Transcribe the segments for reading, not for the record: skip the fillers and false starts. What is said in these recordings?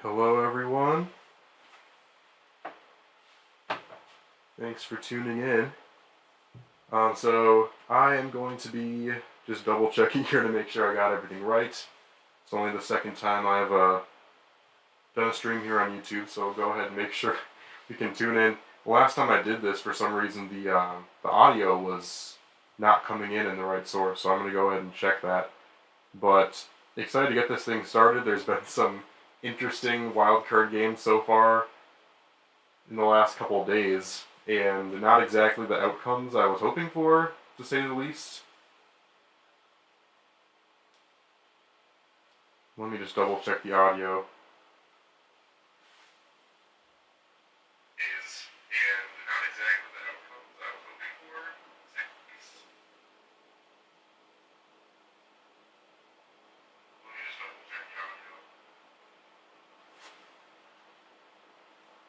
Hello, everyone. Thanks for tuning in. So I am going to be just double checking here to make sure I got everything right. It's only the second time I've done a stream here on YouTube, so go ahead and make sure you can tune in. The last time I did this, for some reason, the audio was not coming in the right source, so I'm going to go ahead and check that. But excited to get this thing started. There's been some interesting wildcard games so far in the last couple of days, and not exactly the outcomes I was hoping for, to say the least. Let me just double check the audio.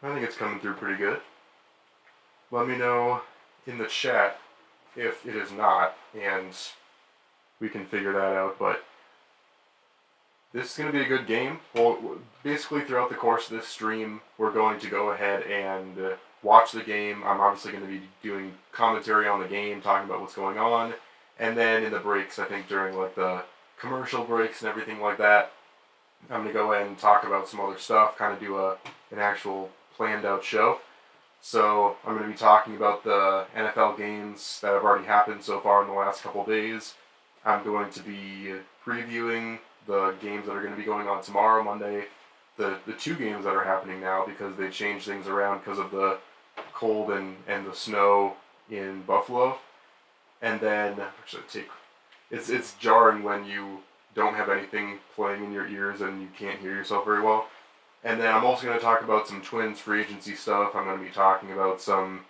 I think it's coming through pretty good. Let me know in the chat if it is not, and we can figure that out. But this is going to be a good game. Well, basically throughout the course of this stream, we're going to go ahead and watch the game. I'm obviously going to be doing commentary on the game, talking about what's going on. And then in the breaks, I think during like the commercial breaks and everything like that, I'm going to go ahead and talk about some other stuff, kind of do an actual planned out show. So I'm going to be talking about the NFL games that have already happened so far in the last couple of days. I'm going to be previewing the games that are going to be going on tomorrow, Monday, the two games that are happening now because they changed things around because of the cold and the snow in Buffalo. And then, it's jarring when you don't have anything playing in your ears and you can't hear yourself very well. And then I'm also going to talk about some Twins free agency stuff. I'm going to be talking about some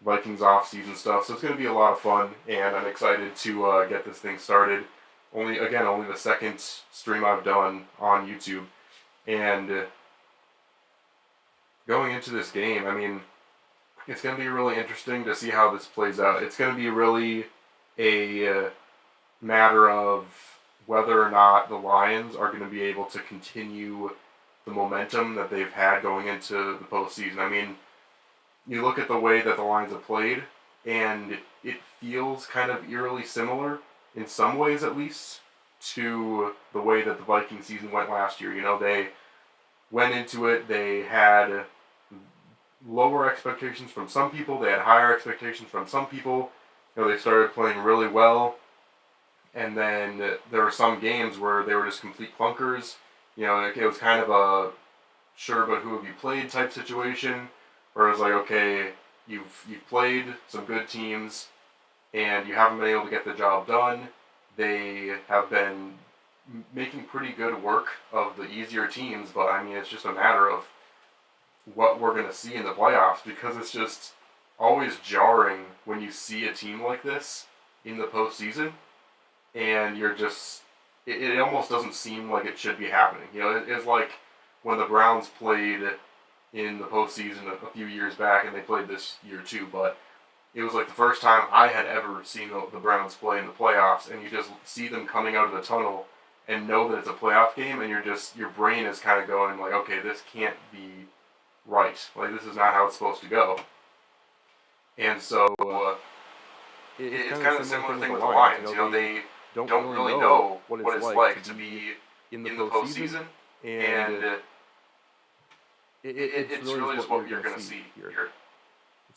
Vikings off-season stuff. So it's going to be a lot of fun, and I'm excited to get this thing started. Only the second stream I've done on YouTube. And going into this game, I mean, it's going to be really interesting to see how this plays out. It's going to be really a matter of whether or not the Lions are going to be able to continue the momentum that they've had going into the postseason. I mean, you look at the way that the Lions have played, and it feels kind of eerily similar, in some ways at least, to the way that the Viking season went last year. You know, they went into it, they had lower expectations from some people, they had higher expectations from some people. You know, they started playing really well, and then there were some games where they were just complete clunkers. You know, it was kind of a sure, but who have you played type situation, where it was like, okay, you've played some good teams, and you haven't been able to get the job done. They have been making pretty good work of the easier teams, but I mean, it's just a matter of what we're going to see in the playoffs, because it's just always jarring when you see a team like this in the postseason, and you're just... It almost doesn't seem like it should be happening. You know, it's like when the Browns played in the postseason a few years back, and they played this year too, but it was like the first time I had ever seen the Browns play in the playoffs, and you just see them coming out of the tunnel and know that it's a playoff game, and your brain is kind of going like, okay, this can't be right. Like, this is not how it's supposed to go. And so it's kind of a similar thing with the Lions. You know, they don't really know what it's like to be in the postseason, and it's really just what you're going to see here.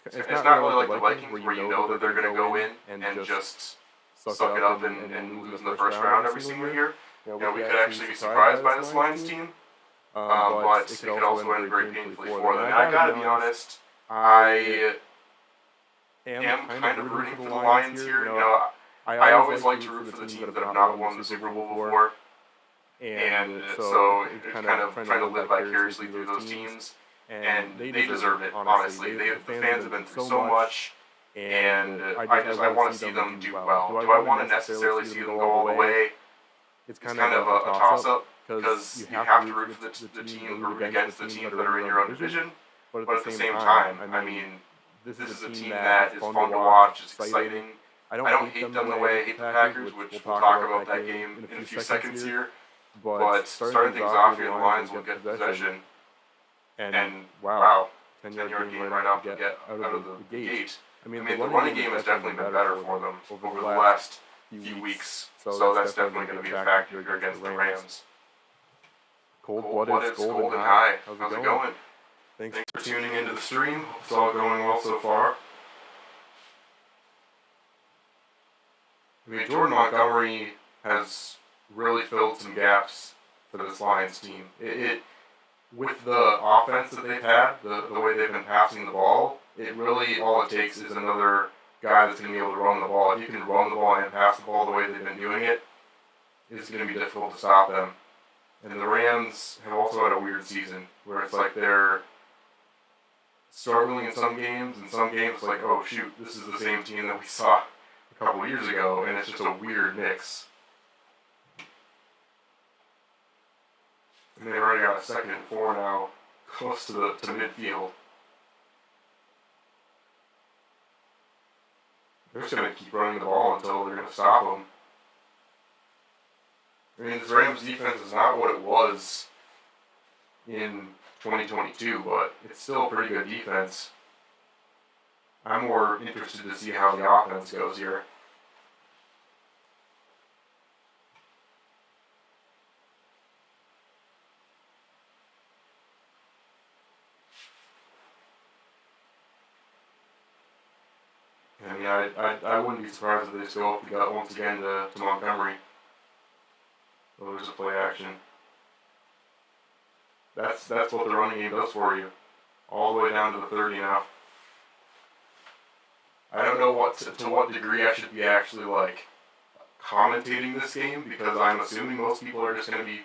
It's not really like the Vikings, where you know that they're going to go in and just suck it up and lose in the first round every single year. You know, we could actually be surprised by this Lions team, but it could also end very painfully for them. And I gotta be honest, I am kind of rooting for the Lions here. You know, I always like to root for the teams that have not won the Super Bowl before, and so kind of trying to live vicariously through those teams, and they deserve it, honestly. The fans have been through so much, and I want to see them do well. Do I want to necessarily see them go all the way? It's kind of a toss-up, because you have to root for the team, or root against the teams that are in your own division, but at the same time, I mean, this is a team that is fun to watch, it's exciting. I don't hate them the way I hate the Packers, which we'll talk about that game in a few seconds here. But starting things off here, the Lions will get possession. And wow, 10-yard gain right off the get out of the gate. I mean, the running game has definitely been better for them over the last few weeks. So that's definitely going to be a factor here against the Rams. Cold-blooded, Golden High. How's it going? Thanks for tuning into the stream. It's all going well so far. I mean, Jordan Montgomery has really filled some gaps for this Lions team. With the offense that they've had, the way they've been passing the ball, it really, all it takes is another guy that's going to be able to run the ball. If you can run the ball and pass the ball the way they've been doing it, it's going to be difficult to stop them. And the Rams have also had a weird season where it's like they're struggling in some games, and some games it's like, oh shoot, this is the same team that we saw a couple of years ago, and it's just a weird mix. And they've already got a 2nd and 4 now, close to midfield. They're just going to keep running the ball until they're going to stop them. I mean, this Rams defense is not what it was in 2022, but it's still a pretty good defense. I'm more interested to see how the offense goes here. I mean, I wouldn't be surprised if they just go up the gut once again to Montgomery. Oh, there's a play action. That's what the running game does for you. All the way down to the 30 now. I don't know to what degree I should be actually like commentating this game, because I'm assuming most people are just going to be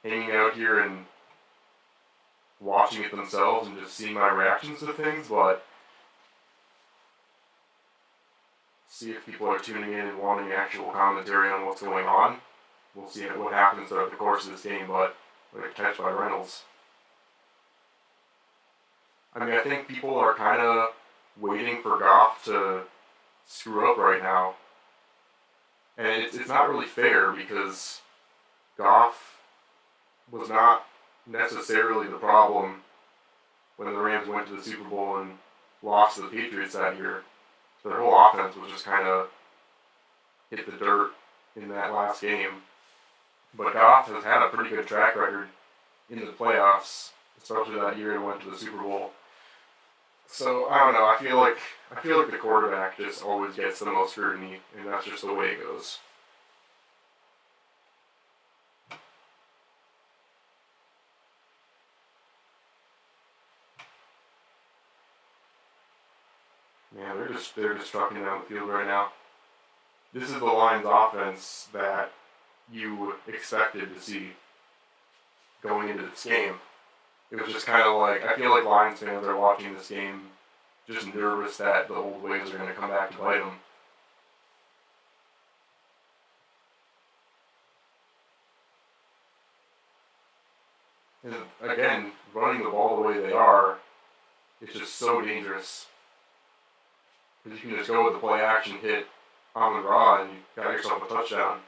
hanging out here and watching it themselves and just seeing my reactions to things, but see if people are tuning in and wanting actual commentary on what's going on. We'll see what happens throughout the course of this game, but what a catch by Reynolds. I mean, I think people are kind of waiting for Goff to screw up right now. And it's not really fair, because Goff was not necessarily the problem when the Rams went to the Super Bowl and lost to the Patriots that year. Their whole offense was just kind of hit the dirt in that last game. But Goff has had a pretty good track record in the playoffs, especially that year he went to the Super Bowl. So I don't know. I feel like the quarterback just always gets the most scrutiny, and that's just the way it goes. Man, they're just trucking down the field right now. This is the Lions offense that you expected to see going into this game. It was just kind of like, I feel like Lions fans are watching this game just nervous that the old ways are going to come back and bite them. And again, running the ball the way they are, it's just so dangerous. Because you can just go with the play action, hit Amon-Ra, and you got yourself a touchdown.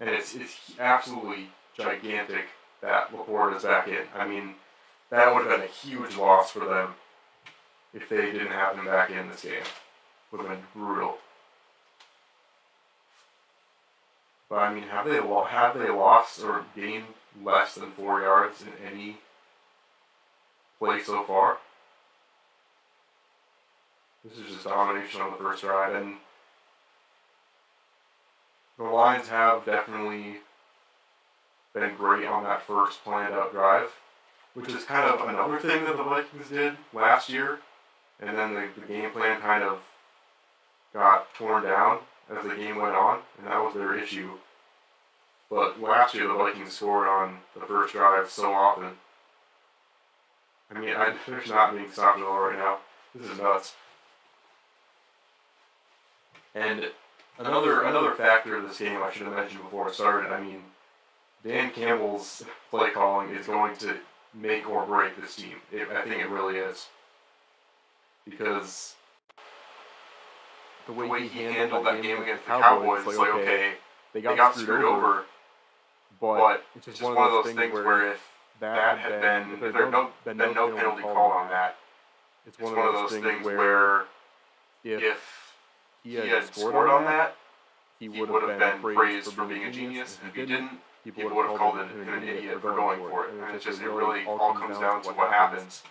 And it's absolutely gigantic that Laporte is back in. I mean, that would have been a huge loss for them if they didn't have him back in this game. Would have been brutal. But I mean, have they lost or gained less than 4 yards in any play so far? This is just domination on the first drive, and the Lions have definitely been great on that first planned out drive, which is kind of another thing that the Vikings did last year, and then the game plan kind of got torn down as the game went on, and that was their issue. But last year the Vikings scored on the first drive so often. I mean, they're just not being stopped at all right now. This is nuts. And another factor of this game I should have mentioned before it started, I mean, Dan Campbell's play calling is going to make or break this team. I think it really is. Because the way he handled that game against the Cowboys, it's like, okay, they got screwed over, But it's just one of those things where if that had been, if there had been no penalty called on that, it's one of those things where if he had scored on that, he would have been praised for being a genius, and if he didn't, people would have called him an idiot for going for it. And it's just, it really all comes down to what happens.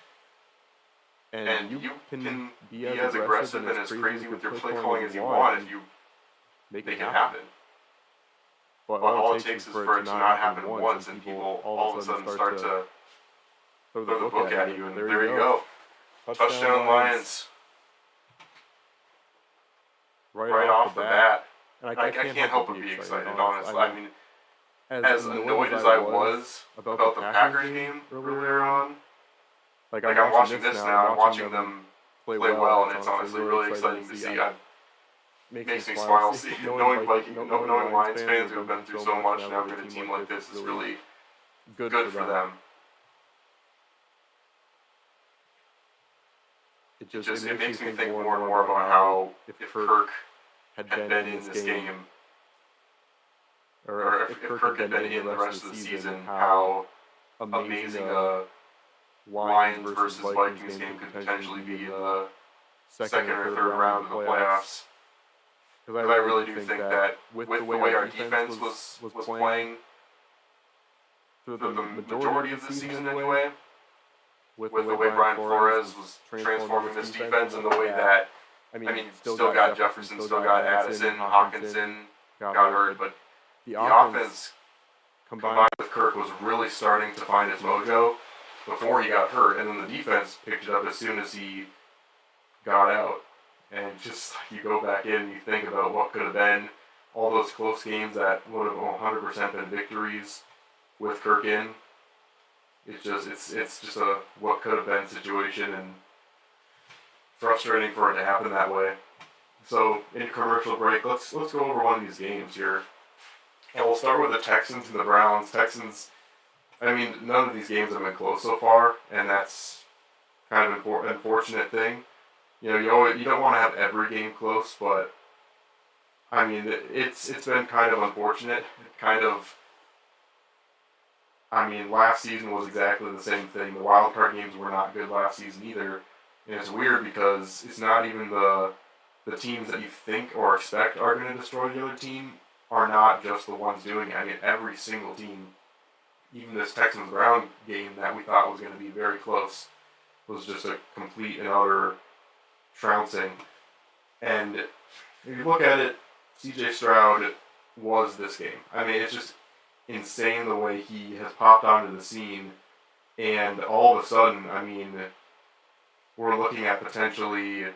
And you can be as aggressive and as crazy with your play calling as you want if you make it happen. But all it takes is for it to not happen once, and people all of a sudden start to throw the book at you, and there you go. Touchdown Lions. Right off the bat. And I can't help but be excited, honestly. I mean, as annoyed as I was about the Packers game earlier on, like I'm watching this now, I'm watching them play well, and it's honestly really exciting to see. Makes me smile. Knowing Lions fans who have been through so much now get a team like this is really good for them. It makes me think more and more about how if Kirk had been in this game, or if Kirk had been in the rest of the season, how amazing a Lions versus Vikings game could potentially be in the second or third round of the playoffs. Because I really do think that with the way our defense was playing through the majority of the season anyway, with the way Brian Flores was transforming this defense and the way that, I mean, still got Jefferson, still got Addison, Hawkinson got hurt, but the offense combined with Kirk was really starting to find its mojo before he got hurt, and then the defense picked it up as soon as he got out. And just you go back in and you think about what could have been, all those close games that would have 100% been victories with Kirk in. It's just a what could have been situation, and frustrating for it to happen that way. So in commercial break, let's go over one of these games here, and we'll start with the Texans and the Browns. Texans, I mean, none of these games have been close so far, and that's kind of an unfortunate thing. You know, you don't want to have every game close, but I mean, it's been kind of unfortunate. I mean, last season was exactly the same thing. The wild card games were not good last season either, and it's weird because it's not even the teams that you think or expect are going to destroy the other team are not just the ones doing it. I mean, every single team, even this Texans-Brown game that we thought was going to be very close, was just a complete and utter trouncing. And if you look at it, CJ Stroud was this game. I mean, it's just insane the way he has popped onto the scene, and all of a sudden, I mean, we're looking at potentially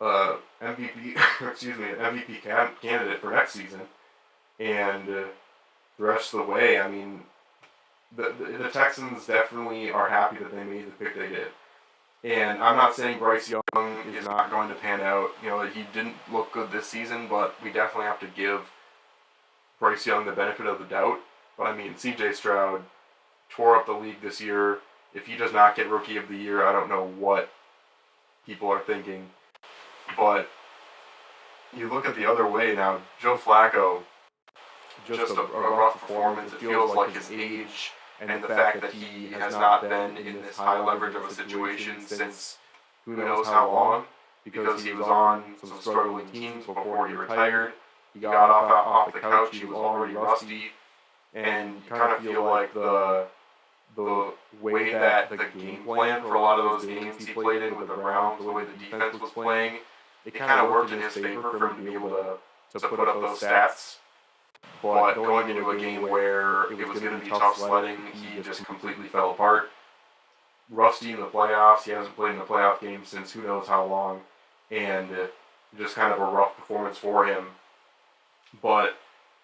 MVP candidate for next season, and the rest of the way, I mean, the Texans definitely are happy that they made the pick they did. And I'm not saying Bryce Young is not going to pan out. You know, he didn't look good this season, but we definitely have to give Bryce Young the benefit of the doubt. But I mean, CJ Stroud tore up the league this year. If he does not get Rookie of the Year, I don't know what people are thinking. But you look at the other way now, Joe Flacco, just a rough performance. It feels like his age and the fact that he has not been in this high leverage of a situation since who knows how long, because he was on some struggling teams before he retired. He got off the couch, he was already rusty, and you kind of feel like the way that the game plan for a lot of those games he played in with the Browns, the way the defense was playing, it kind of worked in his favor for him to be able to put up those stats. But going into a game where it was going to be tough sledding, he just completely fell apart. Rusty in the playoffs, he hasn't played in the playoff game since who knows how long, and just kind of a rough performance for him. But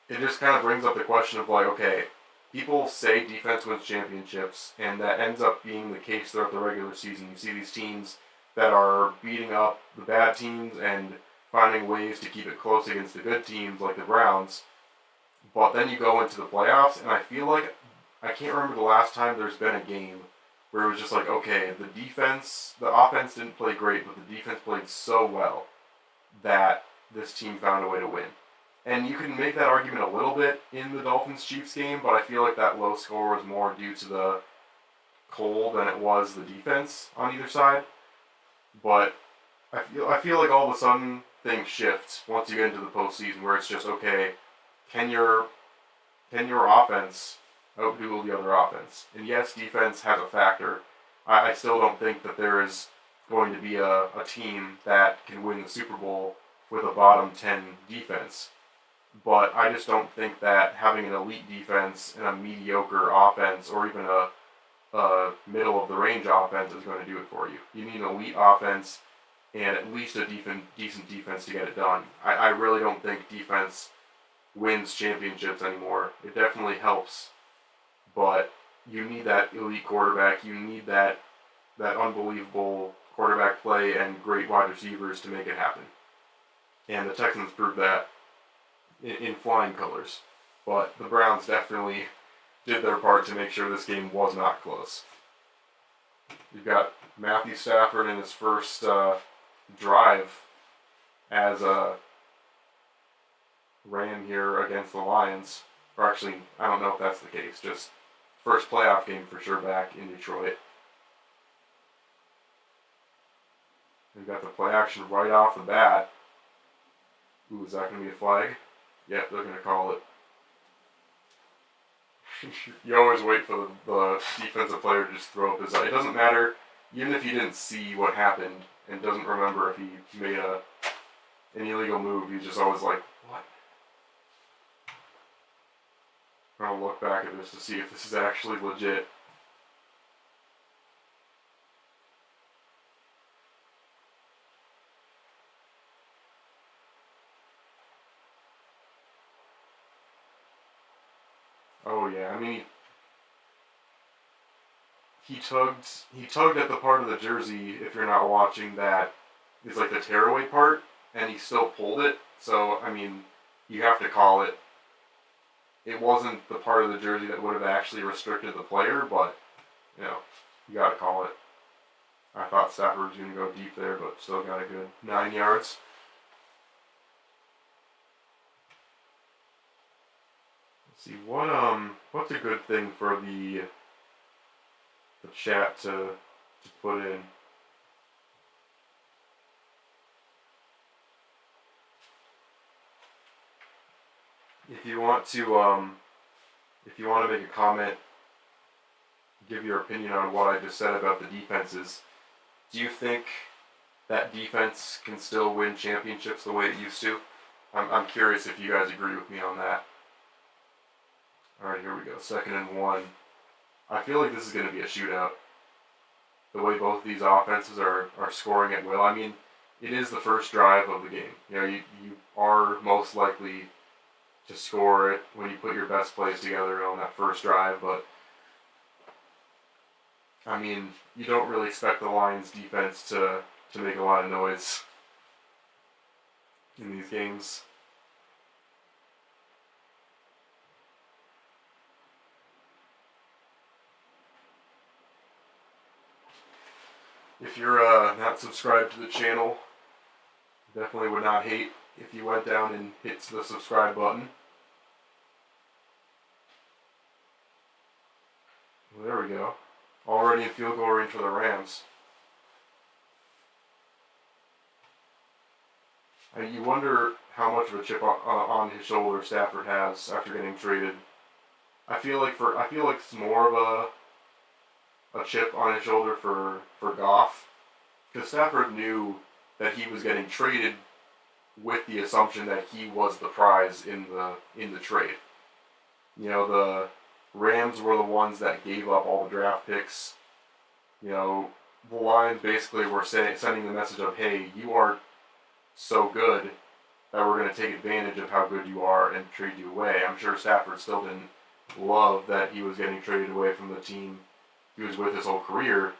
it just kind of brings up the question of like, okay, people say defense wins championships, and that ends up being the case throughout the regular season. You see these teams that are beating up the bad teams and finding ways to keep it close against the good teams like the Browns. But then you go into the playoffs, and I feel like, I can't remember the last time there's been a game where it was just like, okay, the offense didn't play great, but the defense played so well that this team found a way to win. And you can make that argument a little bit in the Dolphins-Chiefs game, but I feel like that low score was more due to the cold than it was the defense on either side. But I feel like all of a sudden things shift once you get into the postseason, where it's just okay. Can your offense outduel the other offense? And yes, defense has a factor. I still don't think that there is going to be a team that can win the Super Bowl with a bottom 10 defense. But I just don't think that having an elite defense and a mediocre offense, or even a middle of the range offense, is going to do it for you. You need an elite offense and at least a decent defense to get it done. I really don't think defense wins championships anymore. It definitely helps, but you need that elite quarterback. You need that unbelievable quarterback play and great wide receivers to make it happen. And the Texans proved that in flying colors. But the Browns definitely did their part to make sure this game was not close. You've got Matthew Stafford in his first drive as a Ram here against the Lions. Or actually, I don't know if that's the case. Just first playoff game for sure back in Detroit. We've got the play action right off the bat. Ooh, is that going to be a flag? Yep, they're going to call it. You always wait for the defensive player to just throw up his eye. It doesn't matter, even if he didn't see what happened and doesn't remember if he made an illegal move, he's just always like, what? I'll look back at this to see if this is actually legit. Oh yeah, I mean, he tugged at the part of the jersey, if you're not watching, that is like the tearaway part, and he still pulled it. So I mean, you have to call it. It wasn't the part of the jersey that would have actually restricted the player, but you gotta call it. I thought Stafford was gonna go deep there, but still got a good 9 yards. See what's a good thing for the chat to put in. If you want to make a comment, give your opinion on what I just said about the defenses. Do you think that defense can still win championships the way it used to? I'm curious if you guys agree with me on that. Alright, here we go. 2nd and 1. I feel like this is going to be a shootout. The way both of these offenses are scoring at will. I mean, it is the first drive of the game. You are most likely to score it when you put your best plays together on that first drive, but I mean, you don't really expect the Lions defense to make a lot of noise in these games. If you're not subscribed to the channel, definitely would not hate if you went down and hit the subscribe button. Well, there we go. Already in field goal range for the Rams. You wonder how much of a chip on his shoulder Stafford has after getting traded. I feel like it's more of a chip on his shoulder for Goff, because Stafford knew that he was getting traded with the assumption that he was the prize in the trade. The Rams were the ones that gave up all the draft picks. The Lions basically were sending the message of, hey, you are so good that we're going to take advantage of how good you are and trade you away. I'm sure Stafford still didn't love that he was getting traded away from the team he was with his whole career,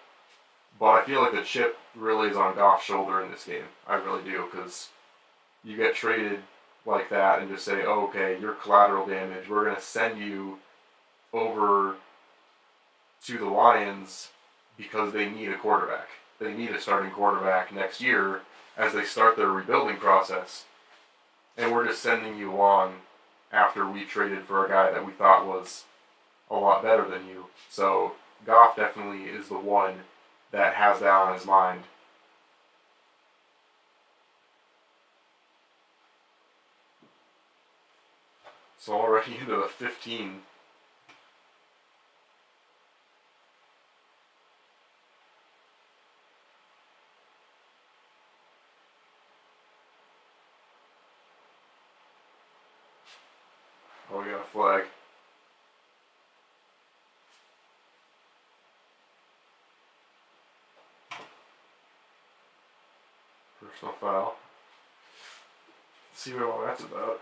but I feel like the chip really is on Goff's shoulder in this game. I really do, because you get traded like that and just say, oh, okay, you're collateral damage. We're going to send you over to the Lions because they need a quarterback. They need a starting quarterback next year as they start their rebuilding process. and we're just sending you along after we traded for a guy that we thought was a lot better than you. So Goff definitely is the one that has that on his mind. So already into the 15. Oh, we got a flag. Personal foul. Let's see what all that's about.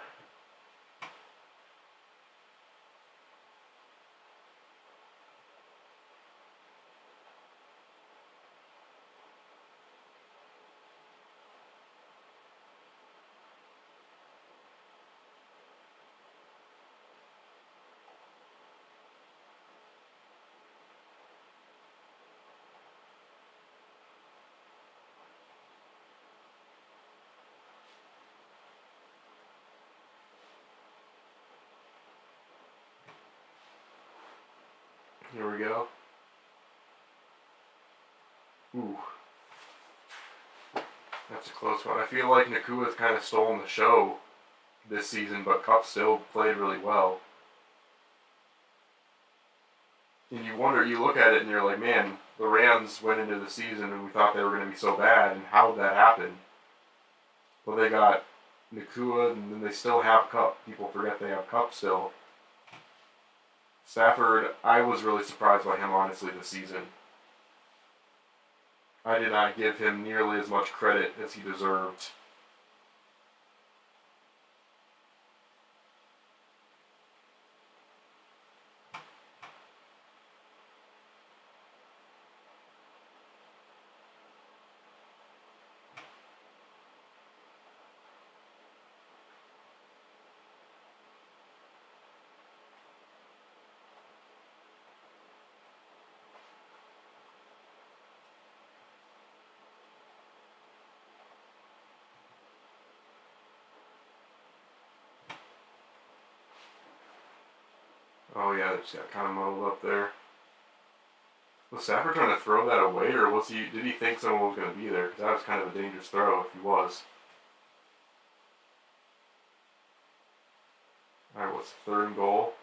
Here we go. Ooh. That's a close one. I feel like Nakua's kind of stolen the show this season, but Kupp still played really well. And you wonder, you look at it and you're like, man, the Rams went into the season and we thought they were going to be so bad, and how did that happen? Well, they got Nakua, and then they still have Kupp. People forget they have Kupp still. Stafford, I was really surprised by him, honestly, this season. I did not give him nearly as much credit as he deserved. Oh yeah, it just got kind of muddled up there. Was Stafford trying to throw that away, or was he? Did he think someone was going to be there? Because that was kind of a dangerous throw if he was. All right, what's the 3rd and goal?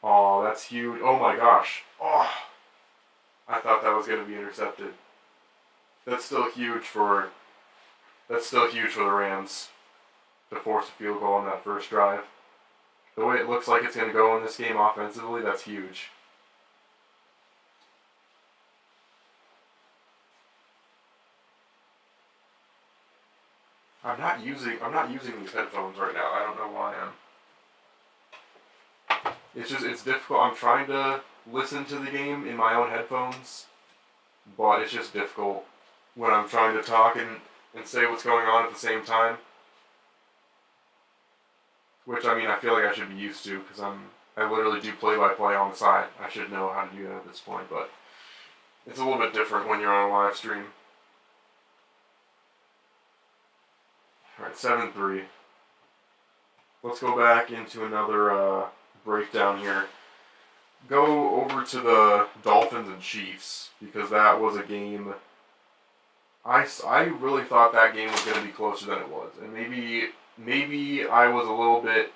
Oh, that's huge. Oh my gosh. Oh, I thought that was going to be intercepted. That's still huge for. That's still huge for the Rams to force a field goal on that first drive. The way it looks like it's going to go in this game offensively, that's huge. I'm not using these headphones right now. I don't know why it's difficult. I'm trying to listen to the game in my own headphones, but it's just difficult when I'm trying to talk and say what's going on at the same time. Which, I mean, I feel like I should be used to, because I literally do play-by-play on the side. I should know how to do that at this point, but it's a little bit different when you're on a live stream. Alright, 7-3. Let's go back into another breakdown here. Go over to the Dolphins and Chiefs, because that was a game. I really thought that game was going to be closer than it was, and maybe I was a little bit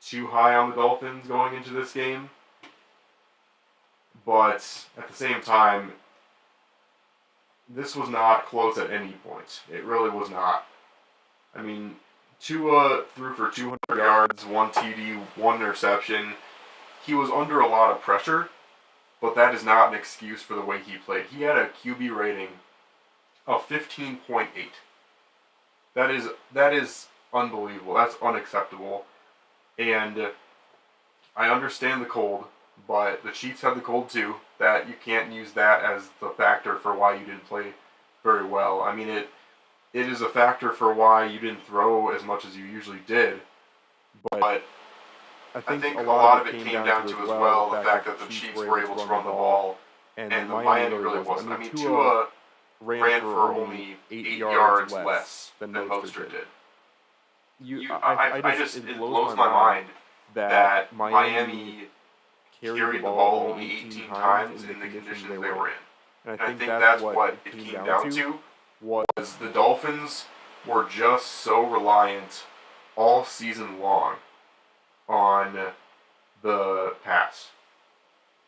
too high on the Dolphins going into this game, but at the same time, this was not close at any point. It really was not. I mean, Tua threw for 200 yards, 1 TD, 1 interception. He was under a lot of pressure, but that is not an excuse for the way he played. He had a QB rating of 15.8. That is unbelievable. That's unacceptable. And I understand the cold, but the Chiefs had the cold too. That you can't use that as the factor for why you didn't play very well. I mean, it is a factor for why you didn't throw as much as you usually did. But I think a lot of it came down to as well the fact that the Chiefs were able to run the ball, and the Miami really wasn't. I mean, Tua ran for only 8 yards less than Mostert did. It blows my mind that Miami carried the ball only 18 times in the conditions they were in. And I think that's what it came down to, was the Dolphins were just so reliant all season long on the pass.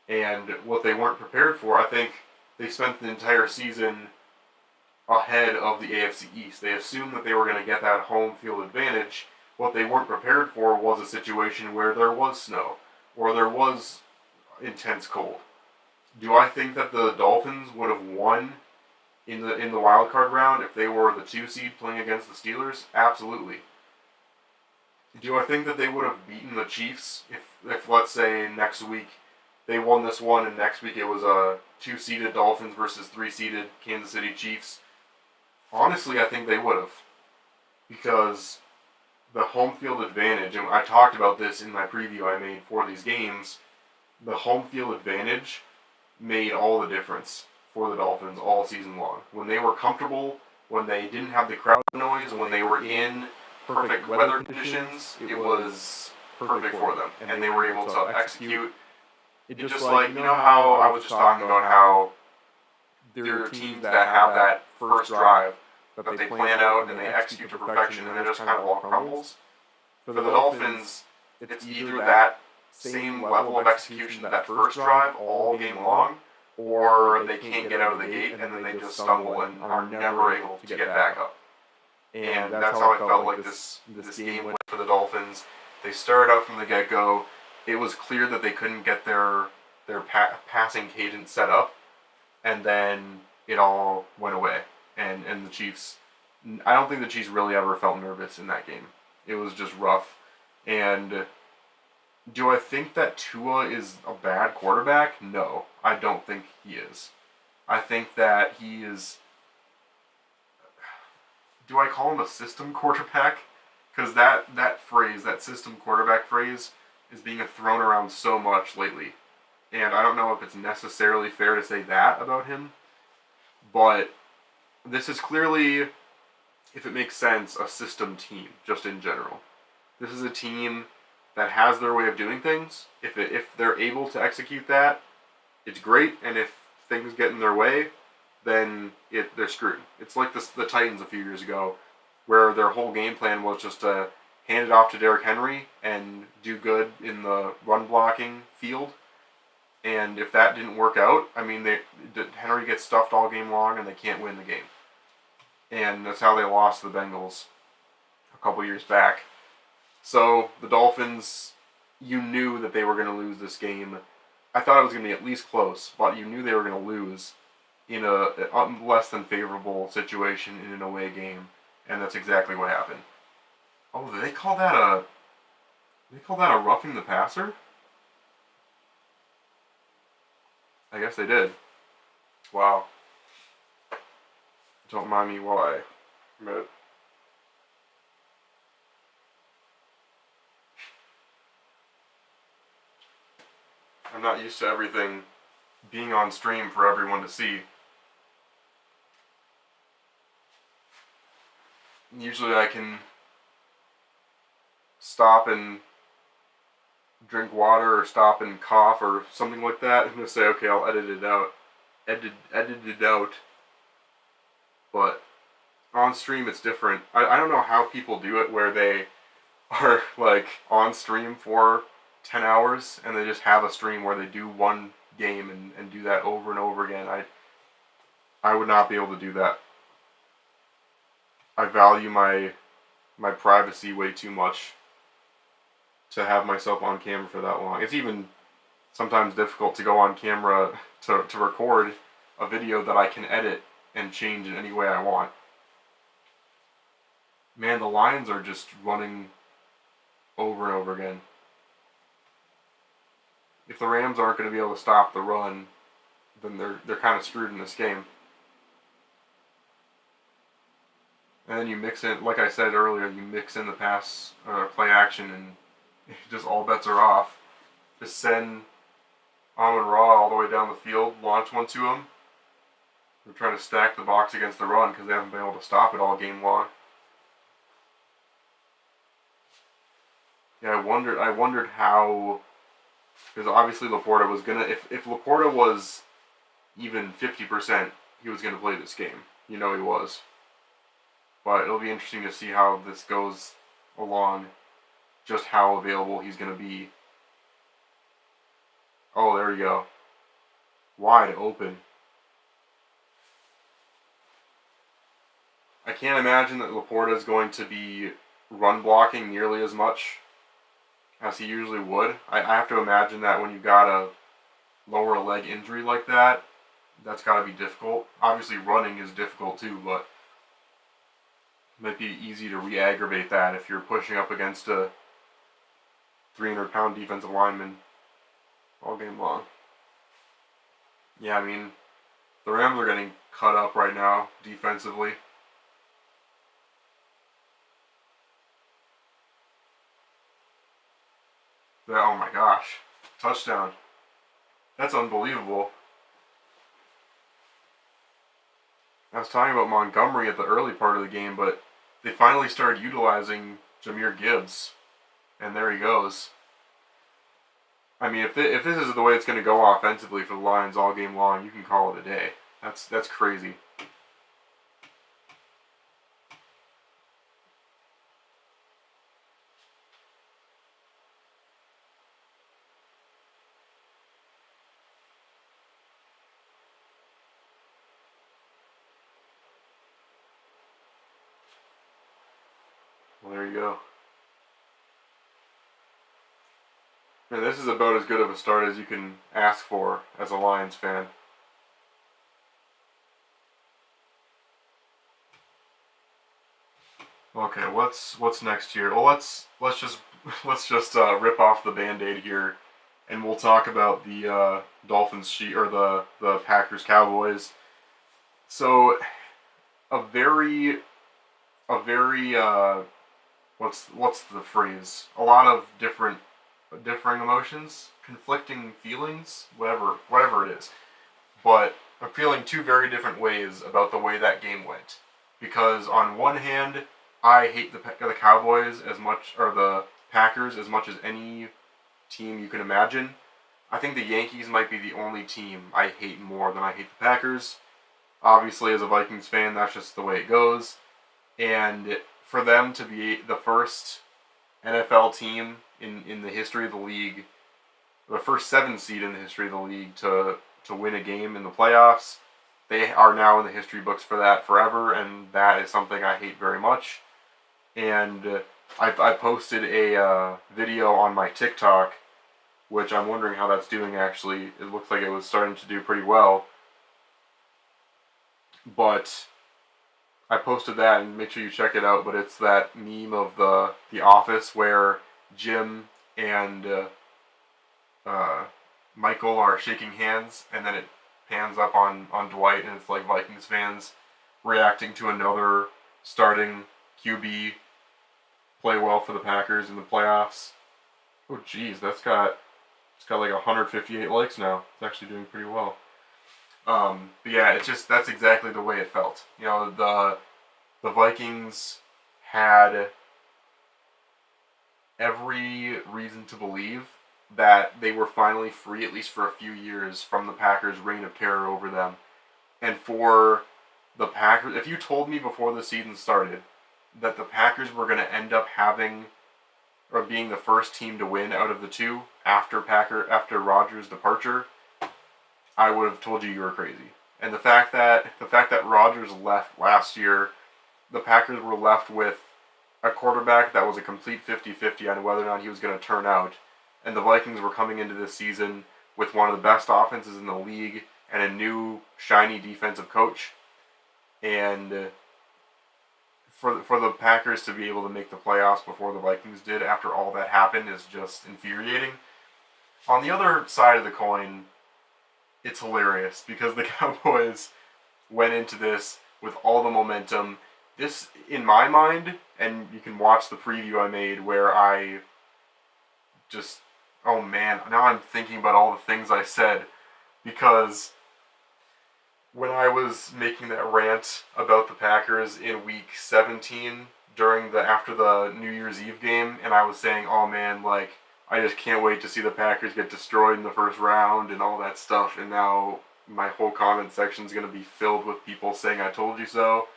And what they weren't prepared for, I think they spent the entire season ahead of the AFC East. They assumed that they were going to get that home field advantage. What they weren't prepared for was a situation where there was snow or there was intense cold. Do I think that the Dolphins would have won in the wild card round if they were the 2 seed playing against the Steelers? Absolutely. Do I think that they would have beaten the Chiefs if let's say next week they won this one and next week it was a 2-seeded Dolphins versus 3-seeded Kansas City Chiefs? Honestly, I think they would have. Because the home field advantage, and I talked about this in my preview I made for these games, the home field advantage made all the difference for the Dolphins all season long. When they were comfortable, when they didn't have the crowd noise, when they were in perfect weather conditions, it was perfect for them. And they were able to execute. It's just like, how I was just talking about how there are teams that have that first drive that they plan out and they execute to perfection and it just kind of all crumbles. For the Dolphins, it's either that same level of execution, that first drive all game long, or they can't get out of the gate and then they just stumble and are never able to get back up. And that's how I felt like this game went for the Dolphins. They started out from the get-go. It was clear that they couldn't get their passing cadence set up, and then it all went away. And the Chiefs, I don't think the Chiefs really ever felt nervous in that game. It was just rough. And do I think that Tua is a bad quarterback? No, I don't think he is. I think that he is... Do I call him a system quarterback? Because that phrase, that system quarterback phrase, is being thrown around so much lately. And I don't know if it's necessarily fair to say that about him. But this is clearly, if it makes sense, a system team, just in general. This is a team that has their way of doing things. If they're able to execute that, it's great. And if things get in their way, then they're screwed. It's like the Titans a few years ago, where their whole game plan was just to hand it off to Derrick Henry and do good in the run blocking field. And if that didn't work out, I mean, Henry gets stuffed all game long and they can't win the game. And that's how they lost to the Bengals a couple years back. So the Dolphins, you knew that they were going to lose this game. I thought it was going to be at least close, but you knew they were going to lose in a less than favorable situation in an away game. And that's exactly what happened. Oh, did they call that a roughing the passer? I guess they did. Wow. Don't mind me while I admit. I'm not used to everything being on stream for everyone to see. Usually I can stop and drink water or stop and cough or something like that. I'm going to say, okay, I'll edit it out. Edit it out. But on stream it's different. I don't know how people do it where they are like on stream for 10 hours and they just have a stream where they do one game and do that over and over again. I would not be able to do that. I value my privacy way too much to have myself on camera for that long. It's even sometimes difficult to go on camera to record a video that I can edit and change in any way I want. Man, the Lions are just running over and over again. If the Rams aren't going to be able to stop the run, then they're kind of screwed in this game. And then you mix in, like I said earlier, you mix in the pass play action and just all bets are off. Just send Amon-Ra all the way down the field, launch one to him, They're trying to stack the box against the run because they haven't been able to stop it all game long. Yeah, I wondered how, because obviously Laporta was gonna, if Laporta was even 50%, he was gonna play this game. You know he was. But it'll be interesting to see how this goes along, just how available he's gonna be. Oh, there you go. Wide open. I can't imagine that Laporta is going to be run blocking nearly as much as he usually would. I have to imagine that when you've got a lower leg injury like that, that's got to be difficult. Obviously, running is difficult too, but it might be easy to re-aggravate that if you're pushing up against a 300-pound defensive lineman all game long. Yeah, I mean, the Rams are getting cut up right now defensively. Oh my gosh. Touchdown. That's unbelievable. I was talking about Montgomery at the early part of the game, but they finally started utilizing Jahmyr Gibbs. And there he goes. I mean, if this is the way it's going to go offensively for the Lions all game long, you can call it a day. That's crazy. Well, there you go. And this is about as good of a start as you can ask for as a Lions fan. Okay, what's next here? Well, let's just rip off the Band-Aid here, and we'll talk about the Dolphins or the Packers Cowboys. So a very what's the phrase? A lot of differing emotions, conflicting feelings, whatever it is. But I'm feeling two very different ways about the way that game went. Because on one hand, I hate the Cowboys as much, or the Packers as much as any team you can imagine. I think the Yankees might be the only team I hate more than I hate the Packers. Obviously, as a Vikings fan, that's just the way it goes. And for them to be the first NFL team in the history of the league, the first 7 seed in the history of the league to win a game in the playoffs, they are now in the history books for that forever, and that is something I hate very much. And I posted a video on my TikTok, which I'm wondering how that's doing actually. It looks like it was starting to do pretty well. But I posted that, and make sure you check it out, but it's that meme of the Office where Jim and Michael are shaking hands, and then it pans up on Dwight, and it's like Vikings fans reacting to another starting QB play well for the Packers in the playoffs. Oh geez, it's got like 158 likes now. It's actually doing pretty well. But yeah, that's exactly the way it felt. You know, the Vikings had every reason to believe that they were finally free, at least for a few years, from the Packers' reign of terror over them. And for the Packers, if you told me before the season started that the Packers were going to end up having, or being the first team to win out of the two after Rodgers' departure, I would have told you were crazy. And the fact that Rodgers left last year, the Packers were left with a quarterback that was a complete 50-50 on whether or not he was going to turn out. And the Vikings were coming into this season with one of the best offenses in the league and a new, shiny defensive coach. And for the Packers to be able to make the playoffs before the Vikings did after all that happened is just infuriating. On the other side of the coin, it's hilarious because the Cowboys went into this with all the momentum. This, in my mind, and you can watch the preview I made where I just, oh man, now I'm thinking about all the things I said, because when I was making that rant about the Packers in Week 17 after the New Year's Eve game, and I was saying, oh man, like I just can't wait to see the Packers get destroyed in the first round and all that stuff, and now my whole comment section is gonna be filled with people saying I told you so.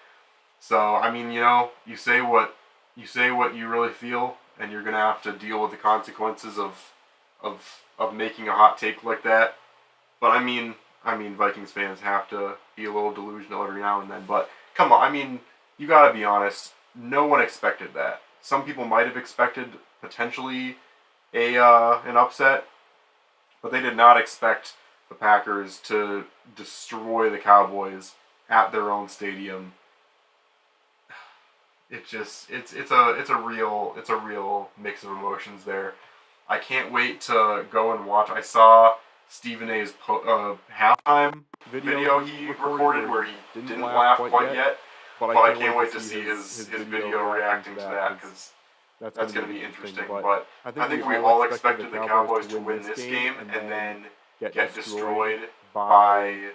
So I mean, you say what you really feel, and you're gonna have to deal with the consequences of making a hot take like that. But I mean, Vikings fans have to be a little delusional every now and then. But come on, I mean, you gotta be honest. No one expected that. Some people might have expected potentially an upset, but they did not expect the Packers to destroy the Cowboys at their own stadium. It's a real mix of emotions there. I can't wait to go and watch. I saw Stephen A's halftime video he recorded where he didn't laugh quite yet, but I can't wait to see his video reacting to that because that's going to be interesting. But I think we all expected the Cowboys to win this game and then get destroyed by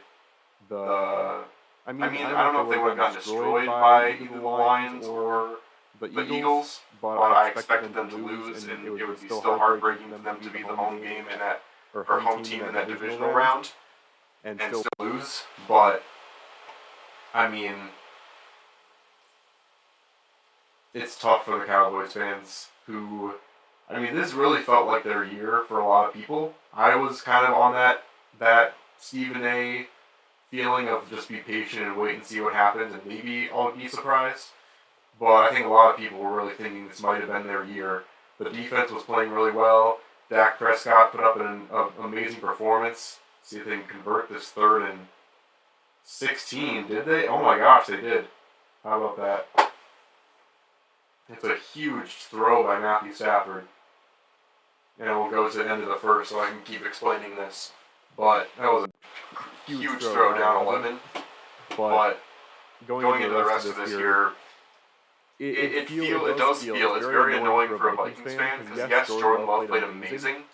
the. I mean, I don't know if they would have gotten destroyed by either the Lions or the Eagles, but I expected them to lose, and it would be still heartbreaking for them to be the home game in that or home team in that divisional round and still lose. But I mean, it's tough for the Cowboys fans who, I mean, this really felt like their year for a lot of people. I was kind of on that Stephen A feeling of just be patient and wait and see what happens and maybe I'll be surprised. But I think a lot of people were really thinking this might have been their year. The defense was playing really well. Dak Prescott put up an amazing performance. See if they can convert this 3rd and 16. Did they? Oh my gosh, they did. How about that? It's a huge throw by Matthew Stafford. And we'll go to the end of the first so I can keep explaining this. But that was a huge throw down 11. But going into the rest of this year, it does feel it's very annoying for a Vikings fan because yes, Jordan Love played amazing,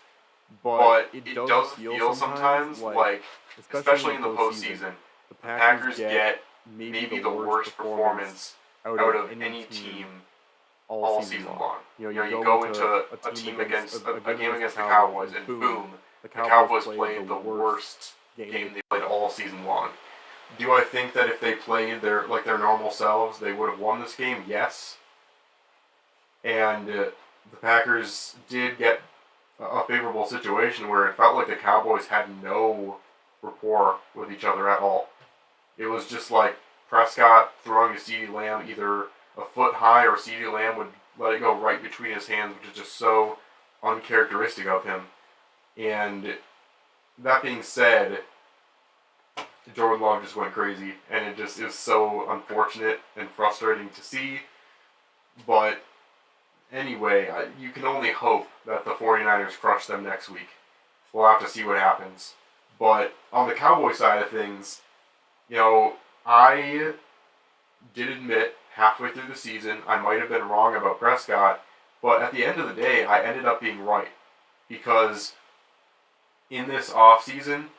but it does feel sometimes like, especially in the postseason, the Packers get maybe the worst performance out of any team all season long. You go into a game against the Cowboys and boom, the Cowboys played the worst game they played all season long. Do I think that if they played their normal selves, they would have won this game? Yes. And the Packers did get a favorable situation where it felt like the Cowboys had no rapport with each other at all. It was just like Prescott throwing to CeeDee Lamb either a foot high or CeeDee Lamb would let it go right between his hands, which is just so uncharacteristic of him. And that being said, Jordan Love just went crazy, and it just is so unfortunate and frustrating to see. But anyway, you can only hope that the 49ers crush them next week. We'll have to see what happens. But on the Cowboy side of things, I did admit halfway through the season I might have been wrong about Prescott, but at the end of the day, I ended up being right. Because in this offseason,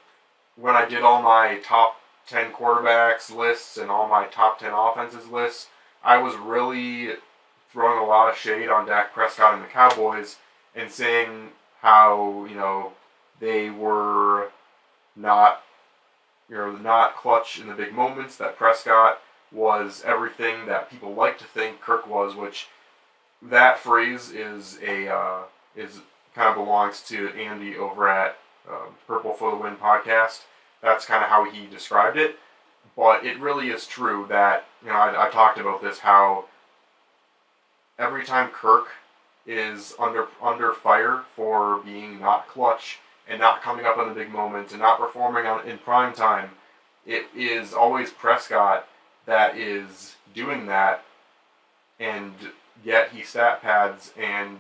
when I did all my top 10 quarterbacks lists and all my top 10 offenses lists, I was really throwing a lot of shade on Dak Prescott and the Cowboys and saying how, they were not clutch in the big moments, that Prescott was everything that people like to think Kirk was, which that phrase is kind of belongs to Andy over at Purple for the Win podcast. That's kind of how he described it. But it really is true that, I talked about this, how every time Kirk is under fire for being not clutch and not coming up on the big moments and not performing in prime time, it is always Prescott that is doing that, and yet he stat pads and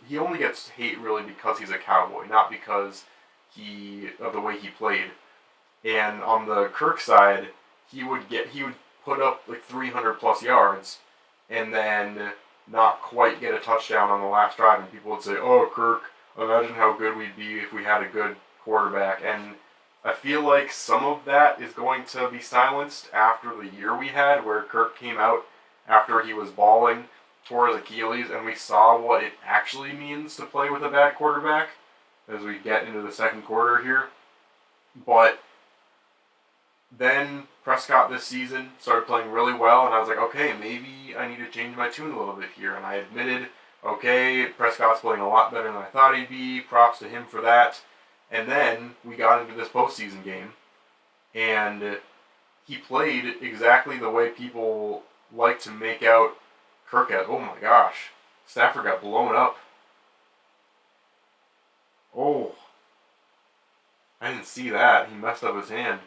he only gets hate really because he's a Cowboy, not because of the way he played. And on the Kirk side, he would put up like 300 plus yards and then not quite get a touchdown on the last drive, and people would say, "Oh, Kirk, imagine how good we'd be if we had a good quarterback." And I feel like some of that is going to be silenced after the year we had, where Kirk came out after he was balling, tore his Achilles, and we saw what it actually means to play with a bad quarterback as we get into the second quarter here. But then Prescott this season started playing really well, and I was like, okay, maybe I need to change my tune a little bit here. And I admitted, okay, Prescott's playing a lot better than I thought he'd be. Props to him for that. And then we got into this postseason game, and he played exactly the way people like to make out Kirk at. Oh my gosh, Stafford got blown up. Oh, I didn't see that. He messed up his hand.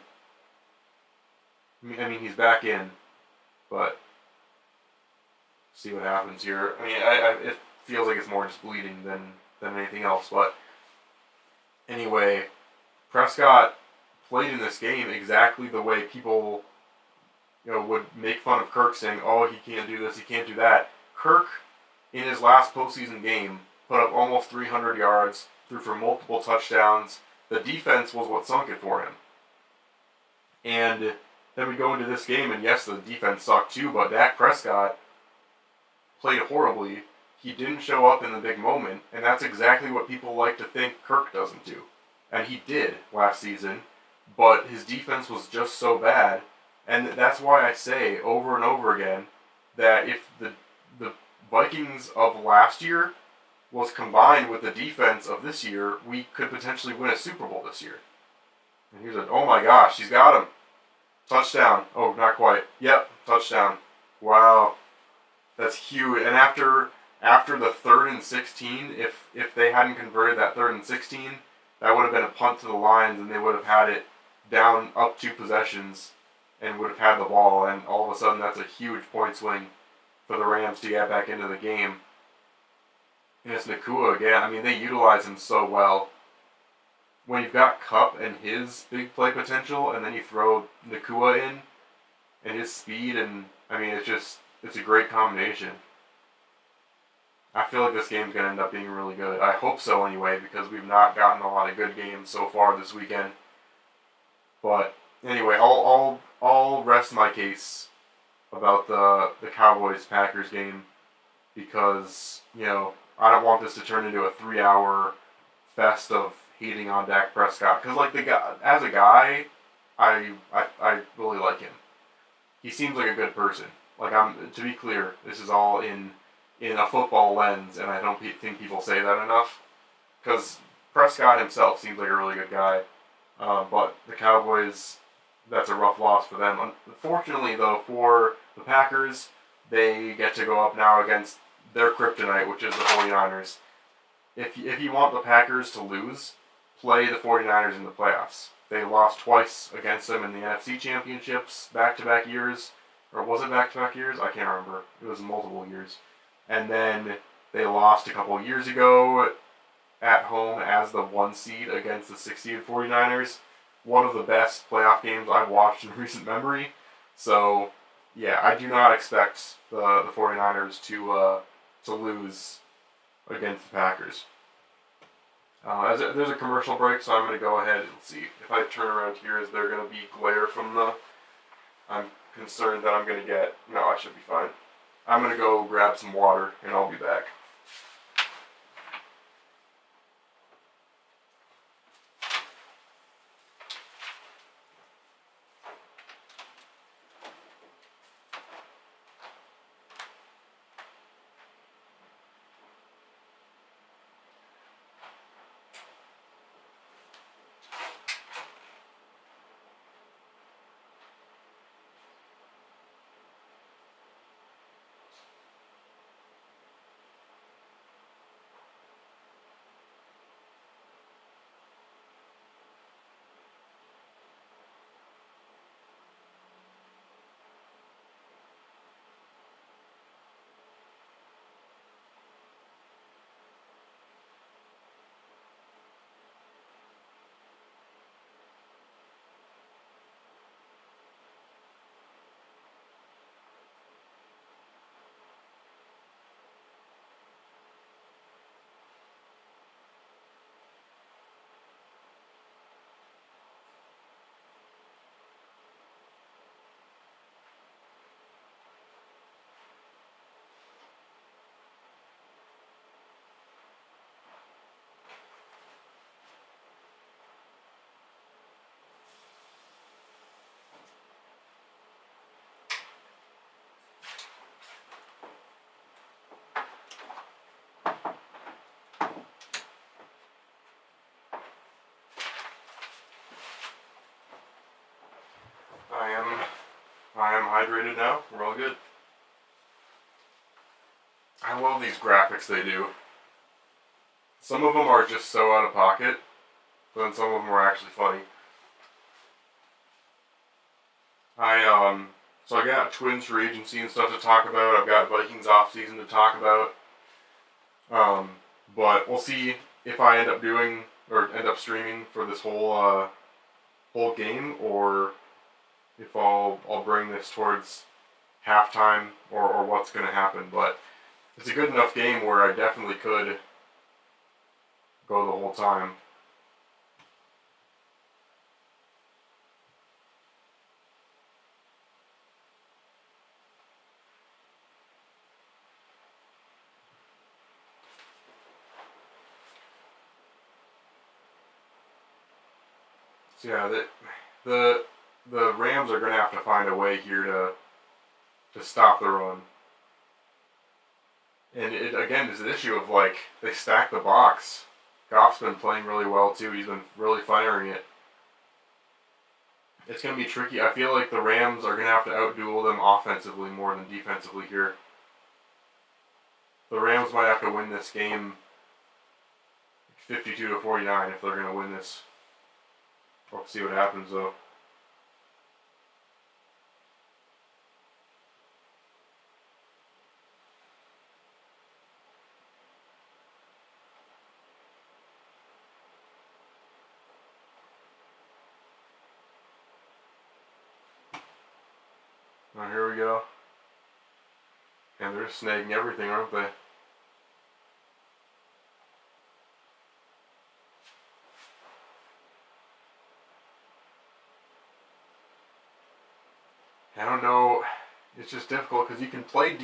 I mean, he's back in, but see what happens here. I mean, it feels like it's more just bleeding than anything else. But anyway, Prescott played in this game exactly the way people, would make fun of Kirk, saying, "Oh, he can't do this, he can't do that." Kirk, in his last postseason game, put up almost 300 yards, threw for multiple touchdowns. The defense was what sunk it for him. And then we go into this game, and yes, the defense sucked too, but Dak Prescott played horribly. He didn't show up in the big moment, and that's exactly what people like to think Kirk doesn't do. And he did last season, but his defense was just so bad. And that's why I say over and over again that if the Vikings of last year was combined with the defense of this year, we could potentially win a Super Bowl this year. And here's a, oh my gosh, he's got him. Touchdown. Oh, not quite. Yep, touchdown. Wow. That's huge. And after the 3rd and 16, if they hadn't converted that 3rd and 16, that would have been a punt to the Lions, and they would have had it down up 2 possessions and would have had the ball. And all of a sudden, that's a huge point swing for the Rams to get back into the game. And it's Nacua again. I mean, they utilize him so well. When you've got Kupp and his big play potential, and then you throw Nacua in and his speed, and I mean, it's a great combination. I feel like this game's going to end up being really good. I hope so anyway, because we've not gotten a lot of good games so far this weekend. But anyway, I'll rest my case about the Cowboys-Packers game, because, I don't want this to turn into a 3-hour fest of hating on Dak Prescott, because as a guy, I really like him. He seems like a good person. To be clear, this is all in a football lens, and I don't think people say that enough, because Prescott himself seems like a really good guy, but the Cowboys, that's a rough loss for them. Unfortunately, though, for the Packers, they get to go up now against their kryptonite, which is the 49ers. If you want the Packers to lose, play the 49ers in the playoffs. They lost twice against them in the NFC Championships back-to-back years. Or was it back-to-back years? I can't remember. It was multiple years. And then they lost a couple years ago at home as the 1 seed against the 6-seed 49ers. One of the best playoff games I've watched in recent memory. So, yeah, I do not expect the 49ers to lose against the Packers. There's a commercial break, so I'm going to go ahead and see. If I turn around here, is there going to be glare from the... I'm concerned that I'm going to get... No, I should be fine. I'm going to go grab some water, and I'll be back. hydrated now. We're all good. I love these graphics they do. Some of them are just so out of pocket, but then some of them are actually funny. So I got Twins free agency and stuff to talk about. I've got Vikings off season to talk about. But we'll see if I end up doing or end up streaming for this whole game, or if I'll bring this towards halftime or what's going to happen. But it's a good enough game where I definitely could go the whole time. So yeah, the Rams are going to have to find a way here to stop the run. And it again is an issue of like they stack the box. Goff's been playing really well too. He's been really firing it. It's going to be tricky. I feel like the Rams are going to have to outduel them offensively more than defensively here. The Rams might have to win this game 52-49 if they're going to win this. We'll see what happens though. Now here we go. And they're snagging everything, aren't they? I don't know. It's just difficult because you can play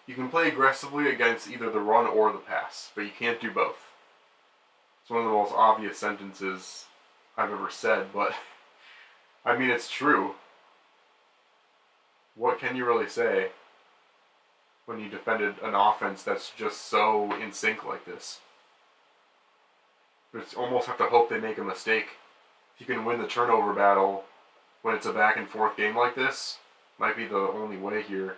you can play aggressively against either the run or the pass, but you can't do both. It's one of the most obvious sentences I've ever said, but I mean it's true. What can you really say when you defended an offense that's just so in sync like this? You almost have to hope they make a mistake. If you can win the turnover battle when it's a back and forth game like this, might be the only way here.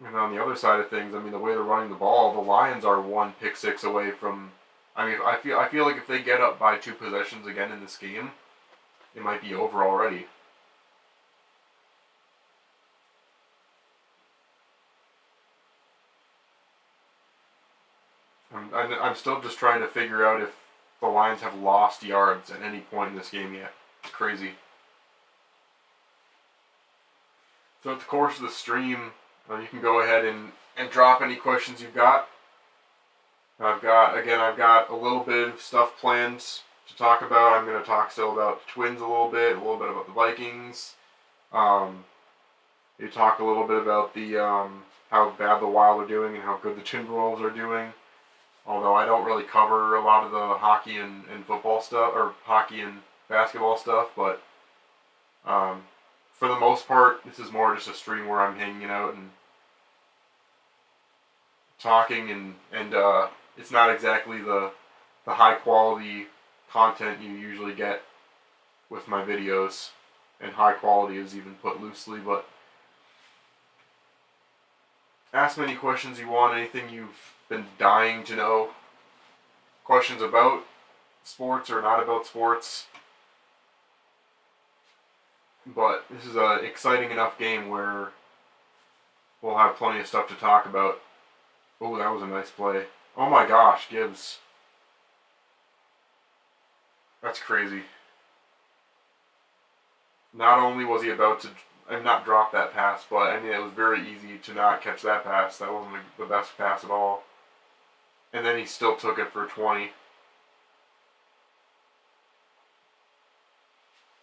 And on the other side of things, I mean, the way they're running the ball, the Lions are one pick six away from. I mean, I feel like if they get up by 2 possessions again in this game, it might be over already. I'm still just trying to figure out if the Lions have lost yards at any point in this game yet. It's crazy. Throughout the course of the stream, you can go ahead and drop any questions you've got. I've got a little bit of stuff planned to talk about. I'm going to talk still about the Twins a little bit about the Vikings. You talk a little bit about the how bad the Wild are doing and how good the Timberwolves are doing. Although I don't really cover a lot of the hockey and football stuff, or hockey and basketball stuff, but for the most part, this is more just a stream where I'm hanging out and talking, and it's not exactly the high quality content you usually get with my videos, and high quality is even put loosely, but ask me any questions you want, anything you've been dying to know, questions about sports or not about sports. But this is an exciting enough game where we'll have plenty of stuff to talk about. Oh, that was a nice play. Oh my gosh, Gibbs. That's crazy. Not only was he about to not drop that pass, but I mean it was very easy to not catch that pass. That wasn't the best pass at all. And then he still took it for 20.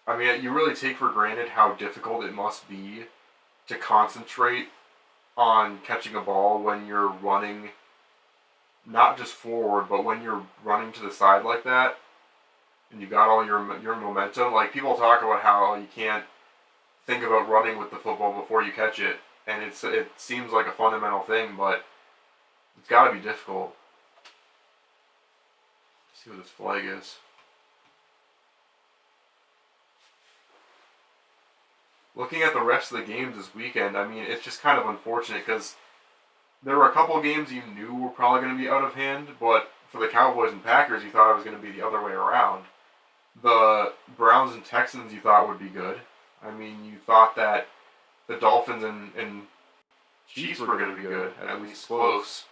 I mean, you really take for granted how difficult it must be to concentrate on catching a ball when you're running, not just forward, but when you're running to the side like that, and you got all your momentum. Like, people talk about how you can't think about running with the football before you catch it, and it seems like a fundamental thing, but it's got to be difficult. Let's see what this flag is. looking at the rest of the games this weekend, I mean, it's just kind of unfortunate because there were a couple of games you knew were probably going to be out of hand, but for the Cowboys and Packers, you thought it was going to be the other way around. The Browns and Texans you thought would be good. I mean, you thought that the Dolphins and Chiefs were going to be good, at least close.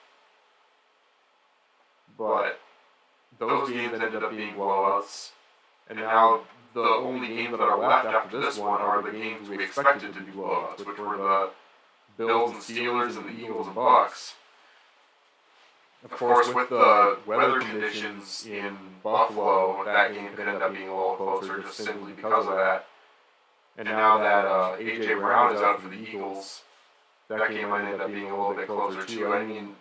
But those games ended up being blowouts. And now the only games that are left after this one are the games we expected to be blowouts, which were the Bills and Steelers and the Eagles and Bucks. Of course, with the weather conditions in Buffalo, that game could end up being a little closer just simply because of that. And now that A.J. Brown is out for the Eagles, that game might end up being a little bit closer too. I mean,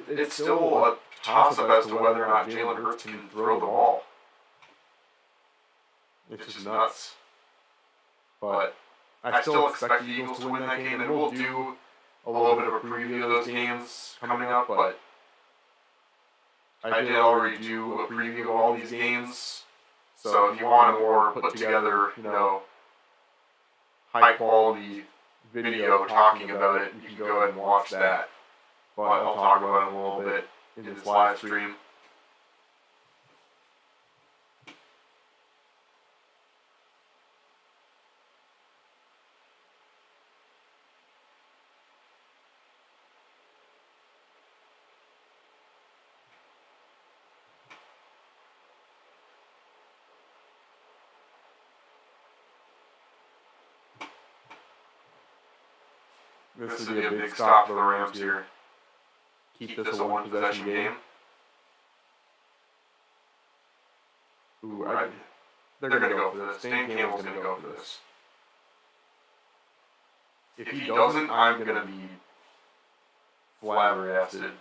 it's still a toss-up as to whether or not Jalen Hurts can throw the ball. It's just nuts. But I still expect the Eagles to win that game, and we'll do a little bit of a preview of those games coming up, but I did already do a preview of all these games. So if you want a more put together, high quality video talking about it, you can go ahead and watch that. But I'll talk about it a little bit in this live stream. This would be a big stop for the Rams here. Keep this a one-possession game. Ooh, they're going to go for this. Dan Campbell's going to go for this. If he doesn't, I'm going to be flabbergasted.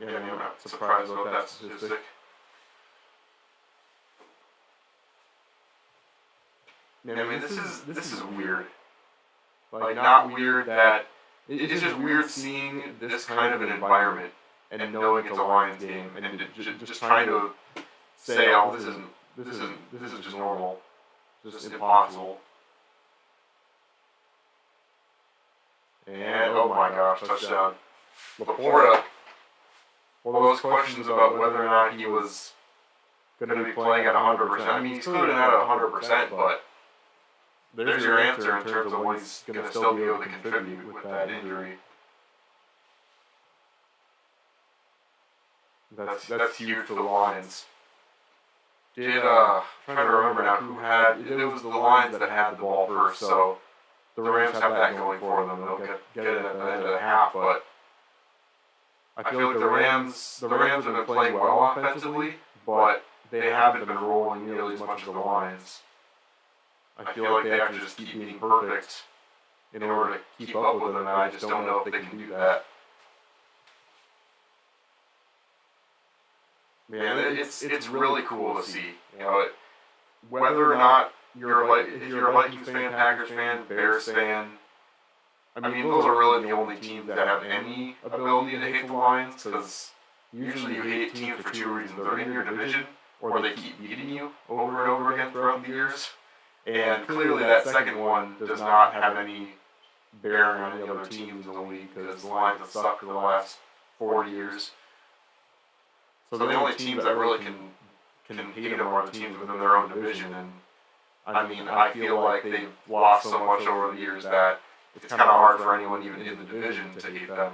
Yeah, I'm not surprised about that statistic. I mean, this is weird. Like, not weird that it's just weird seeing this kind of an environment and knowing it's a Lions game and just trying to say, oh, this is just normal, just impossible. And oh my gosh, touchdown, Laporta. Well, those questions about whether or not he was going to be playing at 100%. I mean, he's clearly not at 100%, but there's your answer in terms of when he's going to still be able to contribute with that injury. That's huge for the Lions. Trying to remember now who had, it was the Lions that had the ball first, so the Rams have that going for them. They'll get it at the end of the half, but I feel like the Rams have been playing well offensively, but they haven't been rolling nearly as much as the Lions. I feel like they have to just keep being perfect in order to keep up with them, and I just don't know if they can do that. Man, it's really cool to see. Whether or not if you're a Vikings fan, Packers fan, Bears fan, I mean, those are really the only teams that have any ability to hate the Lions, because usually you hate teams for two reasons. They're in your division, or they keep beating you over and over again throughout the years. And clearly that second one does not have any bearing on the other teams in the league, because the Lions have sucked for the last 4 years. So the only teams that really can hate them are the teams within their own division. And I mean, I feel like they've lost so much over the years that it's kind of hard for anyone even in the division to hate them.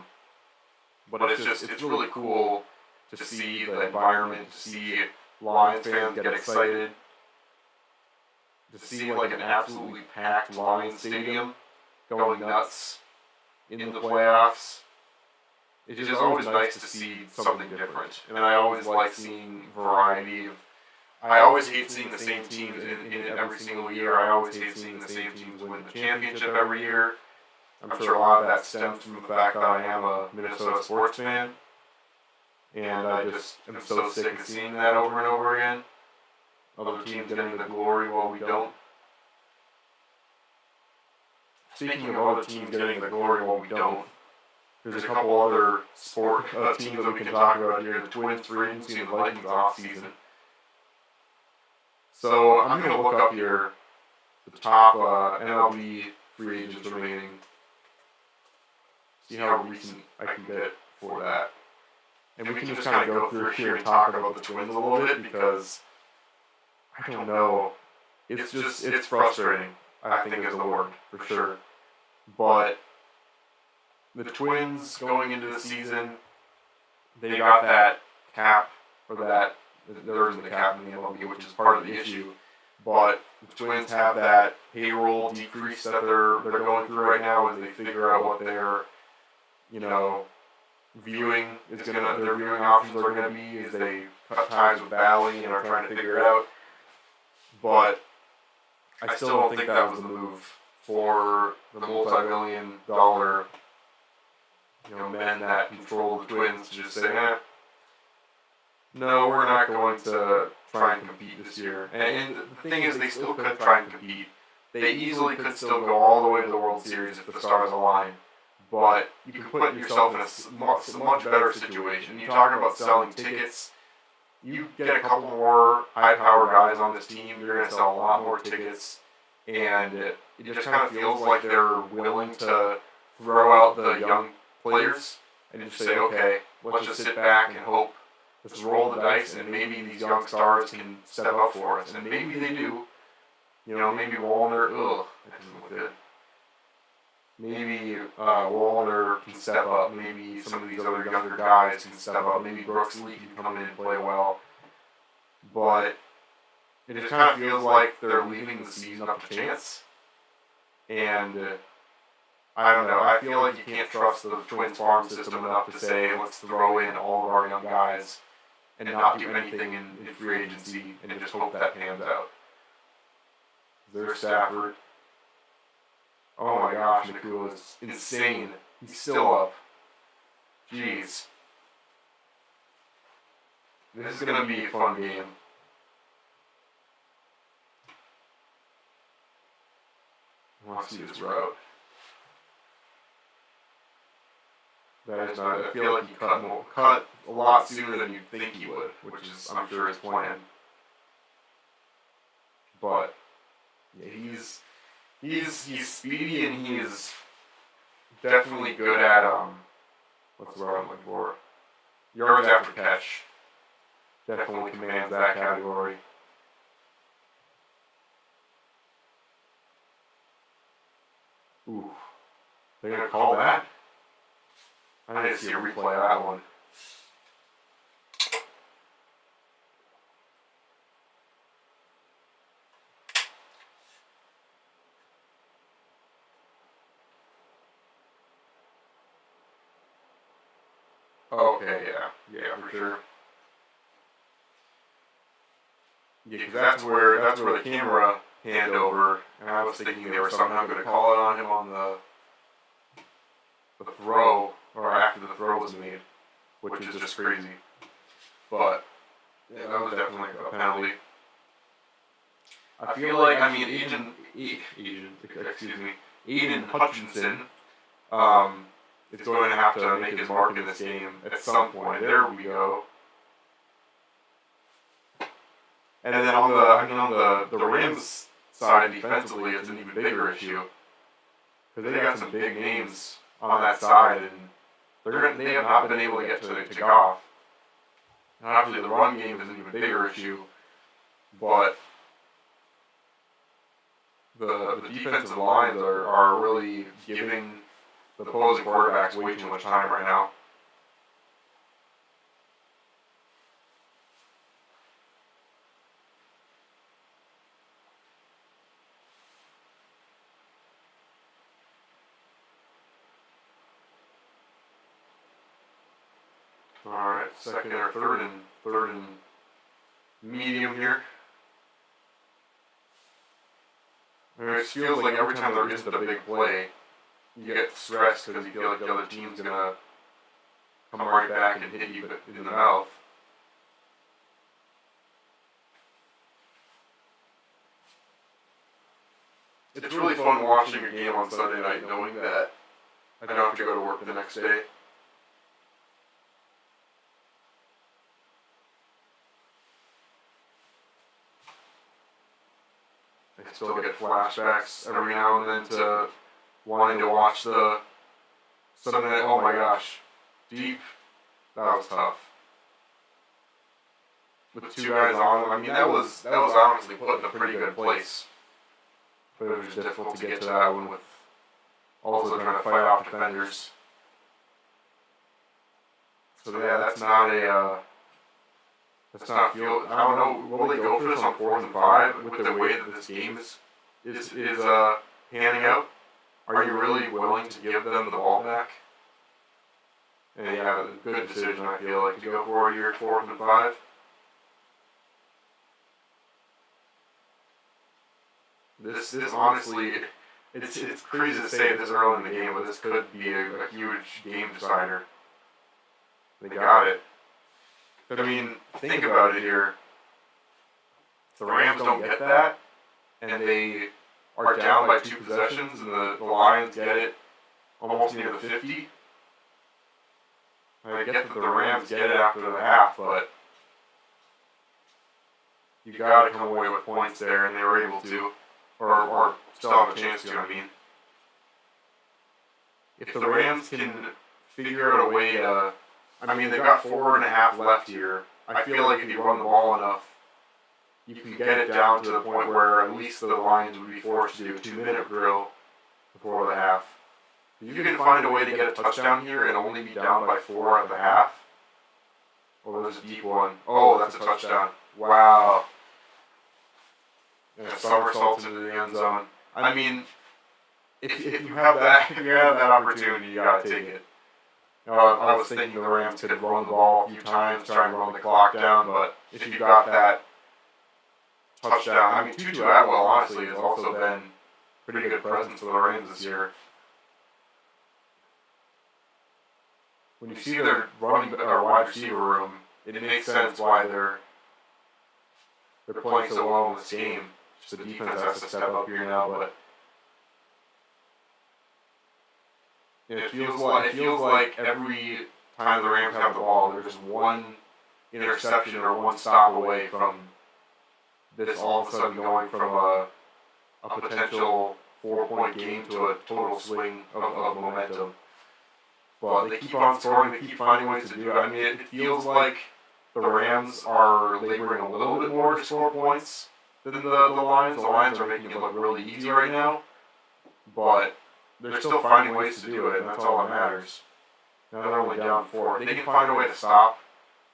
But it's really cool to see the environment, to see Lions fans get excited, to see like an absolutely packed Lions stadium going nuts in the playoffs. It's just always nice to see something different. And I always like seeing variety. I always hate seeing the same teams in every single year. I always hate seeing the same teams win the championship every year. I'm sure a lot of that stems from the fact that I am a Minnesota sports fan. And I just am so sick of seeing that over and over again. Other teams getting the glory while we don't. Speaking of other teams getting the glory while we don't, there's a couple other teams that we can talk about here. The Twins free agency and the Vikings off season. So I'm going to look up here the top MLB free agents remaining. See how recent I can get for that. And we can just kind of go through here and talk about the Twins a little bit because I don't know. It's frustrating, I think is the word for sure. But the Twins going into the season, they got that cap, or that there isn't a cap in the MLB, which is part of the issue. But the Twins have that payroll decrease that they're going through right now as they figure out what their, viewing their viewing options are gonna be as they cut ties with Bally and are trying to figure it out. But I still don't think that was the move for the multi-million-dollar men that control the Twins to just say, no, we're not going to try and compete this year. And the thing is, they still could try and compete. They easily could still go all the way to the World Series if the stars align. But you can put yourself in a much better situation. You're talking about selling tickets. You get a couple more high-power guys on this team, you're going to sell a lot more tickets. And it just kind of feels like they're willing to throw out the young players and just say, okay, let's just sit back and hope. Let's roll the dice, and maybe these young stars can step up for us. And maybe they do. Maybe Wallner, that doesn't look good. Maybe Wallner can step up. Maybe some of these other younger guys can step up. Maybe Brooks Lee can come in and play well. But it just kind of feels like they're leaving the season up to chance. And I don't know. I feel like you can't trust the Twins farm system enough to say, let's throw in all of our young guys and not do anything in free agency and just hope that pans out. There's Stafford. Oh my gosh, McCool is insane. He's still up. Jeez. This is going to be a fun game. I want to see this route. That is not. I feel like he cut a lot sooner than you'd think he would, which is, I'm sure, his plan. But yeah, he's speedy and he's definitely good at what's the word I'm looking for? Yards after catch. Definitely commands that category. Ooh, they're gonna call that? I need to see a replay of that one. Okay, yeah, for sure. Yeah, because that's where the camera panned over, and I was thinking they were somehow going to call it on him on the throw, or after the throw was made, which is just crazy. But yeah, that was definitely a penalty. I feel like, Aiden Hutchinson, is going to have to make his mark in this game at some point. There we go. And then on the Rams side defensively, it's an even bigger issue because they got some big names on that side, and they have not been able to get to Goff. And obviously, the run game is an even bigger issue, but the defensive lines are really giving the opposing quarterbacks way too much time right now. Alright, second or third and medium here. It feels like every time there isn't a big play, you get stressed because you feel like the other team's going to come right back and hit you in the mouth. It's really fun watching a game on Sunday night knowing that I don't have to go to work the next day. still get flashbacks every now and then to wanting to watch the Sunday Night. Oh my gosh, Deep. That was tough. With two guys on him, I mean that was honestly put in a pretty good place. But it was just difficult to get to that one with also trying to fight off defenders. So yeah, that's not field. I don't know. Will they go for this on 4th and 5 with the way that this game is panning out? Are you really willing to give them the ball back? And yeah, good decision I feel like to go for your 4th and 5. This honestly, it's crazy to say this early in the game, but this could be a huge game decider. They got it. I mean, think about it here. If the Rams don't get that, and they are down by 2 possessions, and the Lions get it almost near the 50. I get that the Rams get it after the half, but you got to come away with points there, and they were able to. Or still have a chance to, I mean. If the Rams can figure out a way to... I mean, they've got 4.5 left here. I feel like if you run the ball enough, you can get it down to the point where at least the Lions would be forced to do a 2-minute drill before the half. If you can find a way to get a touchdown here and only be down by 4 at the half... Oh, there's a deep one. Oh, that's a touchdown. Wow. And a somersault into the end zone. I mean, if you have that opportunity, you gotta take it. I was thinking the Rams could have run the ball a few times, try and run the clock down, but if you got that touchdown, I mean, Tutu Atwell honestly has also been a pretty good presence for the Rams this year. When you see their running or wide receiver room, it makes sense why they're playing so well in this game. Just the defense has to step up here now, but it feels like every time the Rams have the ball, they're just one interception or one stop away from this all of a sudden going from a potential 4-point game to a total swing of momentum. But they keep on scoring, they keep finding ways to do it. I mean, it feels like the Rams are laboring a little bit more to score points than the Lions. The Lions are making it look really easy right now, but they're still finding ways to do it, and that's all that matters. Now they're only down 4. If they can find a way to stop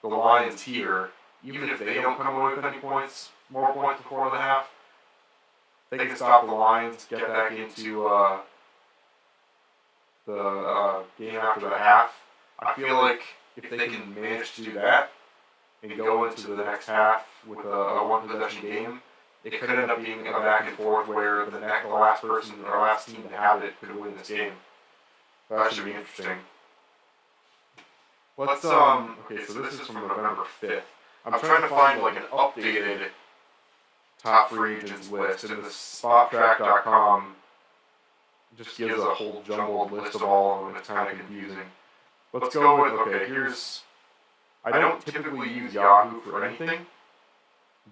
the Lions here, even if they don't come away with any points, more points before the half, they can stop the Lions, get back into the game after the half. I feel like if they can manage to do that and go into the next half with a one-possession game, it could end up being a back and forth where the last person or last team to have it could win this game. That should be interesting. Let's okay, so this is from November 5th. I'm trying to find like an updated top free agents list, and the SpotTrack.com just gives a whole jumbled list of all of them, and it's kind of confusing. Let's go with, okay, here's... I don't typically use Yahoo for anything,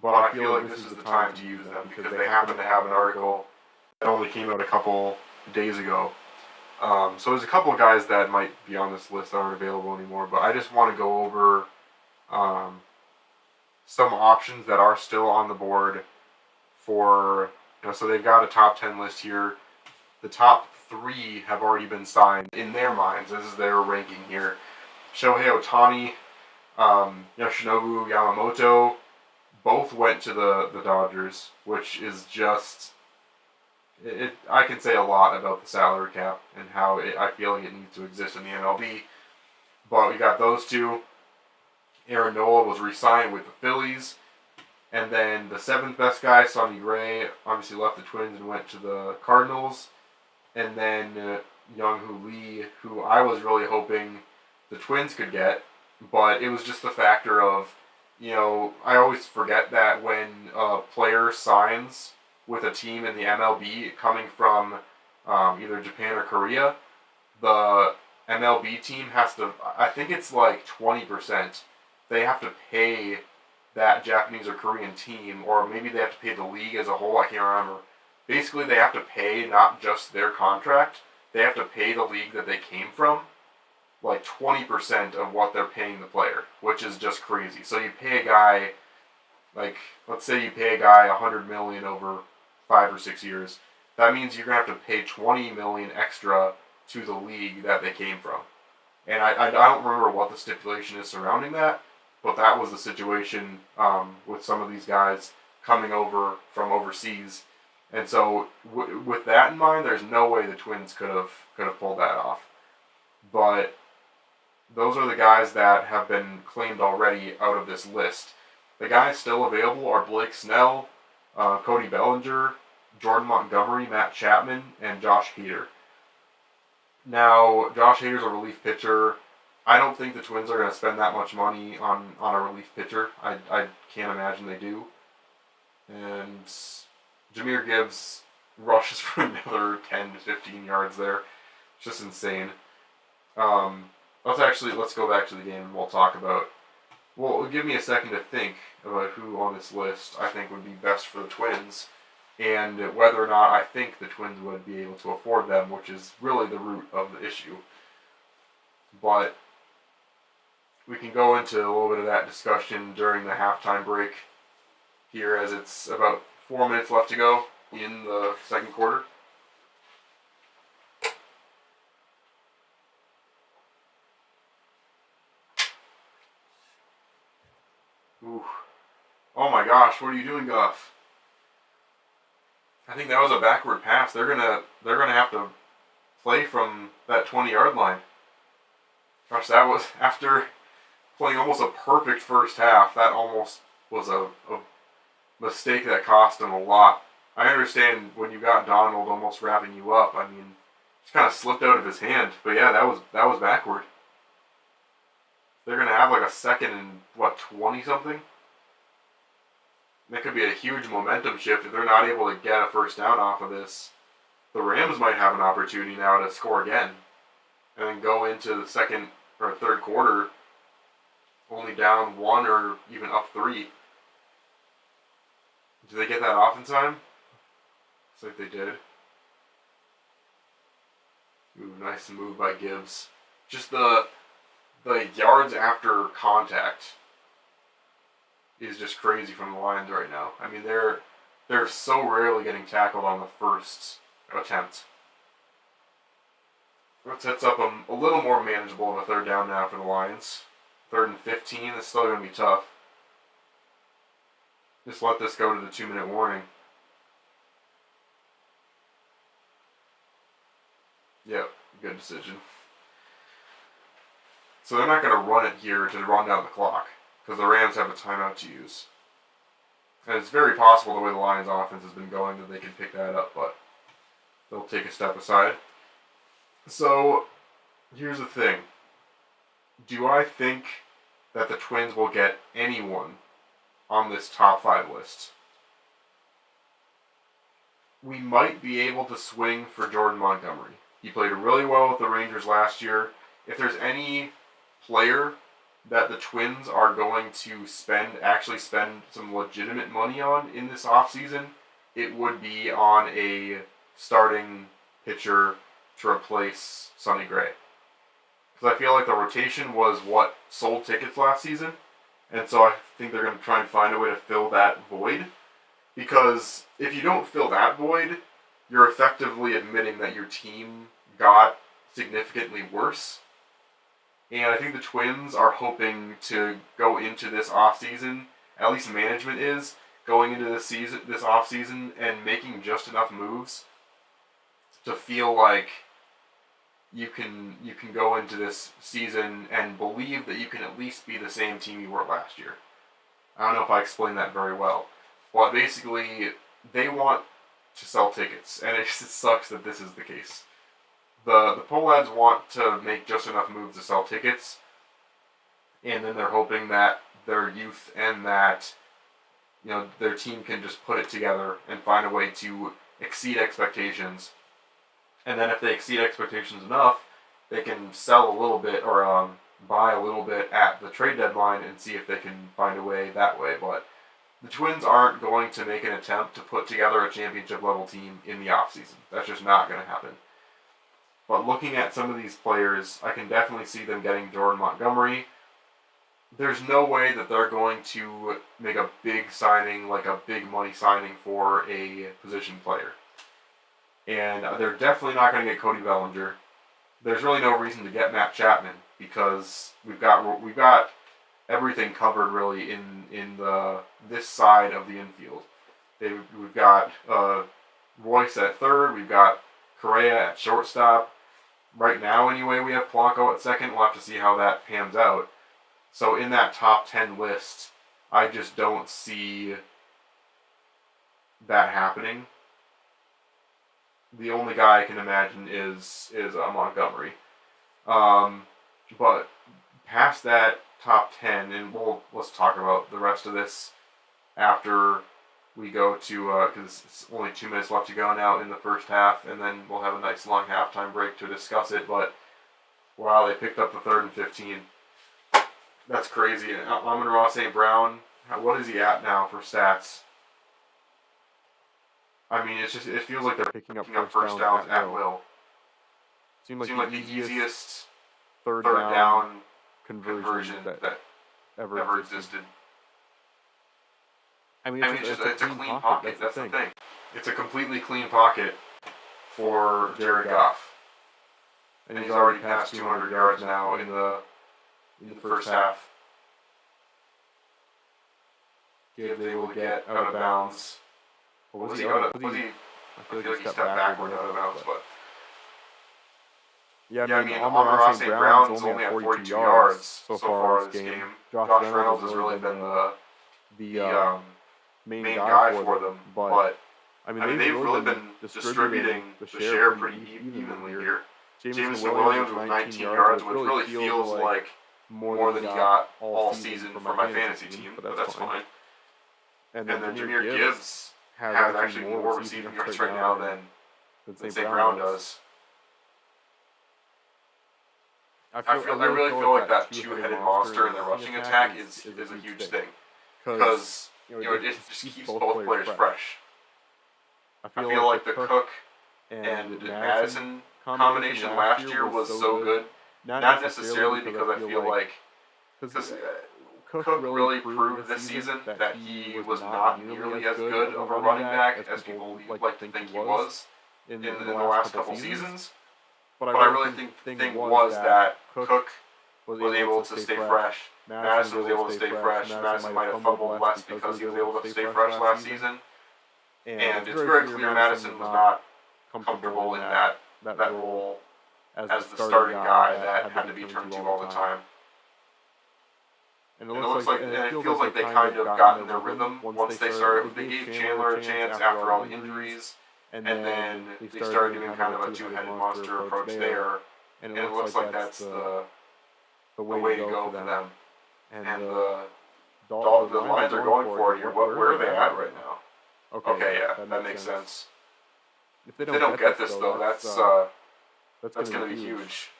but I feel like this is the time to use them because they happen to have an article that only came out a couple days ago. So there's a couple of guys that might be on this list that aren't available anymore, but I just want to go over some options that are still on the board for, so they've got a top 10 list here. The top 3 have already been signed in their minds. This is their ranking here. Shohei Ohtani, Yoshinobu Yamamoto, both went to the Dodgers, which is just... I can say a lot about the salary cap and how I feel like it needs to exist in the MLB. But we got those two. Aaron Nola was re-signed with the Phillies. And then the 7th best guy, Sonny Gray, obviously left the Twins and went to the Cardinals. And then Young-Hoo Lee, who I was really hoping the Twins could get. But it was just the factor of, I always forget that when a player signs with a team in the MLB coming from either Japan or Korea, the MLB team has to, I think it's like 20%, they have to pay that Japanese or Korean team, or maybe they have to pay the league as a whole, I can't remember. basically they have to pay not just their contract, they have to pay the league that they came from like 20% of what they're paying the player, which is just crazy. So you pay a guy, like, let's say you pay a guy $100 million over 5 or 6 years. That means you're gonna have to pay $20 million extra to the league that they came from. And I don't remember what the stipulation is surrounding that, but that was the situation with some of these guys coming over from overseas. And so with that in mind, there's no way the Twins could have pulled that off. But those are the guys that have been claimed already out of this list. The guys still available are Blake Snell, Cody Bellinger, Jordan Montgomery, Matt Chapman, and Josh Hader. Now, Josh Hader's a relief pitcher. I don't think the Twins are going to spend that much money on a relief pitcher. I can't imagine they do. And Jahmyr Gibbs rushes for another 10 to 15 yards there. It's just insane. Let's go back to the game and we'll talk about. Well, give me a second to think about who on this list I think would be best for the Twins, and whether or not I think the Twins would be able to afford them, which is really the root of the issue. But we can go into a little bit of that discussion during the halftime break here, as it's about 4 minutes left to go in the second quarter. Ooh. Oh my gosh, what are you doing, Goff? I think that was a backward pass. They're gonna have to play from that 20-yard line. Gosh, that was after playing almost a perfect first half. That almost was a mistake that cost them a lot. I understand when you got Donald almost wrapping you up. I mean, just kind of slipped out of his hand. But yeah, that was backward. They're gonna have like a second and 20 something. That could be a huge momentum shift if they're not able to get a first down off of this. The Rams might have an opportunity now to score again, and then go into the second or third quarter only down 1 or even up 3. Did they get that off in time? Looks like they did. Ooh, nice move by Gibbs. Just the yards after contact is just crazy from the Lions right now. I mean, they're so rarely getting tackled on the first attempt. It sets up a little more manageable of a third down now for the Lions. 3rd and 15 is still going to be tough. Just let this go to the 2-minute warning. Yep, good decision. So they're not going to run it here to run down the clock, because the Rams have a timeout to use. And it's very possible the way the Lions offense has been going that they can pick that up, but they'll take a step aside. So, here's the thing. Do I think that the Twins will get anyone on this top 5 list? We might be able to swing for Jordan Montgomery. He played really well with the Rangers last year. If there's any player that the Twins are going to actually spend some legitimate money on in this offseason, it would be on a starting pitcher to replace Sonny Gray. Because I feel like the rotation was what sold tickets last season, and so I think they're going to try and find a way to fill that void. Because if you don't fill that void, you're effectively admitting that your team got significantly worse. And I think the Twins are hoping to go into this offseason, at least management is, going into this offseason and making just enough moves to feel like you can go into this season and believe that you can at least be the same team you were last year. I don't know if I explained that very well. But basically, they want to sell tickets, and it just sucks that this is the case. The Pohlads want to make just enough moves to sell tickets, and then they're hoping that their youth and that their team can just put it together and find a way to exceed expectations. And then if they exceed expectations enough, they can sell a little bit or buy a little bit at the trade deadline and see if they can find a way that way. But the Twins aren't going to make an attempt to put together a championship level team in the offseason. That's just not going to happen. But looking at some of these players, I can definitely see them getting Jordan Montgomery. There's no way that they're going to make a big signing, like a big money signing for a position player. And they're definitely not going to get Cody Bellinger. There's really no reason to get Matt Chapman because we've got everything covered really in this side of the infield. We've got Royce at third. We've got Correa at shortstop. Right now, anyway, we have Polanco at second. We'll have to see how that pans out. So in that top 10 list, I just don't see that happening. The only guy I can imagine is Montgomery. But past that top 10, and let's talk about the rest of this after we go to, because it's only 2 minutes left to go now in the first half, and then we'll have a nice long halftime break to discuss it. But wow, they picked up the 3rd and 15. That's crazy. Amon-Ra St. Brown, what is he at now for stats? I mean, it feels like they're picking up first downs at will. Seemed like the easiest third down conversion that ever existed. I mean, it's a clean pocket. That's the thing. It's a completely clean pocket for Jared Goff. And he's already passed 200 yards now in the first half. Gibbs able to get out of bounds. Was he out of bounds? I feel like he stepped backward out of bounds, but... Yeah, I mean, Amon-Ra St. Brown's only at 42 yards so far this game. Josh Reynolds has really been the main guy for them, but I mean, they've really been distributing the share pretty evenly here. Jameson Williams with 19 yards, which really feels like more than he got all season for my fantasy team, but that's fine. And then Jahmyr Gibbs has actually more receiving yards right now than St. Brown does. I really feel like that two-headed monster in the rushing attack is a huge thing. Because it just keeps both players fresh. I feel like the Cook and Madison combination last year was so good. Not necessarily because I feel like... Because Cook really proved this season that he was not nearly as good of a running back as people like to think he was in the last couple seasons. But I really think the thing was that Cook was able to stay fresh. Madison was able to stay fresh. Madison might have fumbled less because he was able to stay fresh last season. And it's very clear Madison was not comfortable in that role as the starting guy that had to be turned to all the time. And it feels like they kind of got in their rhythm once they started. They gave Chandler a chance after all the injuries, and then they started doing kind of a two-headed monster approach there. And it looks like that's the way to go for them. And the Lions are going for it here. Where are they at right now? Okay, yeah, that makes sense. If they don't get this though, that's going to be huge.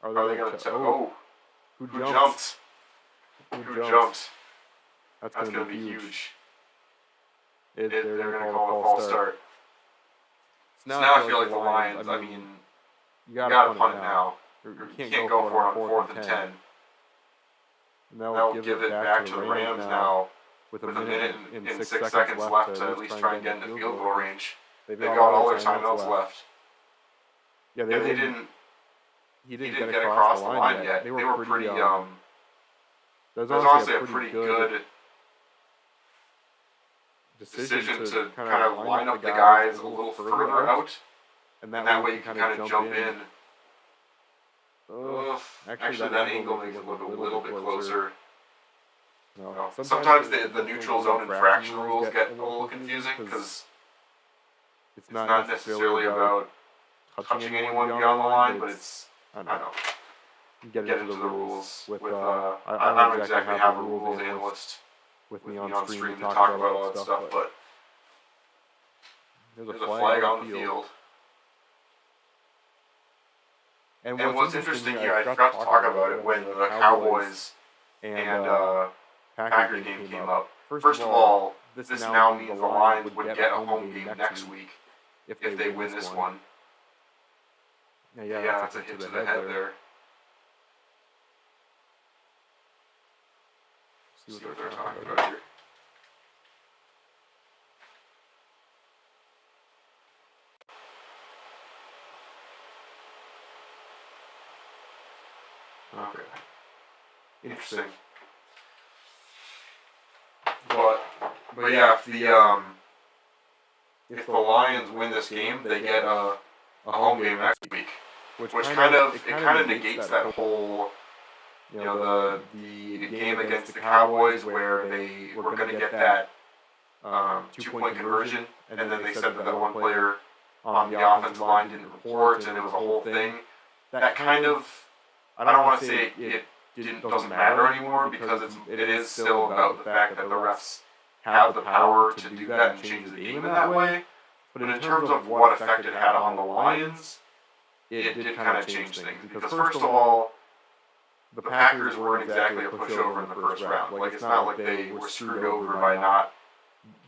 Are they going to? Who jumped? Who jumped? That's going to be huge. They're going to call a false start. So now I feel like the Lions, I mean, you got to punt it now. You can't go for it on 4th and 10. And they'll give it back to the Rams now with a minute and 6 seconds left to at least try and get into field goal range. They've got all their timeouts left. Yeah, he didn't get across the line yet. They were pretty, that was honestly a pretty good decision to kind of line up the guys a little further out. And that way you can kind of jump in. Actually, that angle makes it look a little bit closer. No. Sometimes the neutral zone infraction rules get a little confusing because it's not necessarily about touching anyone beyond the line, but it's, I don't know. Get into the rules with I don't exactly have a rules analyst with me on screen to talk about all that stuff, but there's a flag on the field. And what's interesting here, I forgot to talk about it when the Cowboys and Packers game came up. First of all, this now means the Lions would get a home game next week if they win this one. Yeah, that's a hit to the head there. See what they're talking about here. Okay. Interesting. But yeah, if the Lions win this game, they get a home game next week, which kind of negates that whole, the game against the Cowboys where they were going to get that 2-point conversion, and then they said that one player on the offensive line didn't report, and it was a whole thing. That kind of, I don't want to say it doesn't matter anymore, because it is still about the fact that the refs have the power to do that and change the game in that way. But in terms of what effect it had on the Lions, it did kind of change things. Because first of all, the Packers weren't exactly a pushover in the first round. Like, it's not like they were screwed over by not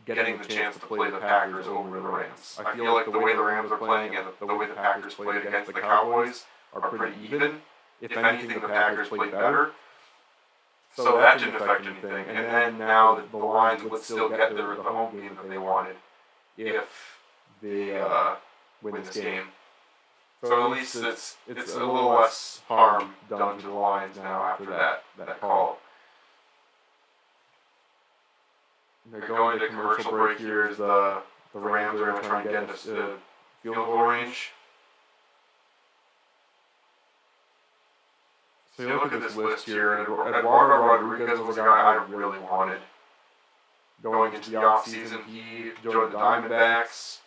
getting the chance to play the Packers over the Rams. I feel like the way the Rams are playing and the way the Packers played against the Cowboys are pretty even. If anything, the Packers played better. So that didn't affect anything. And then now the Lions would still get the home game that they wanted if they win this game. So at least it's a little less harm done to the Lions now after that call. They're going to commercial break here as the Rams are going to try and get into field goal range. So you look at this list here, and Eduardo Rodriguez was a guy I really wanted. Going into the offseason, he joined the Diamondbacks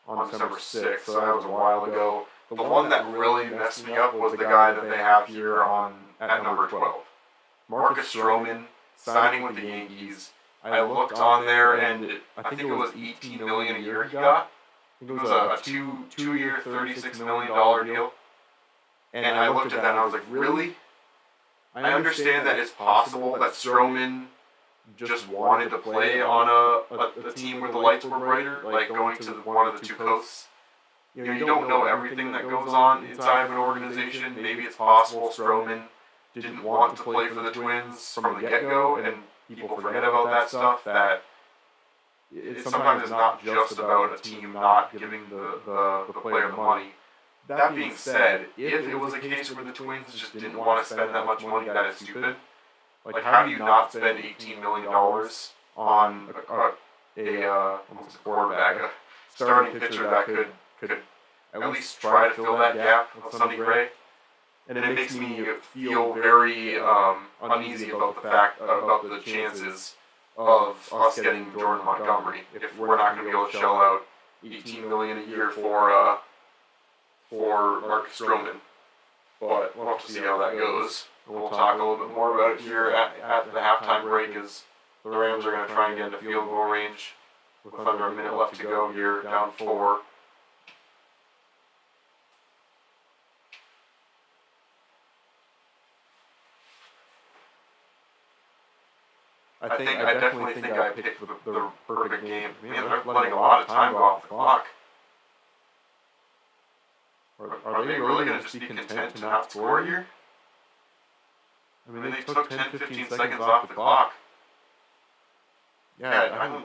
on December 6th, so that was a while ago. The one that really messed me up was the guy that they have here at number 12. Marcus Stroman, signing with the Yankees. I looked on there, and I think it was $18 million a year he got. I think it was a two-year, $36 million deal. And I looked at that and I was like, really? I understand that it's possible that Stroman just wanted to play on a team where the lights were brighter, like going to one of the two coasts. You don't know everything that goes on inside of an organization. Maybe it's possible Stroman didn't want to play for the Twins from the get-go, and people forget about that stuff, that sometimes it's not just about a team not giving the player the money. That being said, if it was a case where the Twins just didn't want to spend that much money, that is stupid. Like, how do you not spend $18 million on almost a quarterback, a starting pitcher that could at least try to fill that gap with Sonny Gray? And it makes me feel very uneasy about the chances of us getting Jordan Montgomery if we're not going to be able to shell out $18 million a year for Marcus Stroman. But we'll have to see how that goes. And we'll talk a little bit more about it here at the halftime break, as the Rams are going to try and get into field goal range with under a minute left to go here, down 4. I definitely think I picked the perfect game. Man, they're letting a lot of time go off the clock. Are they really going to just be content to not score here? I mean, they took 10-15 seconds off the clock. Yeah,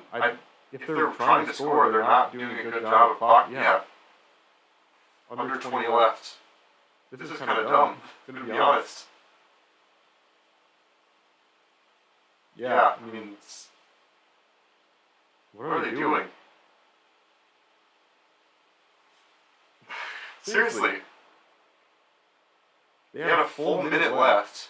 if they're trying to score, they're not doing a good job of clock. Yeah. Under 20 left. This is kind of dumb, to be honest. Yeah, I mean, what are they doing? Seriously. They had a full minute left.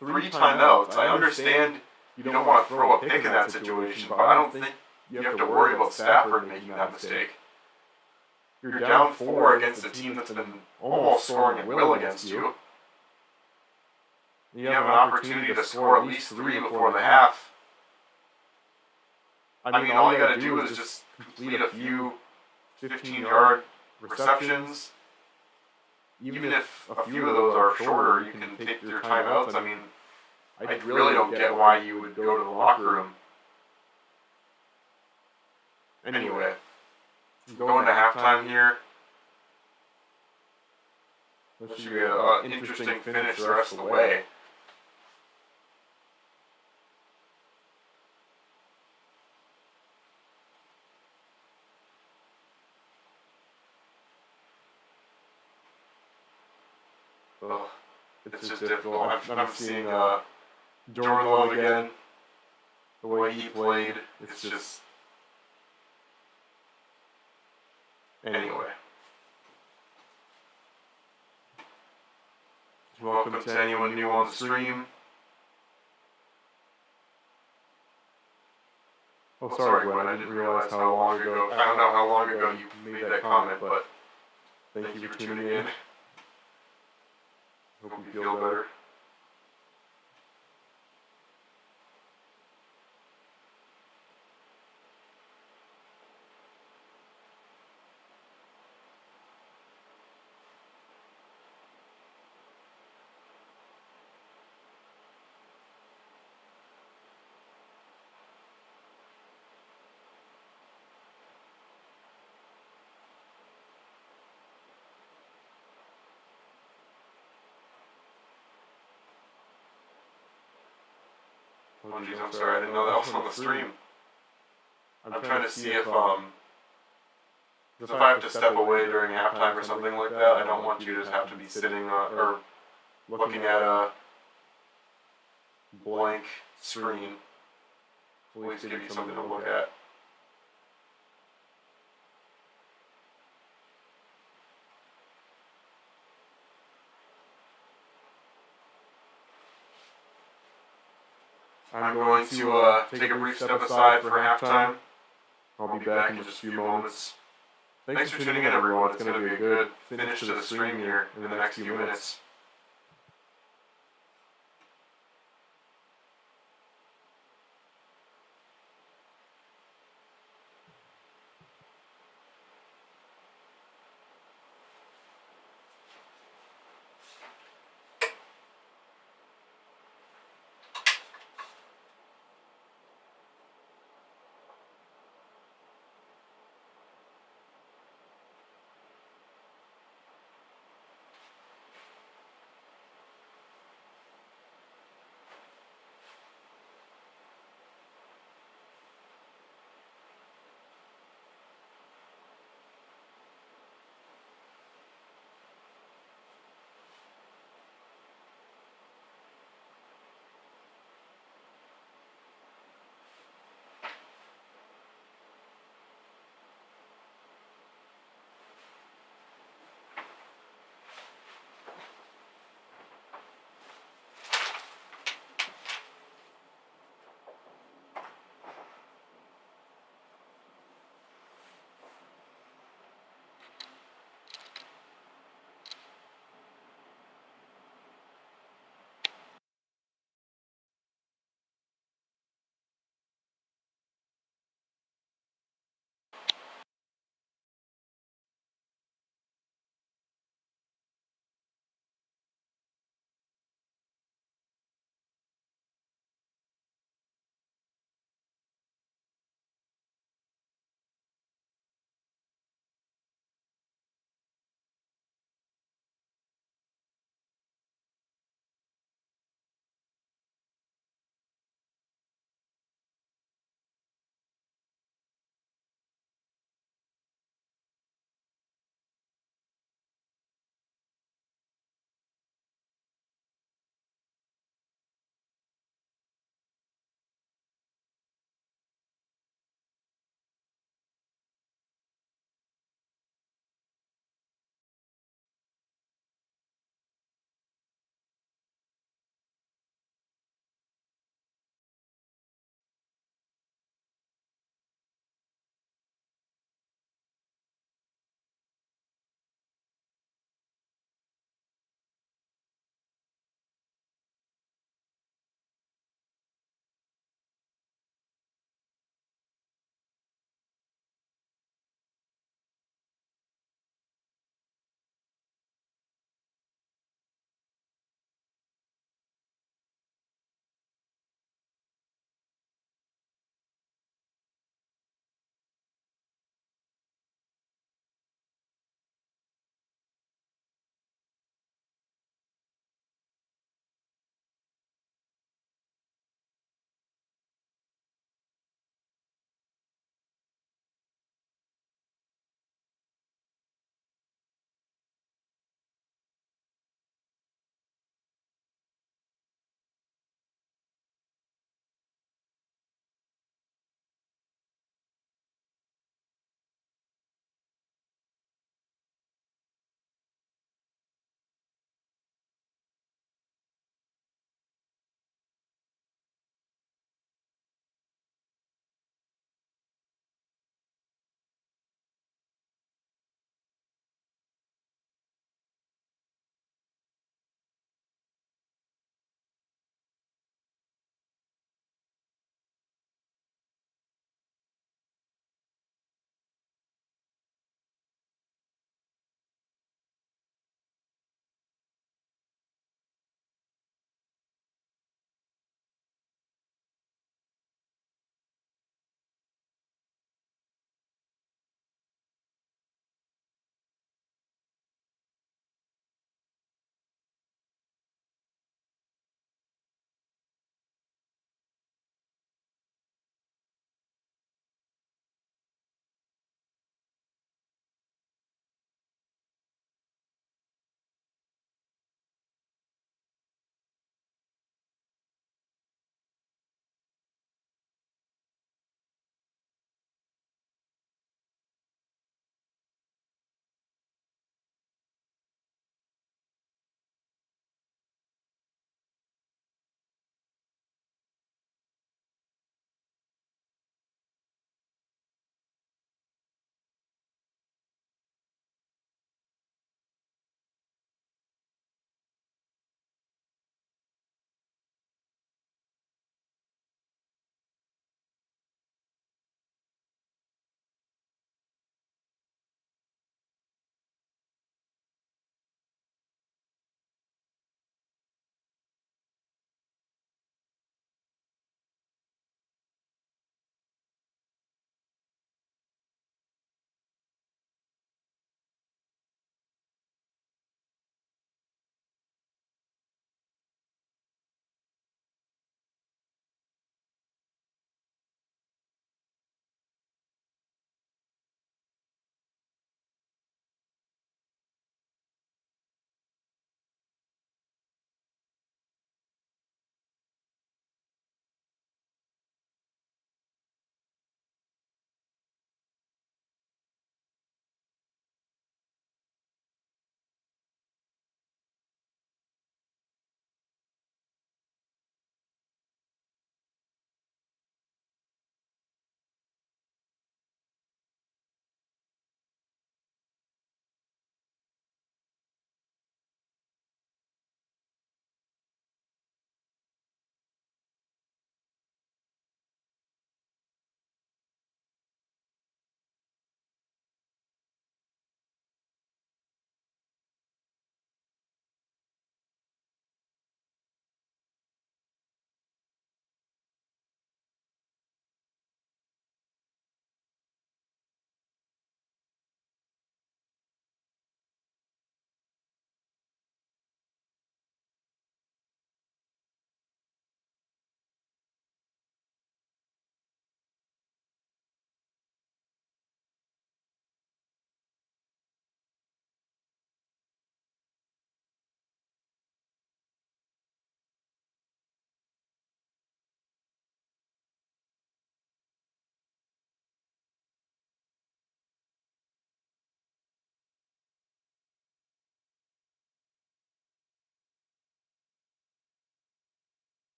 3 timeouts. I understand you don't want to throw a pick in that situation, but I don't think you have to worry about Stafford making that mistake. You're down 4 against a team that's been almost scoring at will against you. You have an opportunity to score at least 3 before the half. I mean, all you got to do is just complete a few 15-yard receptions. Even if a few of those are shorter, you can take your timeouts. I mean, I really don't get why you would go to the locker room Anyway, going to halftime here. This should be an interesting finish the rest of the way. Ugh, it's just difficult. I'm seeing Jordan Love again. The way he played, it's just... Anyway. Welcome to anyone new on the stream. Oh, sorry, Gwen, I didn't realize how long ago... I don't know how long ago you made that comment, but thank you for tuning in. Hope you feel better. Oh geez, I'm sorry, I didn't know that was on the stream. I'm trying to see if I have to step away during halftime or something like that, I don't want you to have to be sitting or looking at a blank screen. At least give you something to look at. I'm going to take a brief step aside for halftime. I'll be back in just a few moments. Thanks for tuning in, everyone. It's going to be a good finish to the stream here in the next few minutes.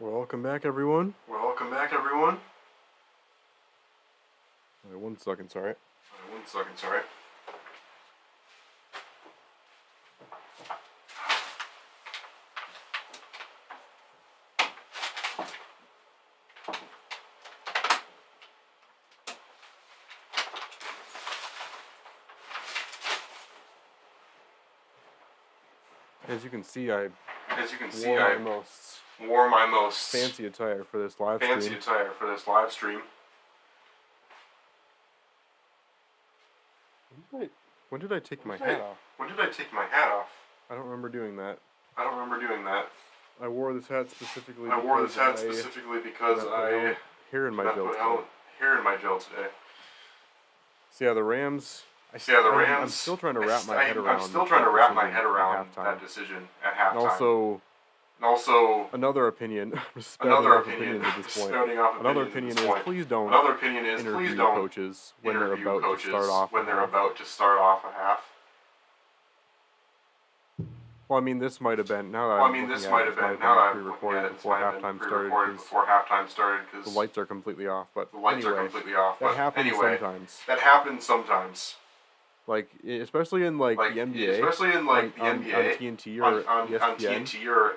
Welcome back, everyone. Welcome back, everyone. Wait, 1 second, sorry. 1 second, sorry. As you can see, I wore my most fancy attire for this live stream. When did I take my hat off? When did I take my hat off? I don't remember doing that. I wore this hat specifically because I hair in my gel today. hair in my gel today. So yeah, the Rams. I'm still trying to wrap my head around. That decision at halftime. And also, another opinion. Another opinion at this point. Another opinion is please don't interview coaches when they're about to start off a half. Well, I mean, this might have been pre-recorded before halftime started because the lights are completely off. But that happens sometimes. Like, especially in the NBA, on TNT or ESPN,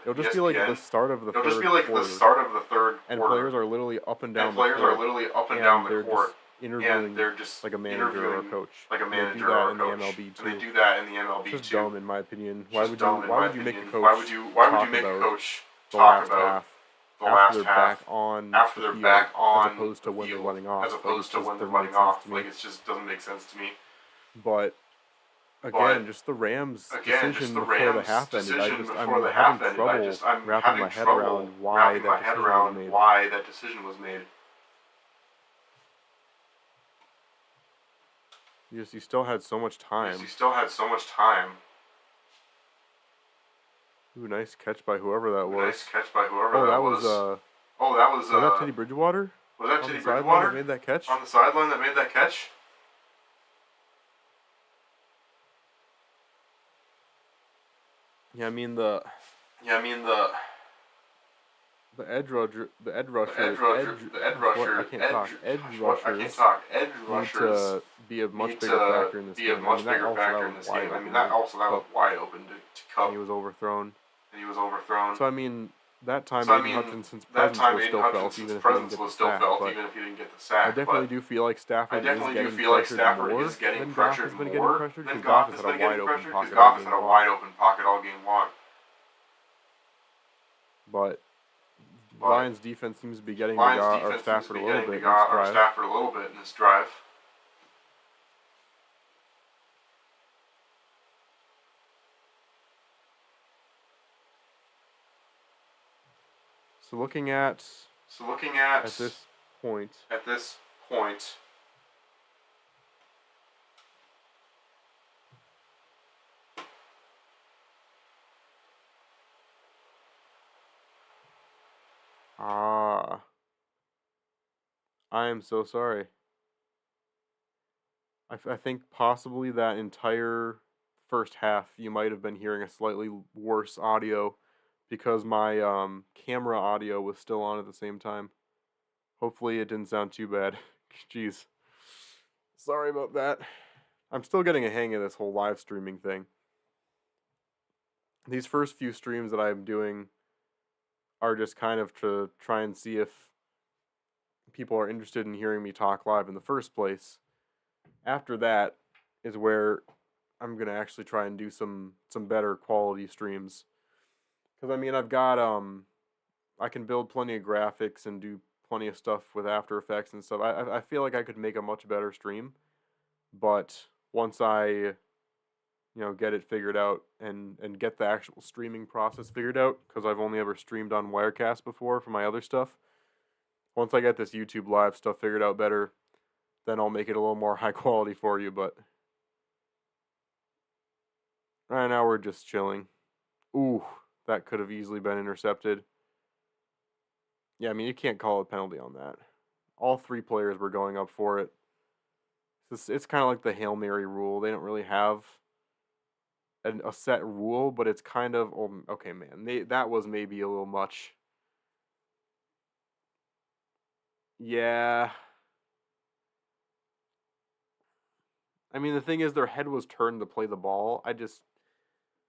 it'll just be like the start of the third quarter, and players are literally up and down the court, interviewing like a manager or a coach. They do that in the MLB too. It's just dumb, in my opinion. Why would you make a coach talk about the last half after they're back on, as opposed to when they're letting off? Like, it just doesn't make sense to me. But again, just the Rams' decision before the half ended. I'm having trouble wrapping my head around why that decision was made. You still had so much time. Ooh, nice catch by whoever that was. Was that Teddy Bridgewater? Was that Teddy Bridgewater that made that catch? On the sideline that made that catch? Yeah, I mean the edge rushers need to be a much bigger factor in this game. I mean, that was wide open to cut. And he was overthrown. So I mean, that time Aiden Hutchinson's presence was still felt, even if he didn't get the sack. I definitely do feel like Stafford is getting pressured more than Goff has been getting pressured, because Goff has had a wide open pocket all game long. But Lions defense seems to be getting our Stafford a little bit in this drive. So looking at this point. I am so sorry. I think possibly that entire first half you might have been hearing a slightly worse audio because my camera audio was still on at the same time. Hopefully it didn't sound too bad. Jeez. Sorry about that. I'm still getting a hang of this whole live streaming thing. These first few streams that I'm doing are just kind of to try and see if people are interested in hearing me talk live in the first place. After that is where I'm going to actually try and do some better quality streams. Because, I mean, I've got, I can build plenty of graphics and do plenty of stuff with After Effects and stuff. I feel like I could make a much better stream. But once I, get it figured out and get the actual streaming process figured out, because I've only ever streamed on Wirecast before for my other stuff. Once I get this YouTube Live stuff figured out better, then I'll make it a little more high quality for you, but right now we're just chilling. Ooh, that could have easily been intercepted. Yeah, I mean, you can't call a penalty on that. All three players were going up for it. It's kind of like the Hail Mary rule. They don't really have a set rule, but it's kind of, okay, man, that was maybe a little much. Yeah. I mean, the thing is, their head was turned to play the ball.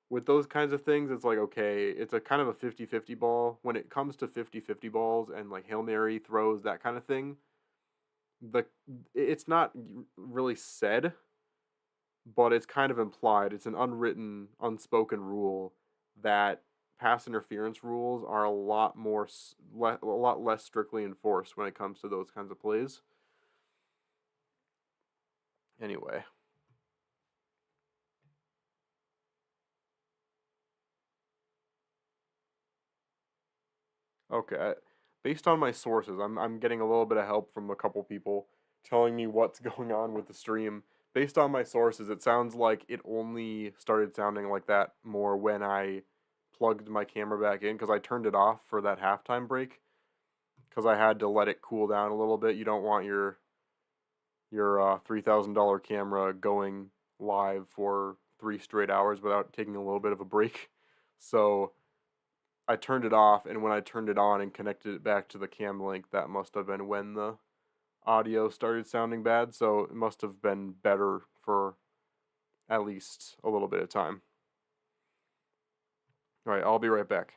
With those kinds of things, it's like, okay, it's a kind of a 50-50 ball. When it comes to 50-50 balls and like Hail Mary throws, that kind of thing, the it's not really said, but it's kind of implied. It's an unwritten, unspoken rule that pass interference rules are a lot a lot less strictly enforced when it comes to those kinds of plays. Anyway. Okay. Based on my sources, I'm getting a little bit of help from a couple people telling me what's going on with the stream. Based on my sources, it sounds like it only started sounding like that more when I plugged my camera back in because I turned it off for that halftime break because I had to let it cool down a little bit. You don't want your $3,000 camera going live for 3 straight hours without taking a little bit of a break. So I turned it off, and when I turned it on and connected it back to the cam link, that must have been when the audio started sounding bad, so it must have been better for at least a little bit of time. Alright, I'll be right back.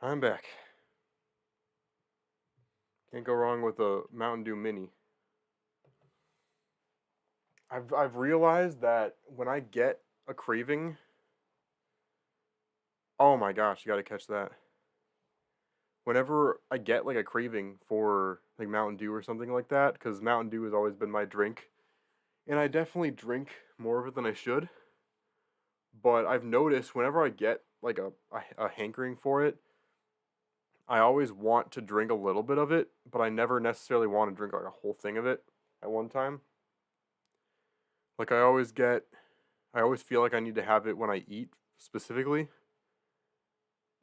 I'm back. Can't go wrong with a Mountain Dew Mini. I've realized that when I get a craving, oh my gosh, you gotta catch that. Whenever I get like a craving for like Mountain Dew or something like that, because Mountain Dew has always been my drink, and I definitely drink more of it than I should. But I've noticed whenever I get like a hankering for it, I always want to drink a little bit of it, but I never necessarily want to drink like a whole thing of it at one time. Like I always feel like I need to have it when I eat specifically.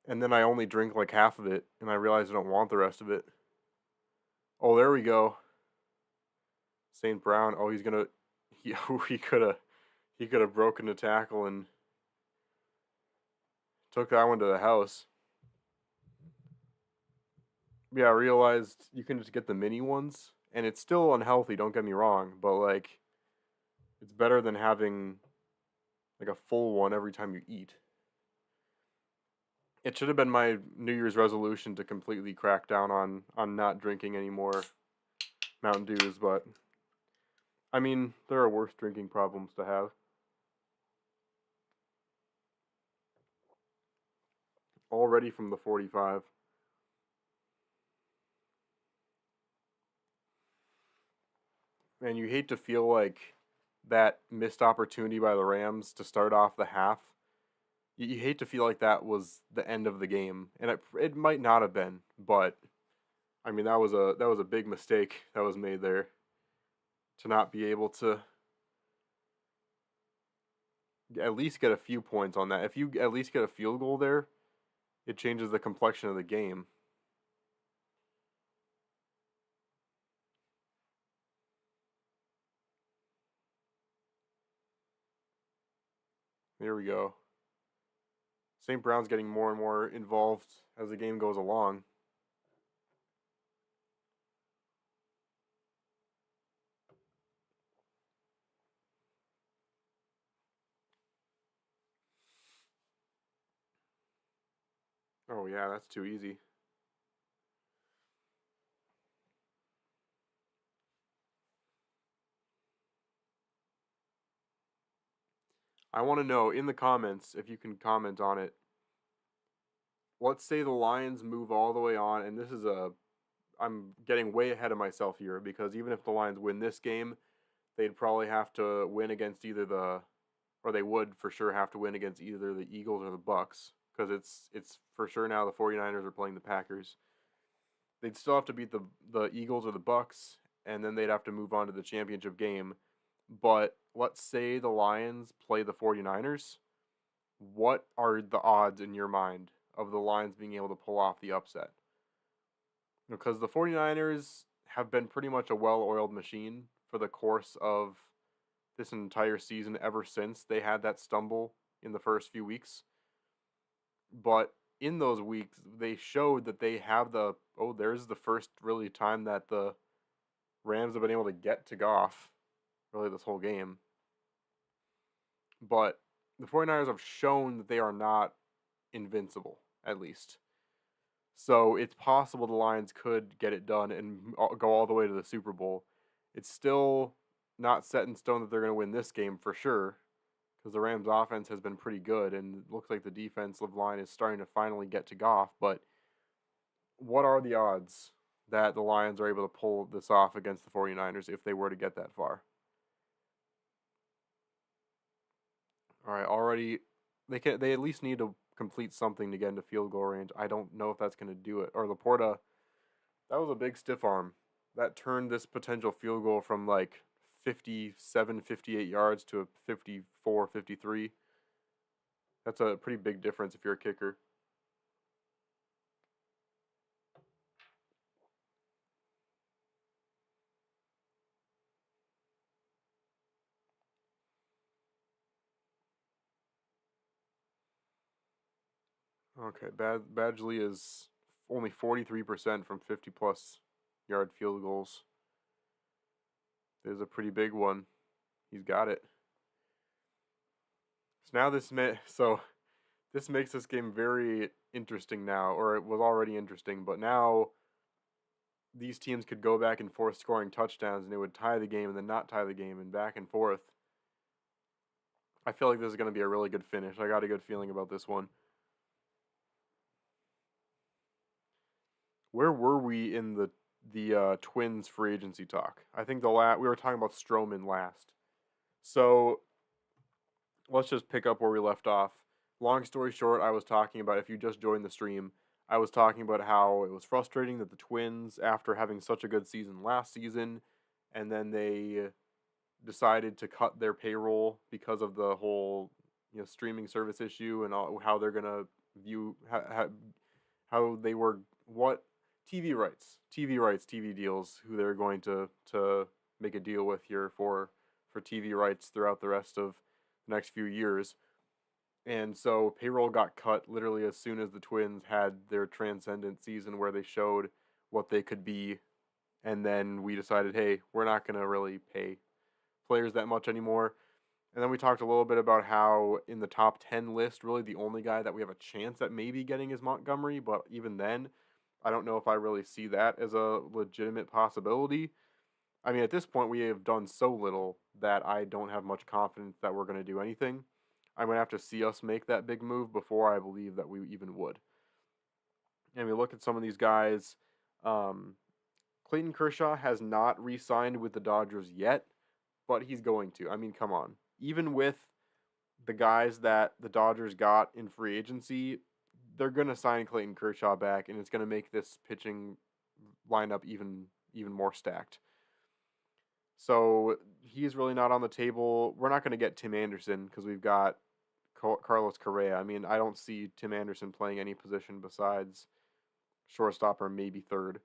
And then I only drink like half of it, and I realize I don't want the rest of it. Oh, there we go. St. Brown. Oh, he could have broken the tackle and took that one to the house. Yeah, I realized you can just get the mini ones, and it's still unhealthy, don't get me wrong, but like it's better than having like a full one every time you eat. It should have been my New Year's resolution to completely crack down on not drinking any more Mountain Dews, but I mean, there are worse drinking problems to have. Already from the 45. Man, you hate to feel like that missed opportunity by the Rams to start off the half. You hate to feel like that was the end of the game, and it might not have been, but I mean that was a big mistake that was made there to not be able to at least get a few points on that. If you at least get a field goal there, it changes the complexion of the game. There we go. St. Brown's getting more and more involved as the game goes along. Oh yeah, that's too easy. I want to know in the comments, if you can comment on it. Let's say the Lions move all the way on, and I'm getting way ahead of myself here, because even if the Lions win this game, they'd probably have to win against or they would for sure have to win against either the Eagles or the Bucks, because it's for sure now the 49ers are playing the Packers. They'd still have to beat the Eagles or the Bucks, and then they'd have to move on to the championship game. But let's say the Lions play the 49ers. What are the odds in your mind of the Lions being able to pull off the upset? Because the 49ers have been pretty much a well-oiled machine for the course of this entire season ever since they had that stumble in the first few weeks. But in those weeks, they showed that they have there's the first really time that the Rams have been able to get to Goff, really this whole game. But the 49ers have shown that they are not invincible, at least. So it's possible the Lions could get it done and go all the way to the Super Bowl. It's still not set in stone that they're going to win this game for sure, because the Rams' offense has been pretty good, and it looks like the defensive line is starting to finally get to Goff. But what are the odds that the Lions are able to pull this off against the 49ers if they were to get that far? All right, already they at least need to complete something to get into field goal range. I don't know if that's going to do it. Or Laporta, that was a big stiff arm. That turned this potential field goal from like 57, 58 yards to 54, 53. That's a pretty big difference if you're a kicker. Okay, Badgley is only 43% from 50-plus yard field goals. There's a pretty big one. He's got it. This makes this game very interesting now, or it was already interesting, but now these teams could go back and forth scoring touchdowns, and it would tie the game and then not tie the game, and back and forth. I feel like this is going to be a really good finish. I got a good feeling about this one. Where were we in the Twins free agency talk? I think we were talking about Stroman last. So let's just pick up where we left off. Long story short, I was talking about, if you just joined the stream, I was talking about how it was frustrating that the Twins, after having such a good season last season, and then they decided to cut their payroll because of the whole streaming service issue, and how they're gonna view how they were what TV rights, TV deals, who they're going to make a deal with here for TV rights throughout the rest of the next few years. And so payroll got cut literally as soon as the Twins had their transcendent season where they showed what they could be. And then we decided, hey, we're not going to really pay players that much anymore. And then we talked a little bit about how in the top 10 list, really the only guy that we have a chance at maybe getting is Montgomery. But even then, I don't know if I really see that as a legitimate possibility. I mean, at this point, we have done so little that I don't have much confidence that we're going to do anything. I'm going to have to see us make that big move before I believe that we even would. And we look at some of these guys. Clayton Clayton Kershaw has not re-signed with the Dodgers yet, but he's going to. I mean, come on. Even with the guys that the Dodgers got in free agency, they're going to sign Clayton Kershaw back, and it's going to make this pitching lineup even more stacked. So he's really not on the table. We're not going to get Tim Anderson because we've got Carlos Correa. I mean, I don't see Tim Anderson playing any position besides shortstop or maybe third.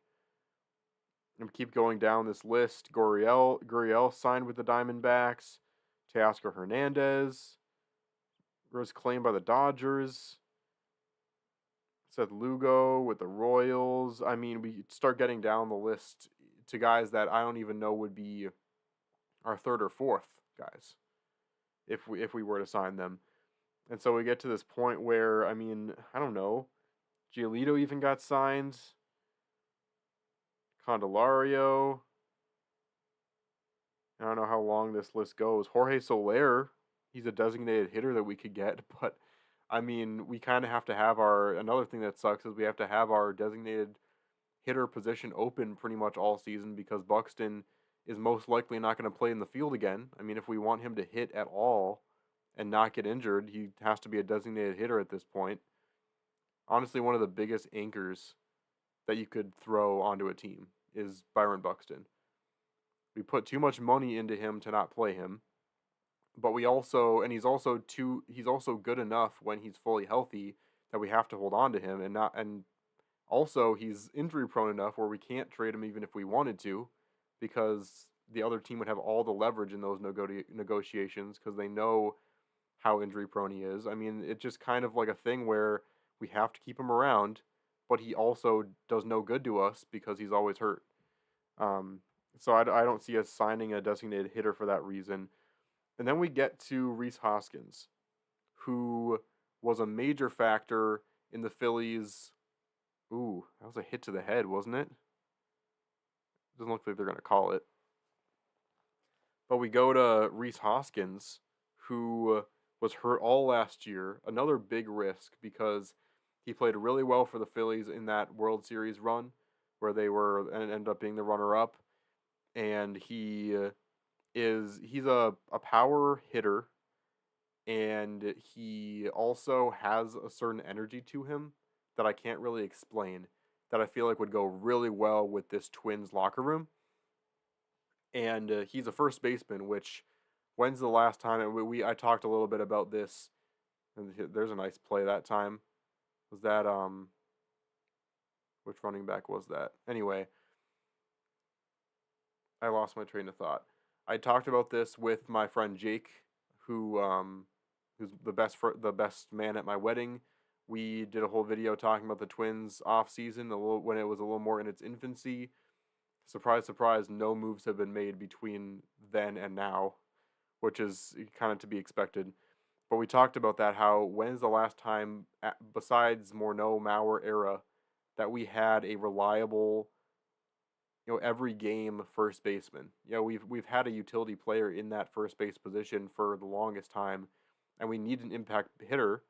And keep going down this list. Gurriel signed with the Diamondbacks. Teoscar Hernandez was claimed by the Dodgers. Seth Lugo with the Royals. I mean, we start getting down the list to guys that I don't even know would be our third or fourth guys if we were to sign them. And so we get to this point where, I mean, I don't know. Giolito even got signed. Candelario. I don't know how long this list goes. Jorge Soler, he's a designated hitter that we could get, but I mean, we kind of have to have another thing that sucks is we have to have our designated hitter position open pretty much all season because Buxton is most likely not going to play in the field again. I mean, if we want him to hit at all and not get injured, he has to be a designated hitter at this point. Honestly, one of the biggest anchors that you could throw onto a team is Byron Buxton. We put too much money into him to not play him. But he's also good enough when he's fully healthy that we have to hold on to him and also he's injury prone enough where we can't trade him even if we wanted to because the other team would have all the leverage in those negotiations because they know how injury prone he is. I mean, it's just kind of like a thing where we have to keep him around, but he also does no good to us because he's always hurt. So I don't see us signing a designated hitter for that reason. And then we get to Rhys Hoskins, who was a major factor in the Phillies. Ooh, that was a hit to the head, wasn't it? Doesn't look like they're going to call it. But we go to Rhys Hoskins, who was hurt all last year. Another big risk because he played really well for the Phillies in that World Series run where they were and ended up being the runner-up. And he's a power hitter, and he also has a certain energy to him that I can't really explain, that I feel like would go really well with this Twins locker room. And he's a first baseman, which, when's the last time, and I talked a little bit about this, and there's a nice play that time. Was that, which running back was that? Anyway, I lost my train of thought. I talked about this with my friend Jake, who's the best man at my wedding. We did a whole video talking about the Twins off season when it was a little more in its infancy. Surprise, surprise, no moves have been made between then and now, which is kind of to be expected. But we talked about that, how when's the last time, besides Morneau, Mauer era, that we had a reliable, every game first baseman. We've had a utility player in that first base position for the longest time, and we need an impact hitter.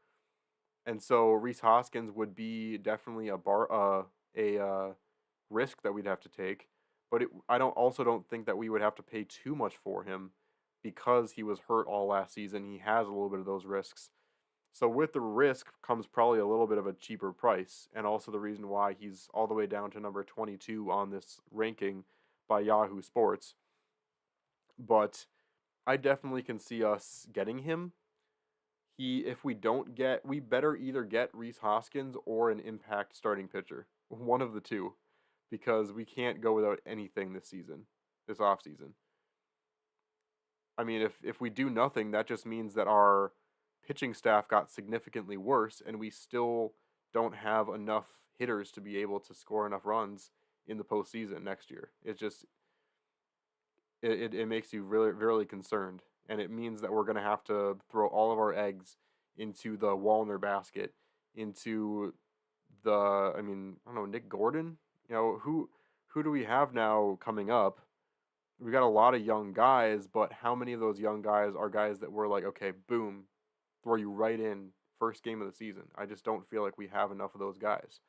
And so Rhys Hoskins would be definitely a risk that we'd have to take. But I don't think that we would have to pay too much for him because he was hurt all last season. He has a little bit of those risks. So with the risk comes probably a little bit of a cheaper price, and also the reason why he's all the way down to number 22 on this ranking by Yahoo Sports. But I definitely can see us getting him. If we don't we better either get Rhys Hoskins or an impact starting pitcher. One of the two. Because we can't go without anything this offseason. I mean, if we do nothing, that just means that our pitching staff got significantly worse, and we still don't have enough hitters to be able to score enough runs in the postseason next year. It's just, it makes you really, really concerned, and it means that we're going to have to throw all of our eggs into the Wallner basket, into Nick Gordon. Who do we have now coming up? We got a lot of young guys, but how many of those young guys are guys that we're like, okay, boom, throw you right in first game of the season? I just don't feel like we have enough of those guys.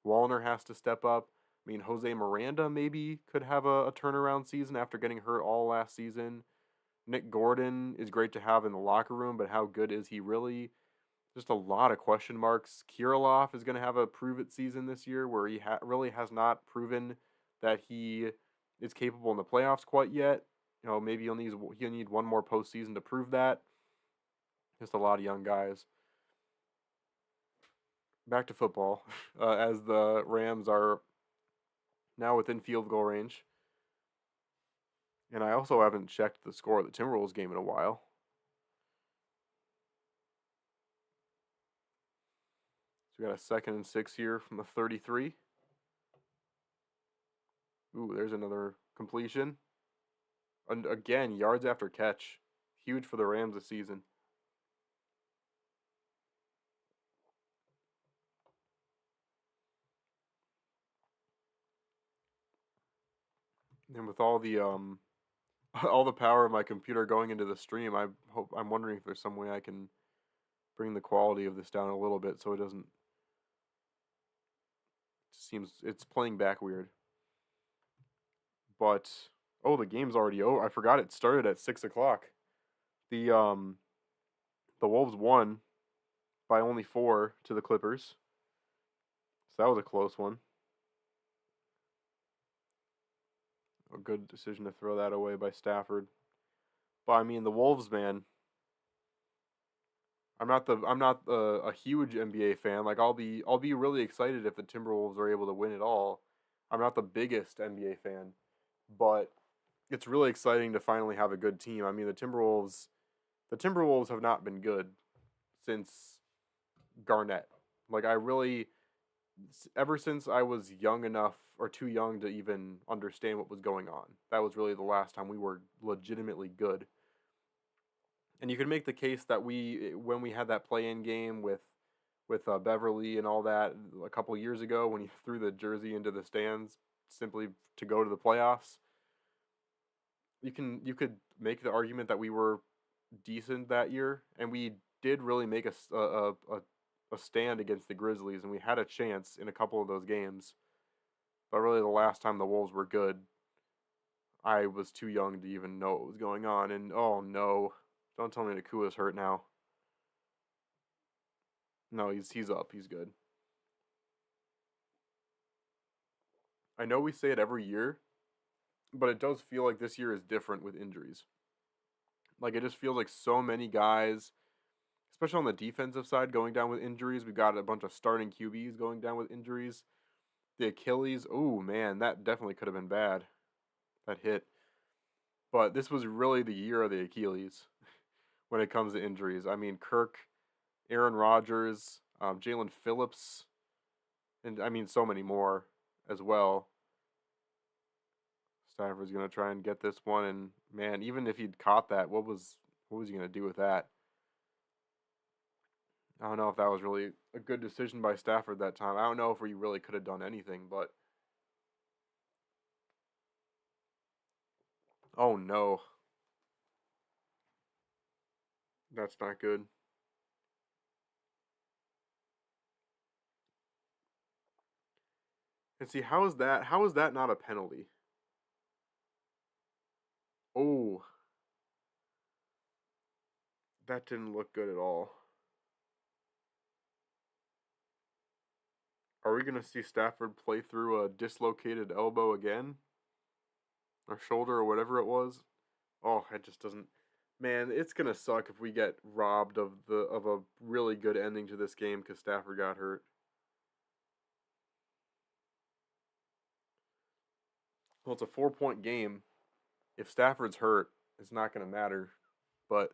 Wallner has to step up. I mean, Jose Miranda maybe could have a turnaround season after getting hurt all last season. Nick Gordon is great to have in the locker room, but how good is he really? Just a lot of question marks. Kirilloff is going to have a prove-it season this year where he really has not proven that he is capable in the playoffs quite yet. You know, maybe he'll need one more postseason to prove that. Just a lot of young guys. Back to football, as the Rams are now within field goal range. And I also haven't checked the score of the Timberwolves game in a while. So we got a 2nd and 6 here from the 33. Ooh, there's another completion. And again, yards after catch. Huge for the Rams this season. And with all the all the power of my computer going into the stream, I'm wondering if there's some way I can bring the quality of this down a little bit so it doesn't. Seems it's playing back weird. But the game's already over. I forgot it started at 6:00. The Wolves won by only 4 to the Clippers. So that was a close one. A good decision to throw that away by Stafford. But I mean, the Wolves, man. I'm not a huge NBA fan. Like I'll be really excited if the Timberwolves are able to win it all. I'm not the biggest NBA fan, but it's really exciting to finally have a good team. I mean, the Timberwolves have not been good since Garnett. Like ever since I was young enough or too young to even understand what was going on. That was really the last time we were legitimately good. And you could make the case that when we had that play-in game with Beverly and all that a couple years ago, when he threw the jersey into the stands simply to go to the playoffs, you could make the argument that we were decent that year, and we did really make a stand against the Grizzlies, and we had a chance in a couple of those games. But really, the last time the Wolves were good, I was too young to even know what was going on. And oh no, don't tell me Nakua's hurt now. No, he's up. He's good. I know we say it every year, but it does feel like this year is different with injuries. Like it just feels like so many guys, especially on the defensive side, going down with injuries. We got a bunch of starting QBs going down with injuries. The Achilles, oh man, that definitely could have been bad. That hit. But this was really the year of the Achilles when it comes to injuries. I mean, Kirk, Aaron Rodgers, Jalen Phillips, and I mean so many more as well. Stafford's going to try and get this one, and man, even if he'd caught that, what was he going to do with that? I don't know if that was really a good decision by Stafford that time. I don't know if we really could have done anything, but oh no. That's not good. And see, how is that not a penalty? Oh. That didn't look good at all. Are we going to see Stafford play through a dislocated elbow again? Or shoulder or whatever it was? Oh, it just doesn't. Man, it's going to suck if we get robbed of a really good ending to this game because Stafford got hurt. Well, it's a 4-point game. If Stafford's hurt, it's not going to matter. But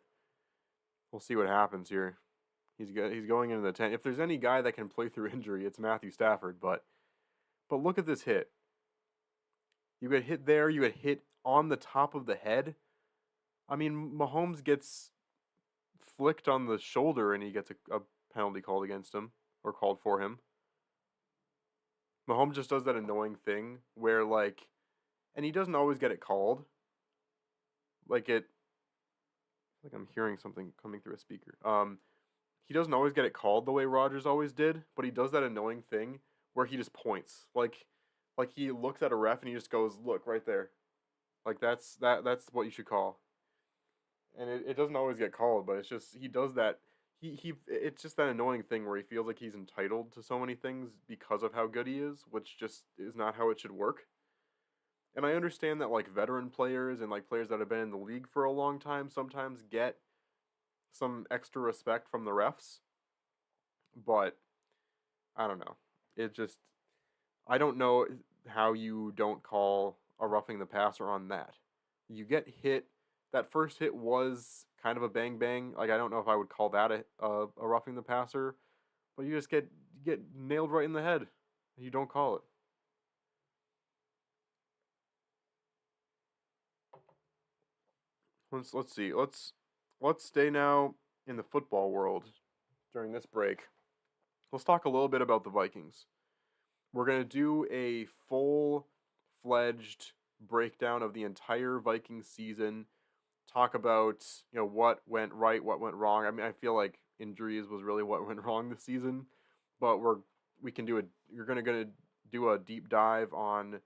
we'll see what happens here. He's going into the 10. If there's any guy that can play through injury, it's Matthew Stafford. But look at this hit. You get hit there. You get hit on the top of the head. I mean, Mahomes gets flicked on the shoulder and he gets a penalty called against him or called for him. Mahomes just does that annoying thing where and he doesn't always get it called. Like I'm hearing something coming through a speaker. He doesn't always get it called the way Rodgers always did, but he does that annoying thing where he just points. Like Like, he looks at a ref and he just goes, "Look right there." Like, that's what you should call. And it doesn't always get called, but it's just he does that. He it's just that annoying thing where he feels like he's entitled to so many things because of how good he is, which just is not how it should work. And I understand that like veteran players and like players that have been in the league for a long time sometimes get some extra respect from the refs, but I don't know. It just I don't know how you don't call a roughing the passer on that. You get hit. That first hit was kind of a bang bang. Like, I don't know if I would call that a roughing the passer, but you just get nailed right in the head. And you don't call it. Let's see. Let's stay now in the football world during this break. Let's talk a little bit about the Vikings. We're gonna do a full-fledged breakdown of the entire Vikings season. Talk about what went right, what went wrong. I mean, I feel like injuries was really what went wrong this season, but we can do a. You're gonna do a deep dive on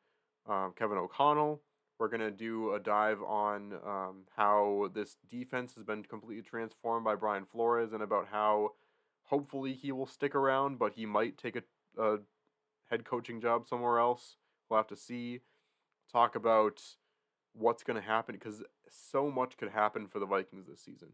Kevin O'Connell. We're gonna do a dive on how this defense has been completely transformed by Brian Flores, and about how hopefully he will stick around, but he might take a head coaching job somewhere else. We'll have to see. Talk about what's going to happen because so much could happen for the Vikings this season.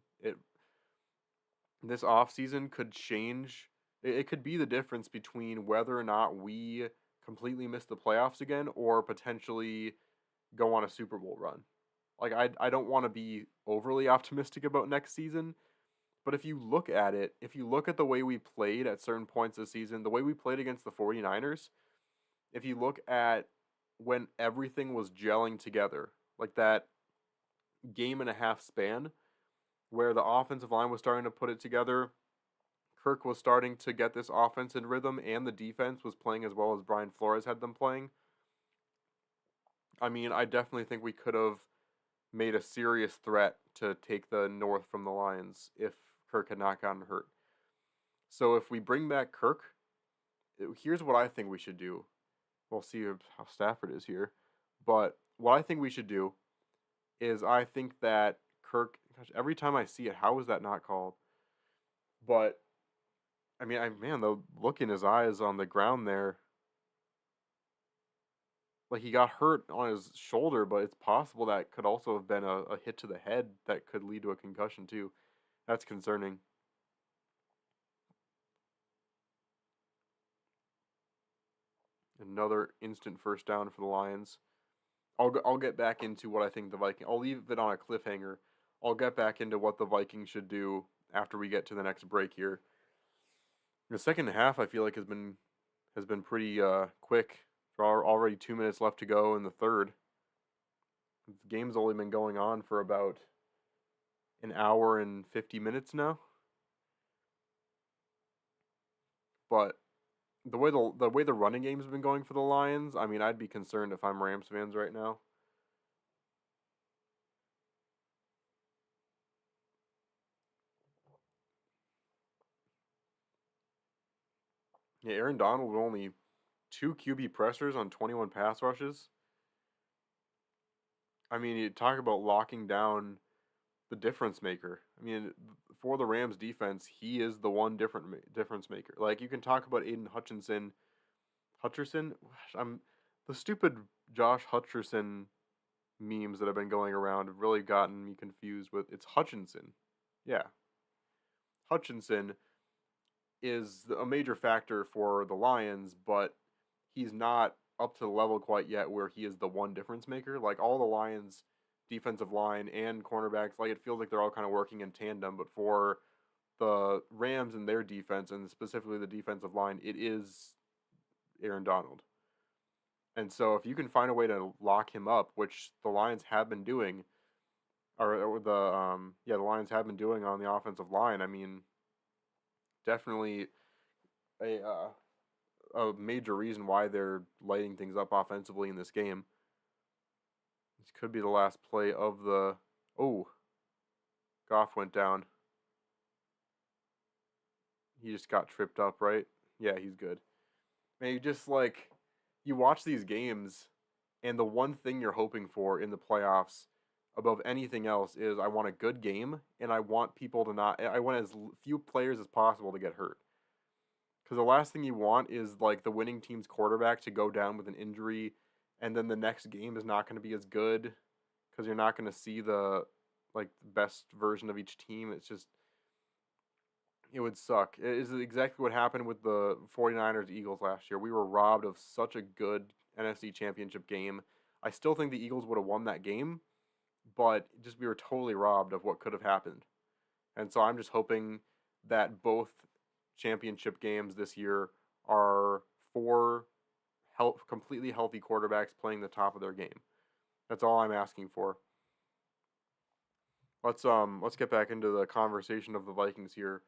This offseason could change. It could be the difference between whether or not we completely miss the playoffs again or potentially go on a Super Bowl run. Like, I don't want to be overly optimistic about next season, but if you look at it, if you look at the way we played at certain points this season, the way we played against the 49ers, if you look at when everything was gelling together, like that game and a half span where the offensive line was starting to put it together, Kirk was starting to get this offense in rhythm, and the defense was playing as well as Brian Flores had them playing. I mean, I definitely think we could have made a serious threat to take the North from the Lions if Kirk had not gotten hurt. So if we bring back Kirk, here's what I think we should do. We'll see how Stafford is here. But what I think we should do is I think that Kirk, gosh, every time I see it, how is that not called? But, I mean, the look in his eyes on the ground there, like he got hurt on his shoulder, but it's possible that could also have been a hit to the head that could lead to a concussion too. That's concerning. Another instant first down for the Lions. I'll get back into what I think the Vikings. I'll leave it on a cliffhanger. I'll get back into what the Vikings should do after we get to the next break here. The second half, I feel like has been pretty quick. There are already 2 minutes left to go in the third. The game's only been going on for about an hour and 50 minutes now. But the way the running game's been going for the Lions, I mean, I'd be concerned if I'm Rams fans right now. Yeah, Aaron Donald with only 2 QB pressures on 21 pass rushes. I mean, you talk about locking down the difference maker. I mean, for the Rams defense, he is the one difference maker. Like, you can talk about Aiden Hutchinson. I'm the stupid Josh Hutcherson memes that have been going around have really gotten me confused with. It's Hutchinson. Yeah. Hutchinson is a major factor for the Lions, but he's not up to the level quite yet where he is the one difference maker. Like, all the Lions defensive line and cornerbacks, like, it feels like they're all kind of working in tandem, but for the Rams and their defense, and specifically the defensive line, it is Aaron Donald. And so if you can find a way to lock him up, which the Lions have been doing, or the Lions have been doing on the offensive line, I mean, definitely a major reason why they're lighting things up offensively in this game. This could be the last play of the... Oh, Goff went down. He just got tripped up, right? Yeah, he's good. Man, you just, like... you watch these games, and the one thing you're hoping for in the playoffs above anything else is I want a good game, and I want people to not. I want as few players as possible to get hurt. Because the last thing you want is like the winning team's quarterback to go down with an injury, and then the next game is not going to be as good because you're not going to see the best version of each team. It's just it would suck. It is exactly what happened with the 49ers Eagles last year. We were robbed of such a good NFC Championship game. I still think the Eagles would have won that game, but just we were totally robbed of what could have happened. And so I'm just hoping that both championship games this year are four completely healthy quarterbacks playing the top of their game. That's all I'm asking for. Let's get back into the conversation of the Vikings here.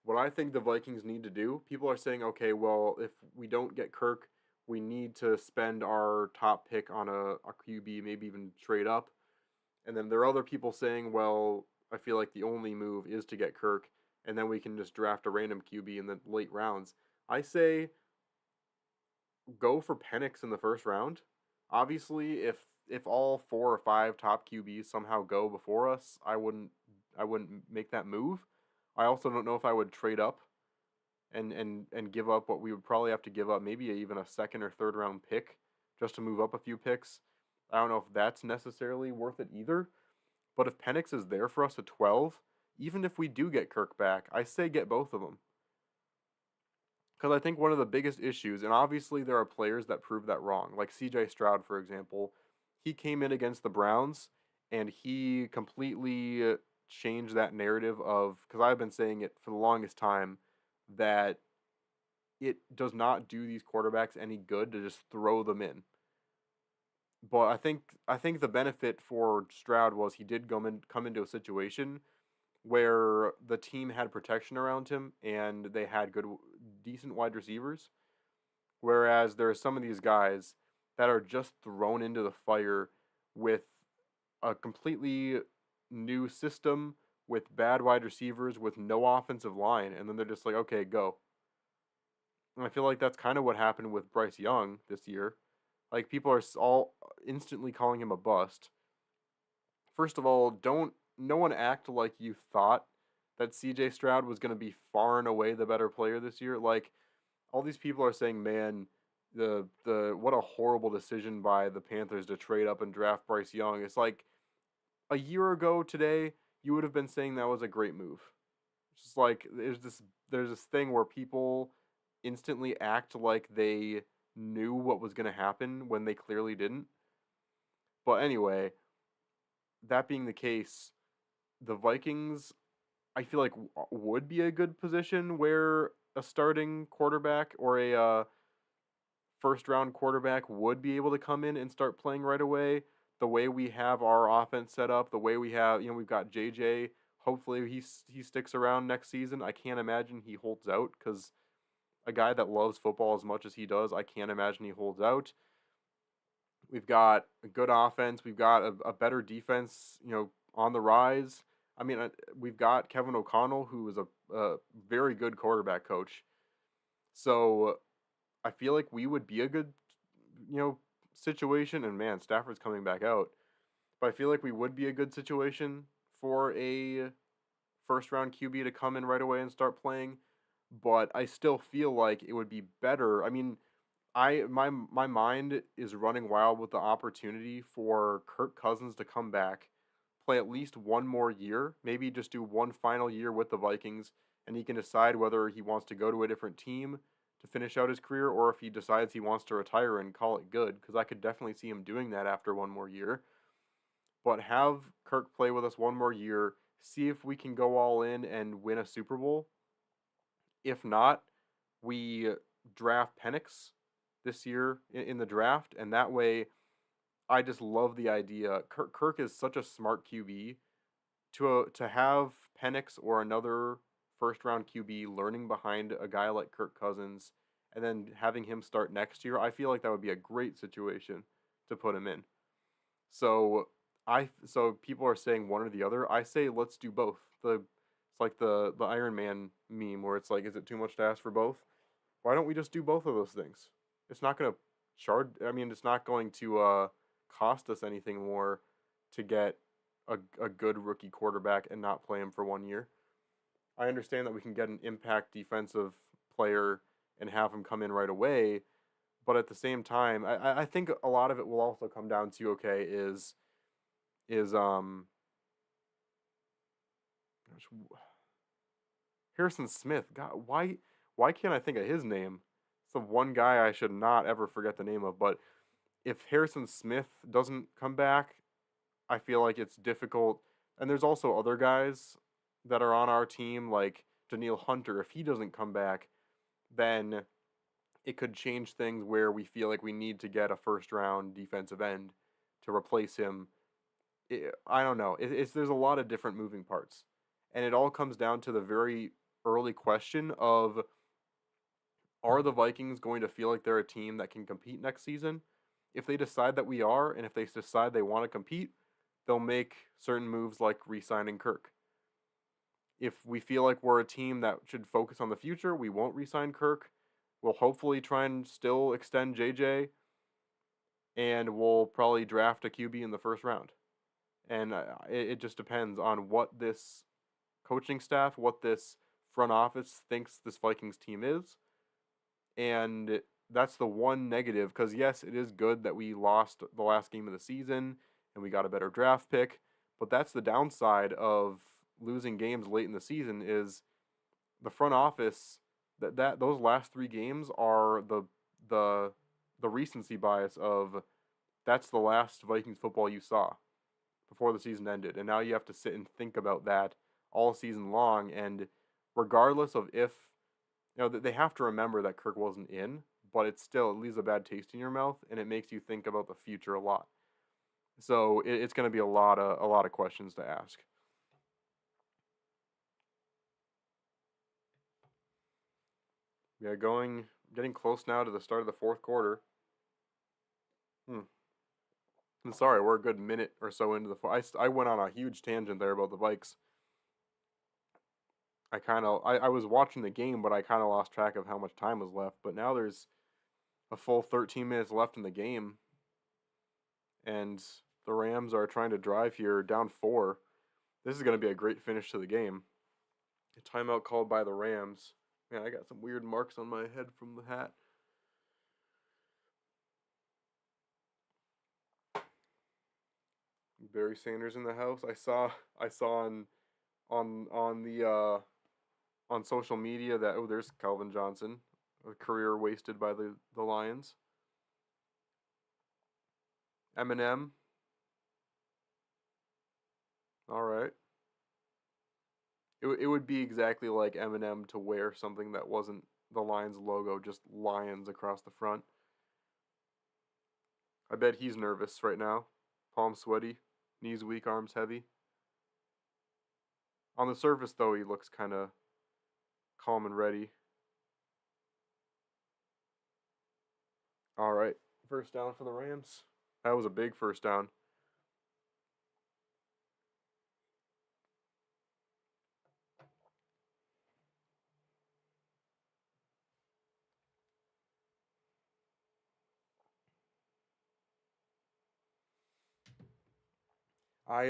What I think the Vikings need to do, people are saying, okay, well, if we don't get Kirk, we need to spend our top pick on a QB, maybe even trade up. And then there are other people saying, well, I feel like the only move is to get Kirk, and then we can just draft a random QB in the late rounds. I say go for Penix in the first round. Obviously, if all 4 or 5 top QBs somehow go before us, I wouldn't make that move. I also don't know if I would trade up and give up what we would probably have to give up, maybe even a second or third round pick just to move up a few picks. I don't know if that's necessarily worth it either. But if Penix is there for us at 12, even if we do get Kirk back, I say get both of them. Because I think one of the biggest issues, and obviously there are players that prove that wrong, like C.J. Stroud, for example. He came in against the Browns, and he completely changed that narrative of, because I've been saying it for the longest time, that it does not do these quarterbacks any good to just throw them in. But I think the benefit for Stroud was he did come into a situation where the team had protection around him and they had decent wide receivers. Whereas there are some of these guys that are just thrown into the fire with a completely new system, with bad wide receivers, with no offensive line, and then they're just like, okay, go. And I feel like that's kind of what happened with Bryce Young this year. Like, people are all instantly calling him a bust. First of all, no one act like you thought that CJ Stroud was going to be far and away the better player this year. Like, all these people are saying, man, the what a horrible decision by the Panthers to trade up and draft Bryce Young. It's like a year ago today, you would have been saying that was a great move. It's just like there's this thing where people instantly act like they knew what was going to happen when they clearly didn't. But anyway, that being the case, the Vikings, I feel like, would be a good position where a starting quarterback or a first round quarterback would be able to come in and start playing right away. The way we have our offense set up, the way we have, we've got JJ. Hopefully he sticks around next season. I can't imagine he holds out because a guy that loves football as much as he does, I can't imagine he holds out. We've got a good offense. We've got a better defense, on the rise. I mean, we've got Kevin O'Connell, who is a very good quarterback coach. So I feel like we would be a good, situation. And man, Stafford's coming back out. But I feel like we would be a good situation for a first round QB to come in right away and start playing. But I still feel like it would be better. I mean, my mind is running wild with the opportunity for Kirk Cousins to come back, play at least one more year, maybe just do one final year with the Vikings, and he can decide whether he wants to go to a different team to finish out his career or if he decides he wants to retire and call it good, because I could definitely see him doing that after one more year. But have Kirk play with us one more year, see if we can go all in and win a Super Bowl. If not, we draft Penix this year in the draft, and that way I just love the idea. Kirk is such a smart QB. To have Penix or another first-round QB learning behind a guy like Kirk Cousins and then having him start next year, I feel like that would be a great situation to put him in. So people are saying one or the other. I say let's do both. It's like the Iron Man meme where it's like, is it too much to ask for both? Why don't we just do both of those things? It's not going to it's not going to cost us anything more to get a good rookie quarterback and not play him for 1 year. I understand that we can get an impact defensive player and have him come in right away, but at the same time, I think a lot of it will also come down to, okay, is Harrison Smith. God, why can't I think of his name? It's the one guy I should not ever forget the name of. But if Harrison Smith doesn't come back, I feel like it's difficult. And there's also other guys that are on our team, like Daniil Hunter. If he doesn't come back, then it could change things where we feel like we need to get a first round defensive end to replace him. I don't know. There's a lot of different moving parts. And it all comes down to the very early question of, are the Vikings going to feel like they're a team that can compete next season? If they decide that we are, and if they decide they want to compete, they'll make certain moves like re-signing Kirk. If we feel like we're a team that should focus on the future, we won't re-sign Kirk. We'll hopefully try and still extend JJ, and we'll probably draft a QB in the first round. And it just depends on what this coaching staff, what this front office thinks this Vikings team is. And that's the one negative, because yes, it is good that we lost the last game of the season and we got a better draft pick, but that's the downside of losing games late in the season is the front office, that those last 3 games are the recency bias of, that's the last Vikings football you saw before the season ended, and now you have to sit and think about that all season long. And regardless of if, they have to remember that Kirk wasn't in, but it leaves a bad taste in your mouth, and it makes you think about the future a lot. So it's going to be a lot of questions to ask. Yeah, getting close now to the start of the fourth quarter. I'm sorry, we're a good minute or so into I went on a huge tangent there about the Vikes. I was watching the game, but I kind of lost track of how much time was left. But now there's a full 13 minutes left in the game, and the Rams are trying to drive here, down 4. This is going to be a great finish to the game. A timeout called by the Rams. Man, I got some weird marks on my head from the hat. Barry Sanders in the house. I saw on social media that, there's Calvin Johnson, a career wasted by the Lions. Eminem. All right. It would be exactly like Eminem to wear something that wasn't the Lions logo, just lions across the front. I bet he's nervous right now. Palms sweaty, knees weak, arms heavy. On the surface, though, he looks kind of calm and ready. All right, first down for the Rams. That was a big first down. I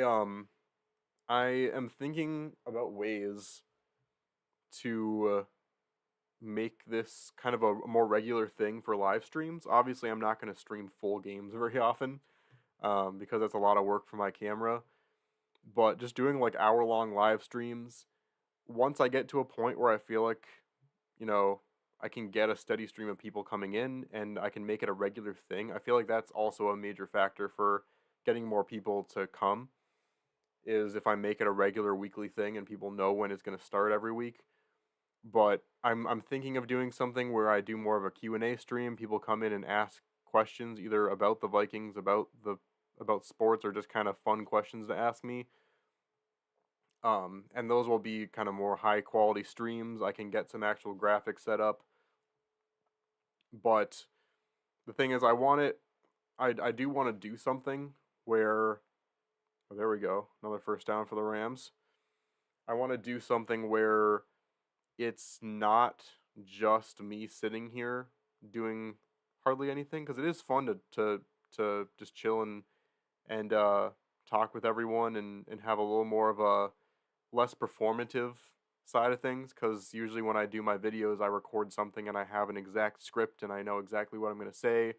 am thinking about ways to make this kind of a more regular thing for live streams. Obviously, I'm not going to stream full games very often because that's a lot of work for my camera. But just doing like hour-long live streams, once I get to a point where I feel like, I can get a steady stream of people coming in and I can make it a regular thing, I feel like that's also a major factor for getting more people to come, is if I make it a regular weekly thing and people know when it's going to start every week. But I'm thinking of doing something where I do more of a Q&A stream. People come in and ask questions either about the Vikings, about sports, or just kind of fun questions to ask me. And those will be kind of more high quality streams. I can get some actual graphics set up. But the thing is, I do want to do something where, there we go, another first down for the Rams. I want to do something where it's not just me sitting here doing hardly anything, because it is fun to just chill and talk with everyone and have a little more of a less performative side of things, because usually when I do my videos I record something and I have an exact script and I know exactly what I'm going to say,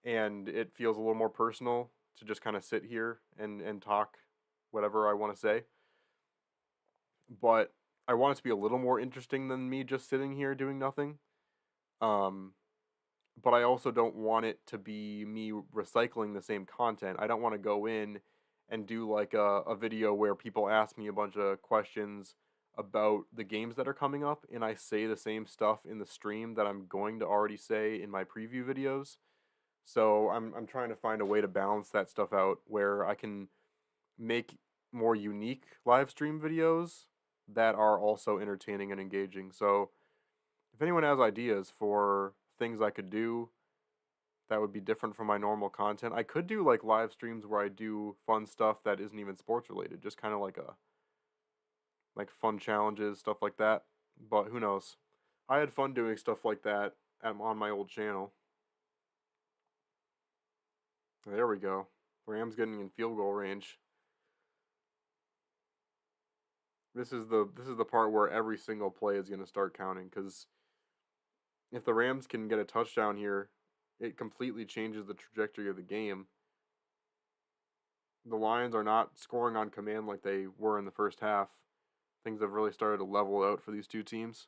and it feels a little more personal to just kind of sit here and talk whatever I want to say. But I want it to be a little more interesting than me just sitting here doing nothing. But I also don't want it to be me recycling the same content. I don't want to go in and do like a video where people ask me a bunch of questions about the games that are coming up, and I say the same stuff in the stream that I'm going to already say in my preview videos. So I'm trying to find a way to balance that stuff out where I can make more unique live stream videos that are also entertaining and engaging. So if anyone has ideas for things I could do that would be different from my normal content, I could do like live streams where I do fun stuff that isn't even sports related, just kind of like fun challenges, stuff like that. But who knows? I had fun doing stuff like that on my old channel. There we go. Rams getting in field goal range. This is the part where every single play is going to start counting, because if the Rams can get a touchdown here, it completely changes the trajectory of the game. The Lions are not scoring on command like they were in the first half. Things have really started to level out for these two teams.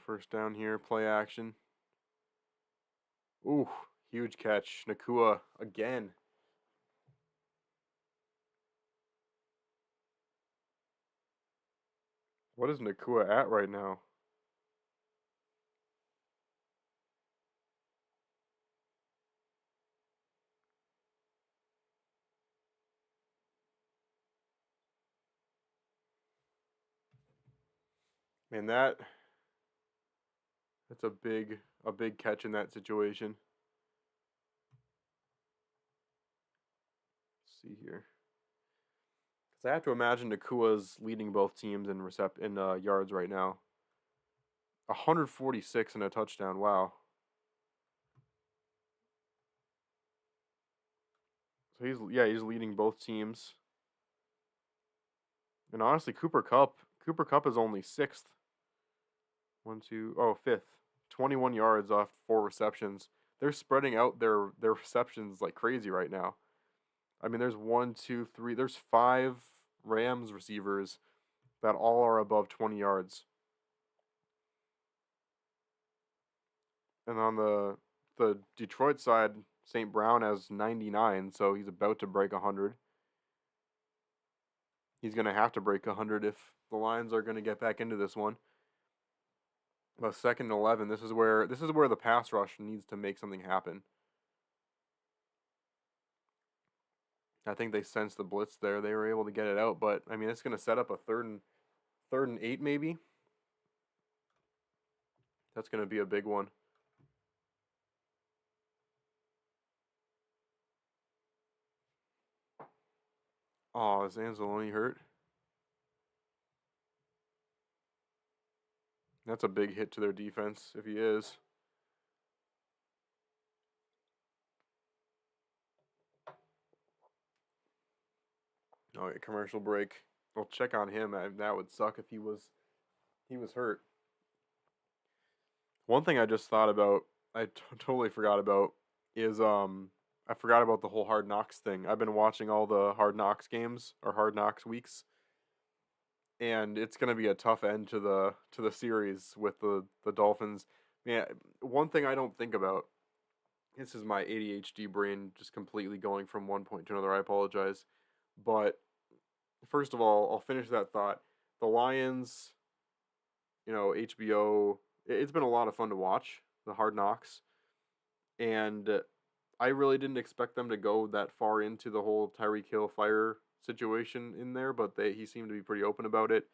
First down here, play action. Ooh, huge catch. Nacua again. What is Nacua at right now? Man, that's a big catch in that situation. Let's see here. Because I have to imagine Nacua's leading both teams in yards right now. 146 and a touchdown. Wow. So he's leading both teams. And honestly, Cooper Kupp is only sixth. Fifth. 21 yards off 4 receptions. They're spreading out their receptions like crazy right now. I mean, there's 5 Rams receivers that all are above 20 yards. And on the Detroit side, St. Brown has 99, so he's about to break 100. He's going to have to break 100 if the Lions are going to get back into this one. But 2nd and 11, this is where the pass rush needs to make something happen. I think they sensed the blitz there. They were able to get it out, but I mean, it's going to set up a third and 8 maybe. That's going to be a big one. Oh, is Anzalone hurt? That's a big hit to their defense if he is. Oh, yeah, commercial break. We'll check on him. That would suck if he was hurt. One thing I just thought about, I totally forgot about, is I forgot about the whole Hard Knocks thing. I've been watching all the Hard Knocks games or Hard Knocks weeks, and it's going to be a tough end to the series with the Dolphins. Man, one thing I don't think about. This is my ADHD brain just completely going from one point to another. I apologize, but first of all, I'll finish that thought. The Lions, HBO. It's been a lot of fun to watch the Hard Knocks, and I really didn't expect them to go that far into the whole Tyreek Hill fire situation in there, but he seemed to be pretty open about it.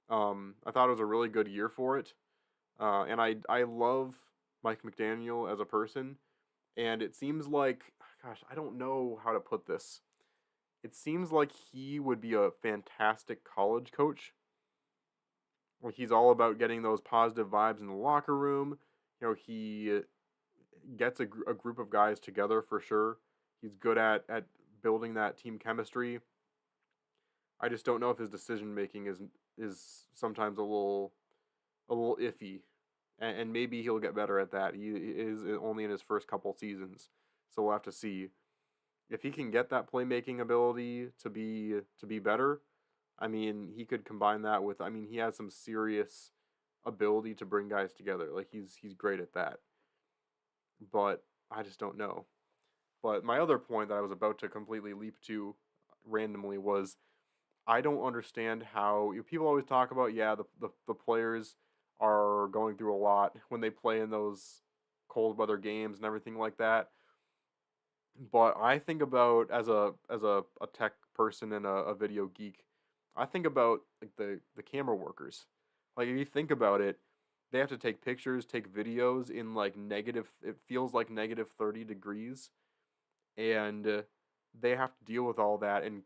I thought it was a really good year for it. And I love Mike McDaniel as a person, and it seems like, gosh, I don't know how to put this. It seems like he would be a fantastic college coach. Like, he's all about getting those positive vibes in the locker room. He gets a group of guys together for sure. He's good at building that team chemistry. I just don't know if his decision making is sometimes a little iffy, and maybe he'll get better at that. He is only in his first couple seasons, so we'll have to see if he can get that playmaking ability to be better. I mean, he could combine that with. I mean, he has some serious ability to bring guys together. Like, he's great at that. But I just don't know. But my other point that I was about to completely leap to randomly was, I don't understand how people always talk about, yeah, the players are going through a lot when they play in those cold weather games and everything like that. But I think about, as a tech person and a video geek, I think about like the camera workers. Like, if you think about it, they have to take pictures, take videos in like negative. It feels like negative 30 degrees, and they have to deal with all that and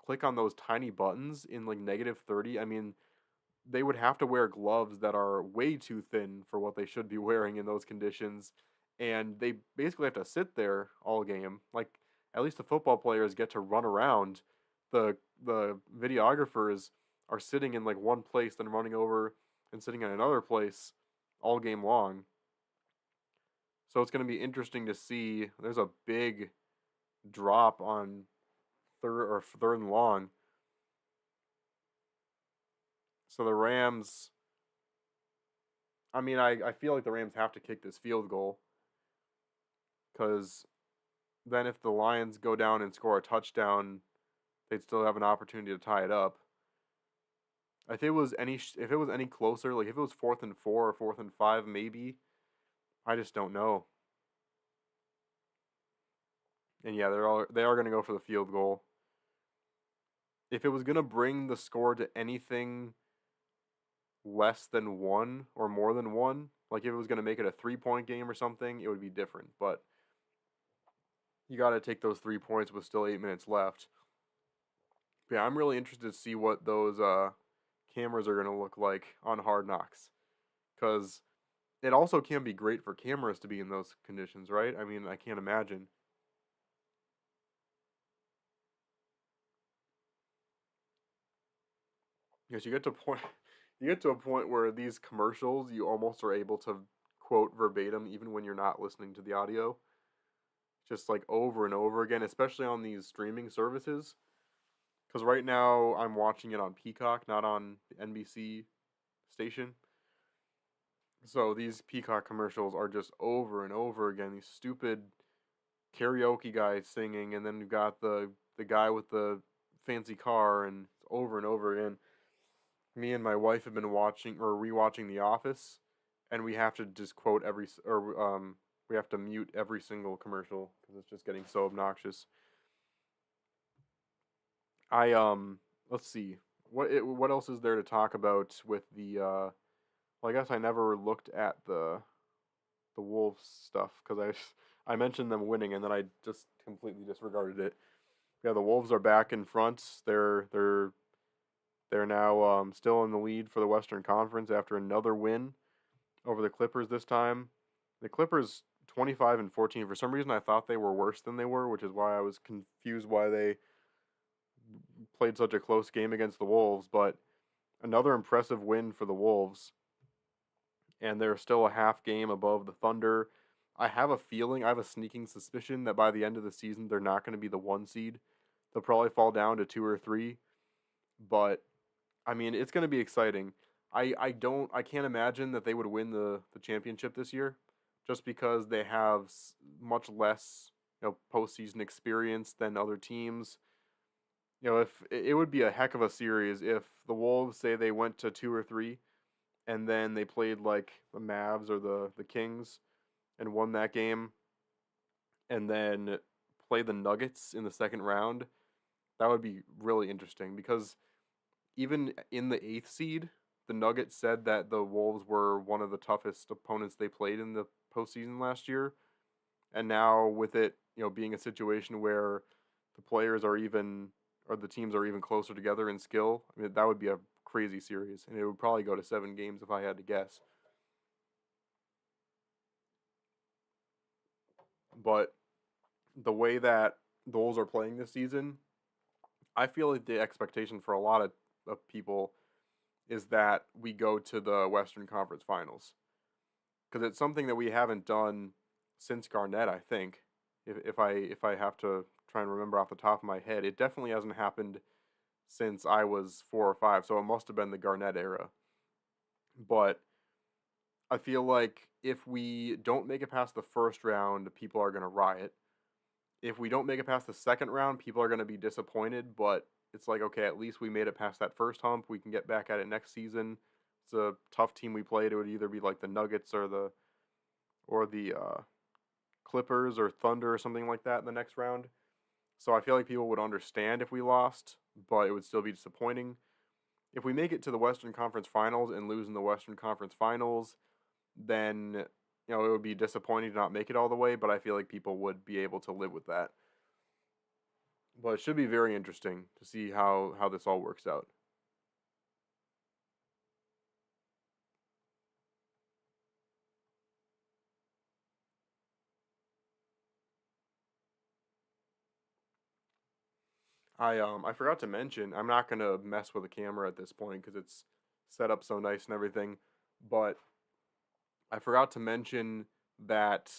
click on those tiny buttons in like negative 30. I mean, they would have to wear gloves that are way too thin for what they should be wearing in those conditions, and they basically have to sit there all game. Like, at least the football players get to run around. The videographers are sitting in like one place, then running over and sitting in another place all game long. So it's going to be interesting to see. There's a big drop on third and long. So the Rams, I mean, I feel like the Rams have to kick this field goal, because then if the Lions go down and score a touchdown, they'd still have an opportunity to tie it up. If it was any closer, like if it was 4th and 4 or 4th and 5, maybe. I just don't know. And yeah, they are going to go for the field goal. If it was going to bring the score to anything less than 1 or more than 1, like if it was going to make it a 3-point game or something, it would be different. But you got to take those 3 points with still 8 minutes left. But yeah, I'm really interested to see what those cameras are going to look like on Hard Knocks, because it also can be great for cameras to be in those conditions, right? I mean, I can't imagine. Because you get to a point where these commercials, you almost are able to quote verbatim even when you're not listening to the audio. Just like over and over again, especially on these streaming services. Because right now I'm watching it on Peacock, not on the NBC station. So these Peacock commercials are just over and over again. These stupid karaoke guys singing, and then you've got the guy with the fancy car, and it's over and over again. Me and my wife have been watching or rewatching The Office, and we have to just quote we have to mute every single commercial because it's just getting so obnoxious. Let's see, what else is there to talk about with the well, I guess I never looked at the Wolves stuff because I mentioned them winning and then I just completely disregarded it. Yeah, the Wolves are back in front. They're now still in the lead for the Western Conference after another win over the Clippers this time. The Clippers 25-14. For some reason, I thought they were worse than they were, which is why I was confused why they played such a close game against the Wolves. But another impressive win for the Wolves, and they're still a half game above the Thunder. I have a sneaking suspicion that by the end of the season, they're not going to be the 1 seed. They'll probably fall down to 2 or 3. But I mean, it's going to be exciting. I can't imagine that they would win the championship this year, just because they have much less postseason experience than other teams. If it would be a heck of a series if the Wolves, say they went to 2 or 3, and then they played like the Mavs or the Kings and won that game, and then play the Nuggets in the second round. That would be really interesting, because even in the 8th seed, the Nuggets said that the Wolves were one of the toughest opponents they played in the postseason last year. And now with it, being a situation where the players are even, or the teams are even closer together in skill, I mean, that would be a crazy series. And it would probably go to 7 games if I had to guess. But the way that the Wolves are playing this season, I feel like the expectation for a lot of people is that we go to the Western Conference Finals. Because it's something that we haven't done since Garnett, I think. If I have to try and remember off the top of my head, it definitely hasn't happened since I was 4 or 5, so it must have been the Garnett era. But I feel like if we don't make it past the first round, people are going to riot. If we don't make it past the second round, people are going to be disappointed, but it's like, okay, at least we made it past that first hump. We can get back at it next season. It's a tough team we played. It would either be like the Nuggets or the Clippers or Thunder or something like that in the next round. So I feel like people would understand if we lost, but it would still be disappointing. If we make it to the Western Conference Finals and lose in the Western Conference Finals, then it would be disappointing to not make it all the way, but I feel like people would be able to live with that. But it should be very interesting to see how this all works out. I forgot to mention, I'm not gonna mess with the camera at this point because it's set up so nice and everything, but I forgot to mention that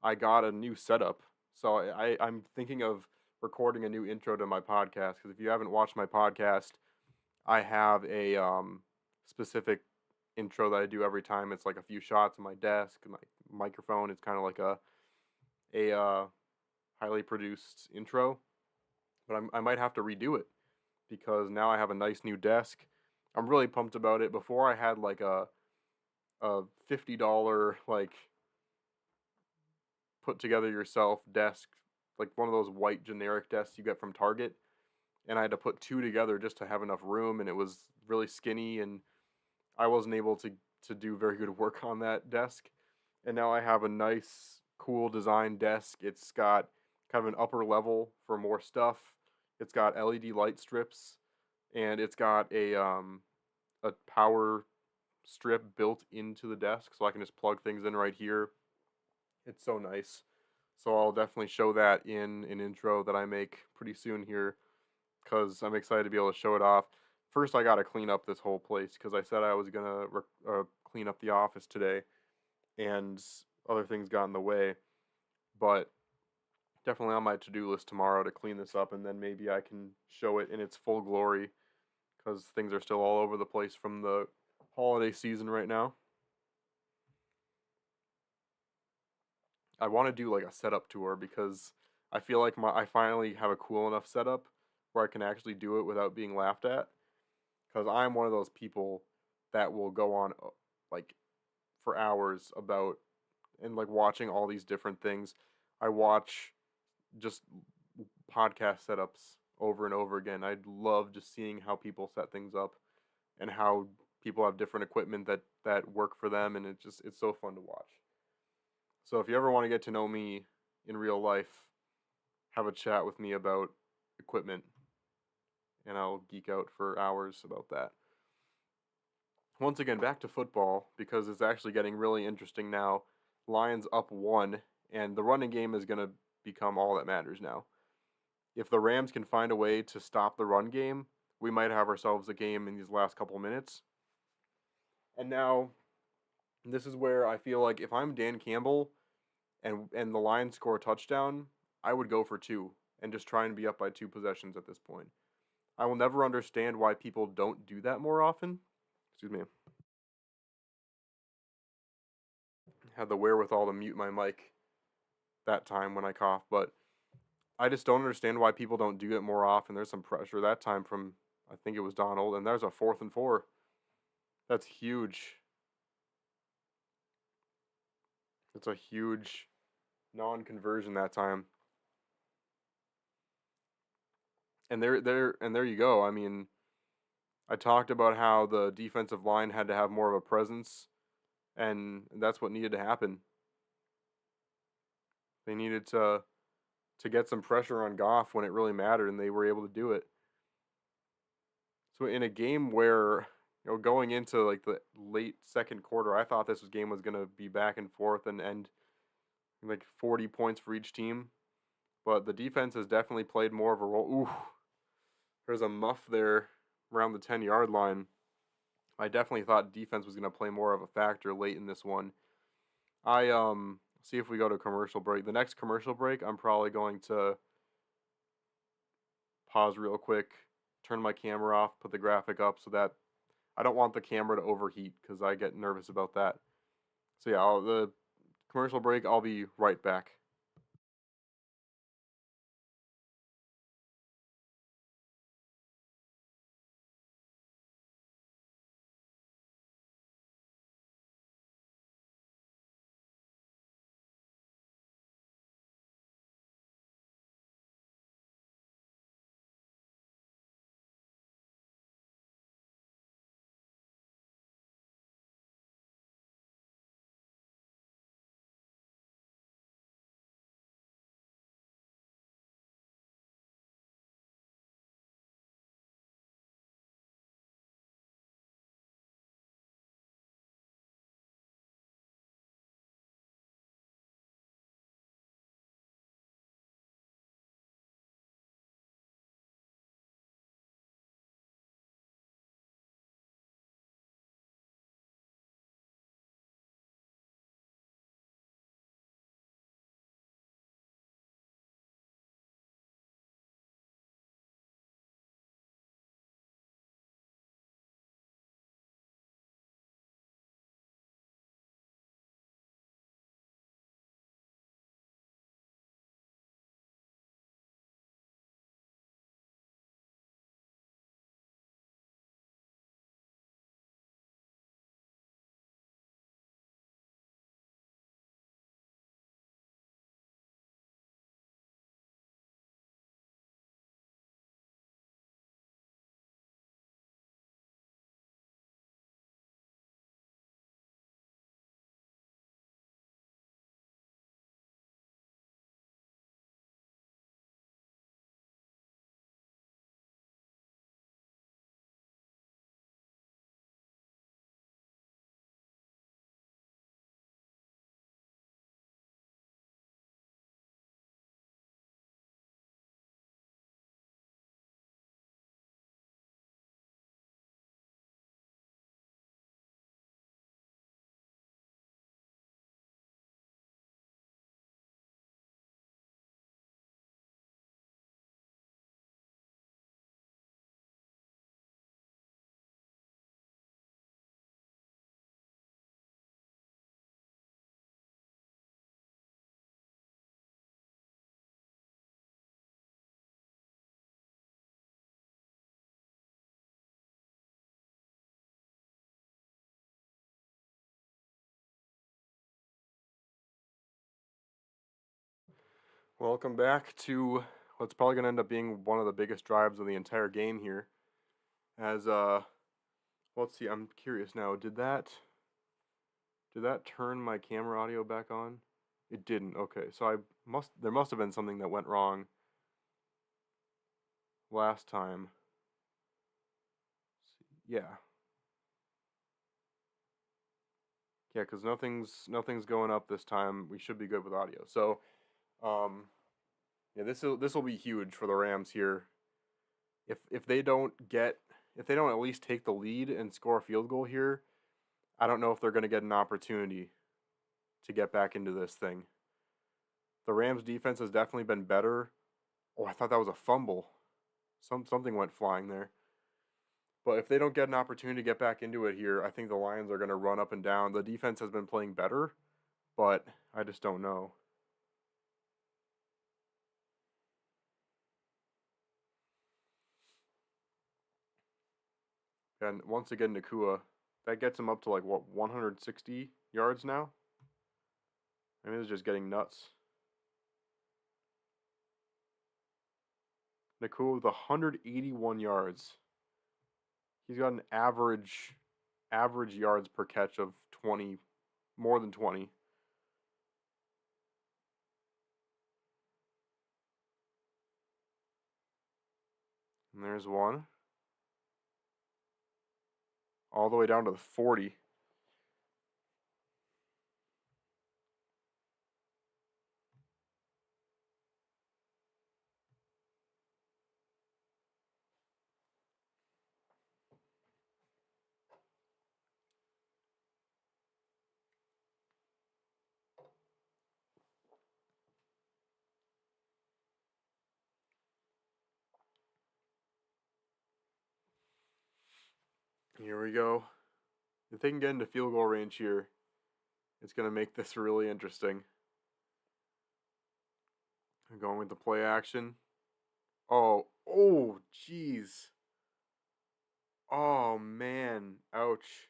I got a new setup. So I'm thinking of recording a new intro to my podcast, because if you haven't watched my podcast, I have a specific intro that I do every time. It's like a few shots of my desk, my microphone. It's kind of like a highly produced intro. But I might have to redo it because now I have a nice new desk. I'm really pumped about it. Before I had like a $50 like put together yourself desk, like one of those white generic desks you get from Target, and I had to put 2 together just to have enough room, and it was really skinny, and I wasn't able to do very good work on that desk. And now I have a nice, cool design desk. It's got kind of an upper level for more stuff. It's got LED light strips, and it's got a power strip built into the desk, so I can just plug things in right here. It's so nice. So I'll definitely show that in an intro that I make pretty soon here, because I'm excited to be able to show it off. First, I got to clean up this whole place, because I said I was going to clean up the office today, and other things got in the way. But definitely on my to-do list tomorrow to clean this up, and then maybe I can show it in its full glory, because things are still all over the place from the holiday season right now. I want to do like a setup tour, because I feel like I finally have a cool enough setup where I can actually do it without being laughed at. Because I'm one of those people that will go on like for hours about and like watching all these different things. I watch just podcast setups over and over again. I love just seeing how people set things up and how people have different equipment that work for them, and it's so fun to watch. So if you ever want to get to know me in real life, have a chat with me about equipment, and I'll geek out for hours about that. Once again, back to football, because it's actually getting really interesting now. Lions up 1, and the running game is going to become all that matters now. If the Rams can find a way to stop the run game, we might have ourselves a game in these last couple minutes. And now, this is where I feel like if I'm Dan Campbell and the Lions score a touchdown, I would go for 2 and just try and be up by 2 possessions at this point. I will never understand why people don't do that more often. Excuse me. Had the wherewithal to mute my mic that time when I coughed, but I just don't understand why people don't do it more often. There's some pressure that time from, I think it was Donald, and there's a 4th and 4. That's huge. It's a huge non-conversion that time. And there you go. I mean, I talked about how the defensive line had to have more of a presence, and that's what needed to happen. They needed to get some pressure on Goff when it really mattered, and they were able to do it. So in a game where, going into like the late second quarter, I thought this game was going to be back and forth and end like 40 points for each team. But the defense has definitely played more of a role. Ooh, there's a muff there around the 10-yard line. I definitely thought defense was going to play more of a factor late in this one. See if we go to commercial break. The next commercial break, I'm probably going to pause real quick, turn my camera off, put the graphic up so that I don't want the camera to overheat because I get nervous about that. So yeah, the commercial break, I'll be right back. Welcome back to what's probably going to end up being one of the biggest drives of the entire game here. As let's see, I'm curious now. Did that turn my camera audio back on? It didn't. Okay, so there must have been something that went wrong last time. Yeah. Yeah, because nothing's going up this time. We should be good with audio. So, yeah, this will be huge for the Rams here. If they don't at least take the lead and score a field goal here, I don't know if they're going to get an opportunity to get back into this thing. The Rams defense has definitely been better. Oh, I thought that was a fumble. Something went flying there. But if they don't get an opportunity to get back into it here, I think the Lions are going to run up and down. The defense has been playing better, but I just don't know. And once again, Nacua, that gets him up to 160 yards now? I mean, it's just getting nuts. Nacua with 181 yards. He's got an average yards per catch of 20, more than 20. And there's one. All the way down to the 40. Here we go. If they can get into field goal range here, it's going to make this really interesting. I'm going with the play action. Oh, jeez. Oh, man. Ouch.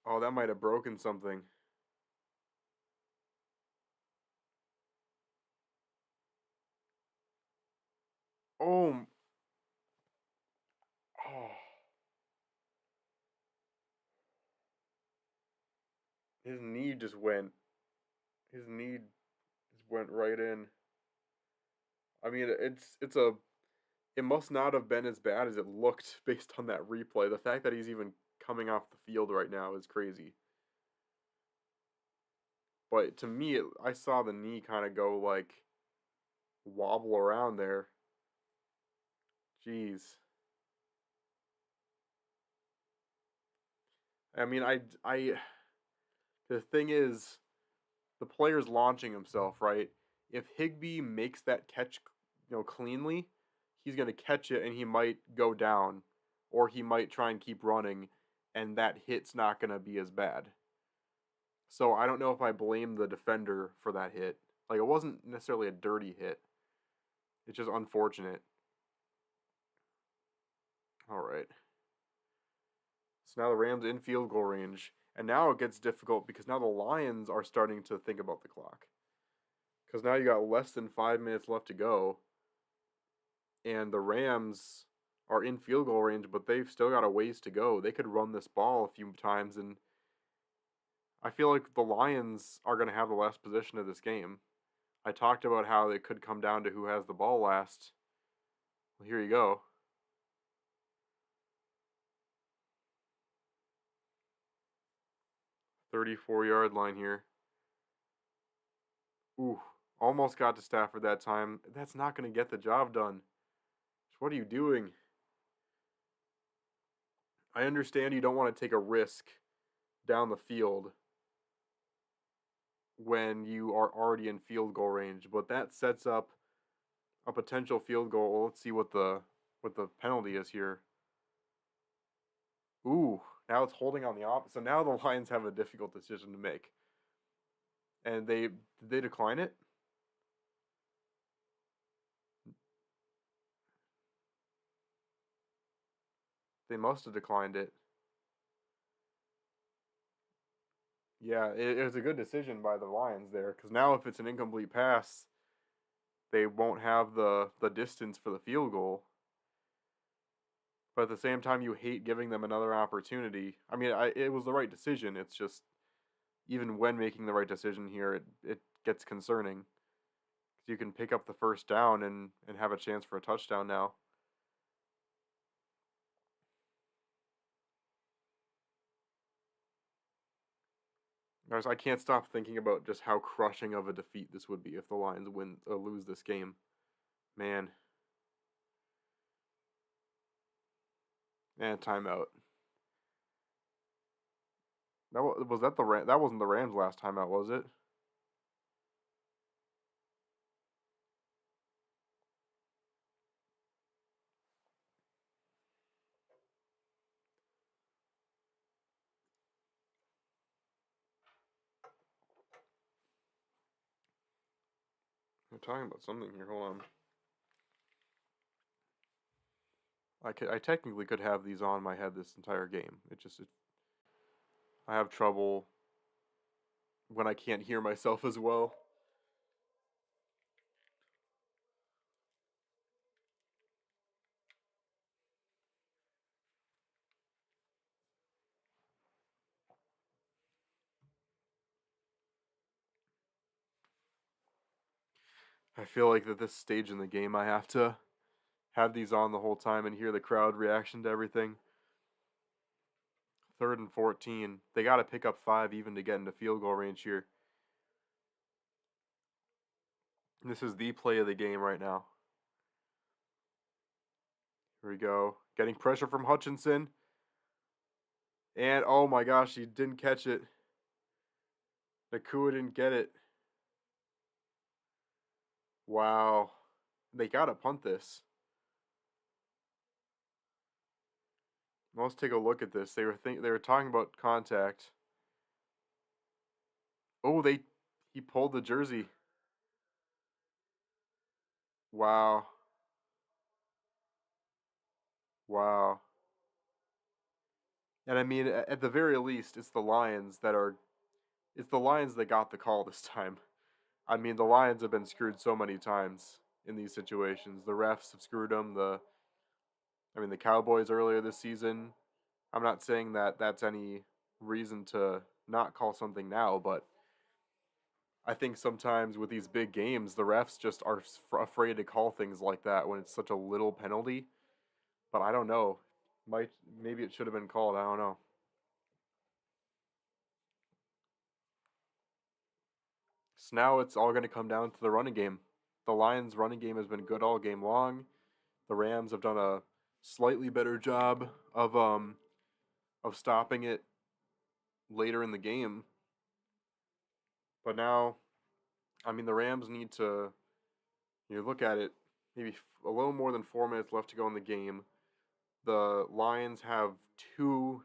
Oh, that might have broken something. Oh. Oh. His knee just went. His knee just went right in. I mean, it must not have been as bad as it looked based on that replay. The fact that he's even coming off the field right now is crazy. But to me, I saw the knee kind of go like wobble around there. Jeez. I mean, the thing is, the player's launching himself, right? If Higbee makes that catch, cleanly, he's going to catch it and he might go down, or he might try and keep running, and that hit's not going to be as bad. So I don't know if I blame the defender for that hit. Like, it wasn't necessarily a dirty hit. It's just unfortunate. All right. So now the Rams in field goal range. And now it gets difficult because now the Lions are starting to think about the clock. Because now you got less than 5 minutes left to go. And the Rams are in field goal range, but they've still got a ways to go. They could run this ball a few times, and I feel like the Lions are going to have the last possession of this game. I talked about how it could come down to who has the ball last. Well, here you go. 34-yard line here. Ooh, almost got to Stafford that time. That's not going to get the job done. What are you doing? I understand you don't want to take a risk down the field when you are already in field goal range, but that sets up a potential field goal. Well, let's see what the penalty is here. Ooh, now it's holding on the opposite. So now the Lions have a difficult decision to make. And did they decline it? They must have declined it. Yeah, it was a good decision by the Lions there, because now if it's an incomplete pass, they won't have the distance for the field goal. But at the same time, you hate giving them another opportunity. I mean, it was the right decision. It's just, even when making the right decision here, it gets concerning. Because you can pick up the first down and have a chance for a touchdown now. Guys, I can't stop thinking about just how crushing of a defeat this would be if the Lions lose this game. Man. And timeout. That wasn't the Rams' last timeout, was it? I'm talking about something here. Hold on. I technically could have these on my head this entire game. I have trouble when I can't hear myself as well. I feel like at this stage in the game, I have to have these on the whole time and hear the crowd reaction to everything. 3rd and 14. They got to pick up 5 even to get into field goal range here. This is the play of the game right now. Here we go. Getting pressure from Hutchinson. And, oh my gosh, he didn't catch it. Nacua didn't get it. Wow. They got to punt this. Let's take a look at this. They were talking about contact. Oh, he pulled the jersey. Wow. Wow. And I mean, at the very least, it's the Lions that got the call this time. I mean, the Lions have been screwed so many times in these situations. The refs have screwed them. The Cowboys earlier this season. I'm not saying that that's any reason to not call something now, but I think sometimes with these big games, the refs just are afraid to call things like that when it's such a little penalty. But I don't know. Maybe it should have been called. I don't know. So now it's all going to come down to the running game. The Lions' running game has been good all game long. The Rams have done a slightly better job of stopping it later in the game. But now, I mean, the Rams need to, look at it, maybe a little more than 4 minutes left to go in the game. The Lions have we're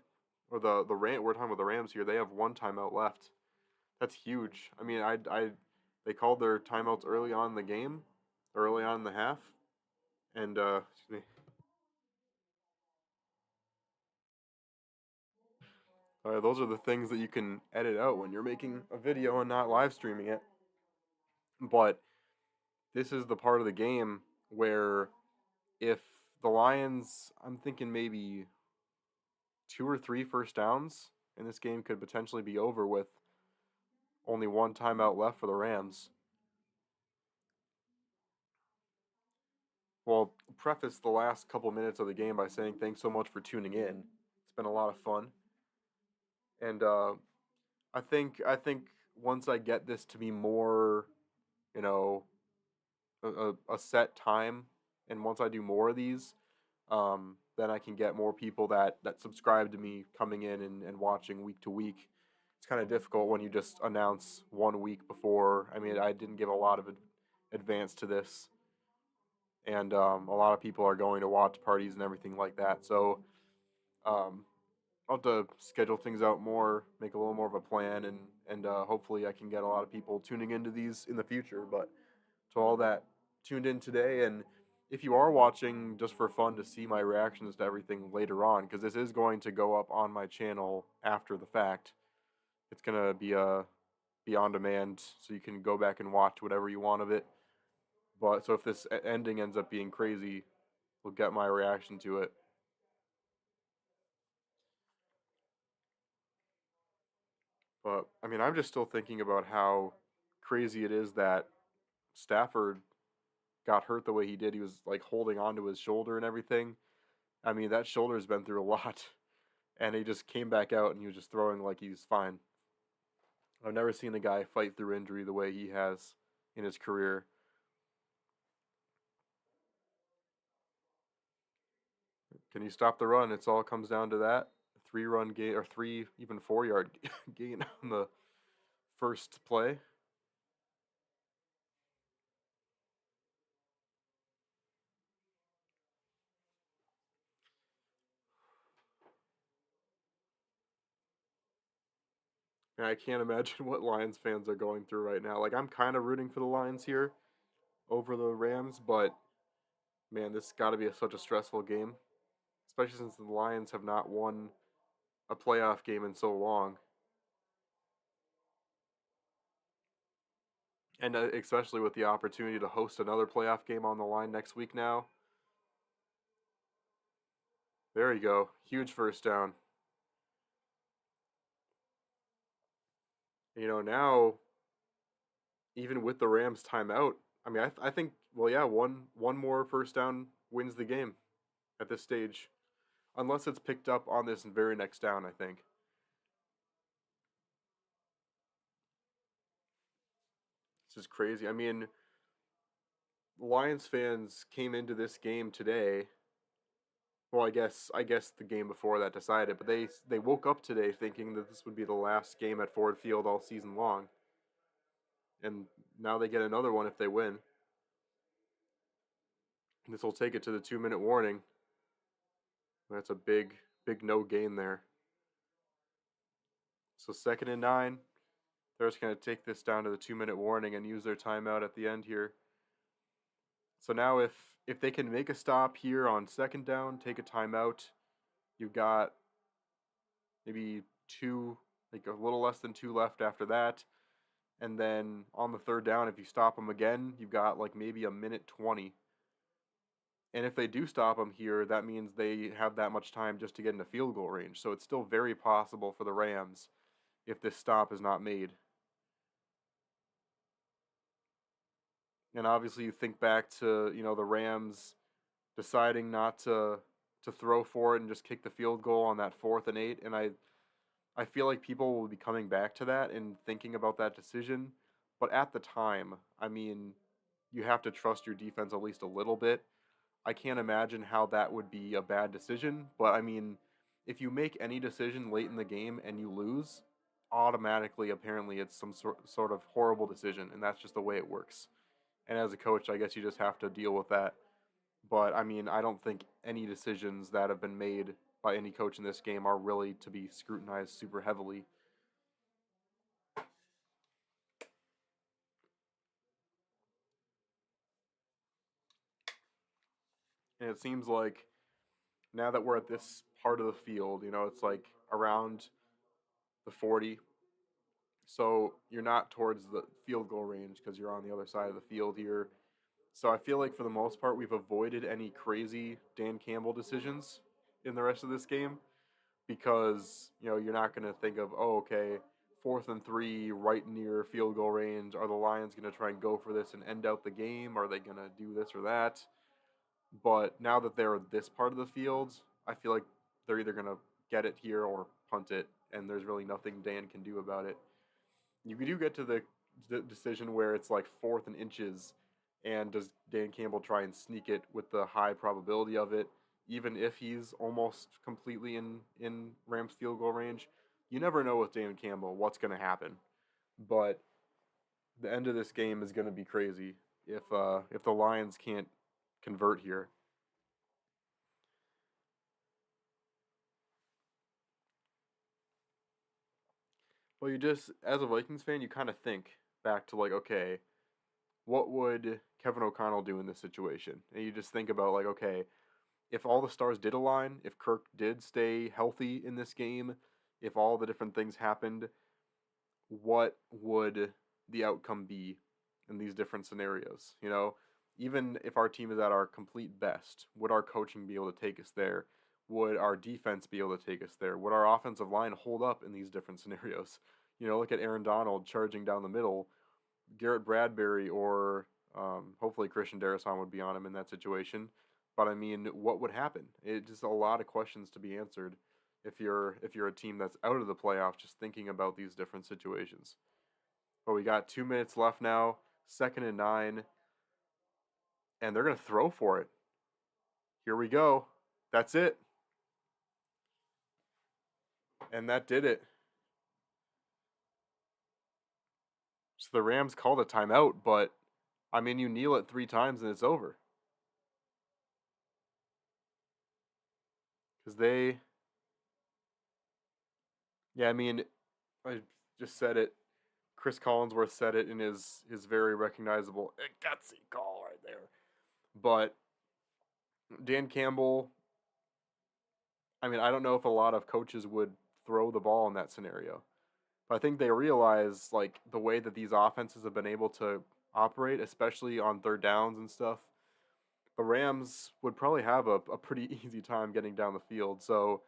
talking about the Rams here. They have 1 timeout left. That's huge. I mean, they called their timeouts early on in the game, early on in the half, and excuse me. Those are the things that you can edit out when you're making a video and not live streaming it. But this is the part of the game where if the Lions, I'm thinking maybe 2 or 3 first downs, and this game could potentially be over with only 1 timeout left for the Rams. Well, preface the last couple minutes of the game by saying thanks so much for tuning in. It's been a lot of fun. And I think once I get this to be more, a set time, and once I do more of these, then I can get more people that subscribe to me coming in and watching week to week. It's kind of difficult when you just announce 1 week before. I mean, I didn't give a lot of advance to this, and a lot of people are going to watch parties and everything like that. So I'll have to schedule things out more, make a little more of a plan, and hopefully I can get a lot of people tuning into these in the future. But to all that tuned in today, and if you are watching just for fun to see my reactions to everything later on, because this is going to go up on my channel after the fact. It's going to be on demand, so you can go back and watch whatever you want of it. But so if this ending ends up being crazy, we'll get my reaction to it. But I mean, I'm just still thinking about how crazy it is that Stafford got hurt the way he did. He was like holding onto his shoulder and everything. I mean, that shoulder's been through a lot. And he just came back out and he was just throwing like he's fine. I've never seen a guy fight through injury the way he has in his career. Can you stop the run? It all comes down to that. 3-run gain, or 3, even 4-yard gain on the first play. And I can't imagine what Lions fans are going through right now. Like, I'm kind of rooting for the Lions here over the Rams, but man, this got to be such a stressful game, especially since the Lions have not won a playoff game in so long. And especially with the opportunity to host another playoff game on the line next week now. There you go. Huge first down. Now, even with the Rams timeout, I mean, I think, well, yeah, one more first down wins the game at this stage. Unless it's picked up on this very next down, I think. This is crazy. I mean, Lions fans came into this game today. Well, I guess the game before that decided, but they woke up today thinking that this would be the last game at Ford Field all season long. And now they get another one if they win. This will take it to the 2-minute warning. That's a big no gain there. So 2nd and 9. They're just going to take this down to the 2-minute warning and use their timeout at the end here. So now if they can make a stop here on 2nd down, take a timeout, you've got maybe a little less than 2 left after that. And then on the 3rd down, if you stop them again, you've got like maybe a minute 20. And if they do stop them here, that means they have that much time just to get into field goal range. So it's still very possible for the Rams if this stop is not made. And obviously you think back to, the Rams deciding not to throw for it and just kick the field goal on that 4th and 8. And I feel like people will be coming back to that and thinking about that decision. But at the time, I mean, you have to trust your defense at least a little bit. I can't imagine how that would be a bad decision. But I mean, if you make any decision late in the game and you lose, automatically, apparently, it's some sort of horrible decision. And that's just the way it works. And as a coach, I guess you just have to deal with that. But I mean, I don't think any decisions that have been made by any coach in this game are really to be scrutinized super heavily. And it seems like now that we're at this part of the field, it's like around the 40. So you're not towards the field goal range because you're on the other side of the field here. So I feel like for the most part, we've avoided any crazy Dan Campbell decisions in the rest of this game because, you're not going to think of, oh, okay, 4th and 3 right near field goal range. Are the Lions going to try and go for this and end out the game? Are they going to do this or that? But now that they're this part of the field, I feel like they're either going to get it here or punt it, and there's really nothing Dan can do about it. You do get to the decision where it's like 4th and inches, and does Dan Campbell try and sneak it with the high probability of it, even if he's almost completely in Rams field goal range? You never know with Dan Campbell what's going to happen, but the end of this game is going to be crazy if the Lions can't convert here. Well, you just, as a Vikings fan, you kind of think back to like, okay, what would Kevin O'Connell do in this situation? And you just think about like, okay, if all the stars did align, if Kirk did stay healthy in this game, if all the different things happened, what would the outcome be in these different scenarios? Even if our team is at our complete best, would our coaching be able to take us there? Would our defense be able to take us there? Would our offensive line hold up in these different scenarios? Look at Aaron Donald charging down the middle. Garrett Bradbury or hopefully Christian Darrisaw would be on him in that situation. But I mean, what would happen? It's just a lot of questions to be answered if you're a team that's out of the playoffs, just thinking about these different situations. But we got 2 minutes left now, 2nd and 9, and they're gonna throw for it. Here we go. That's it. And that did it. So the Rams called a timeout, but I mean, you kneel it 3 times and it's over. Because yeah, I mean, I just said it. Chris Collinsworth said it in his very recognizable gutsy call right there. But Dan Campbell, I mean, I don't know if a lot of coaches would throw the ball in that scenario. But I think they realize, like, the way that these offenses have been able to operate, especially on 3rd downs and stuff, the Rams would probably have a pretty easy time getting down the field. So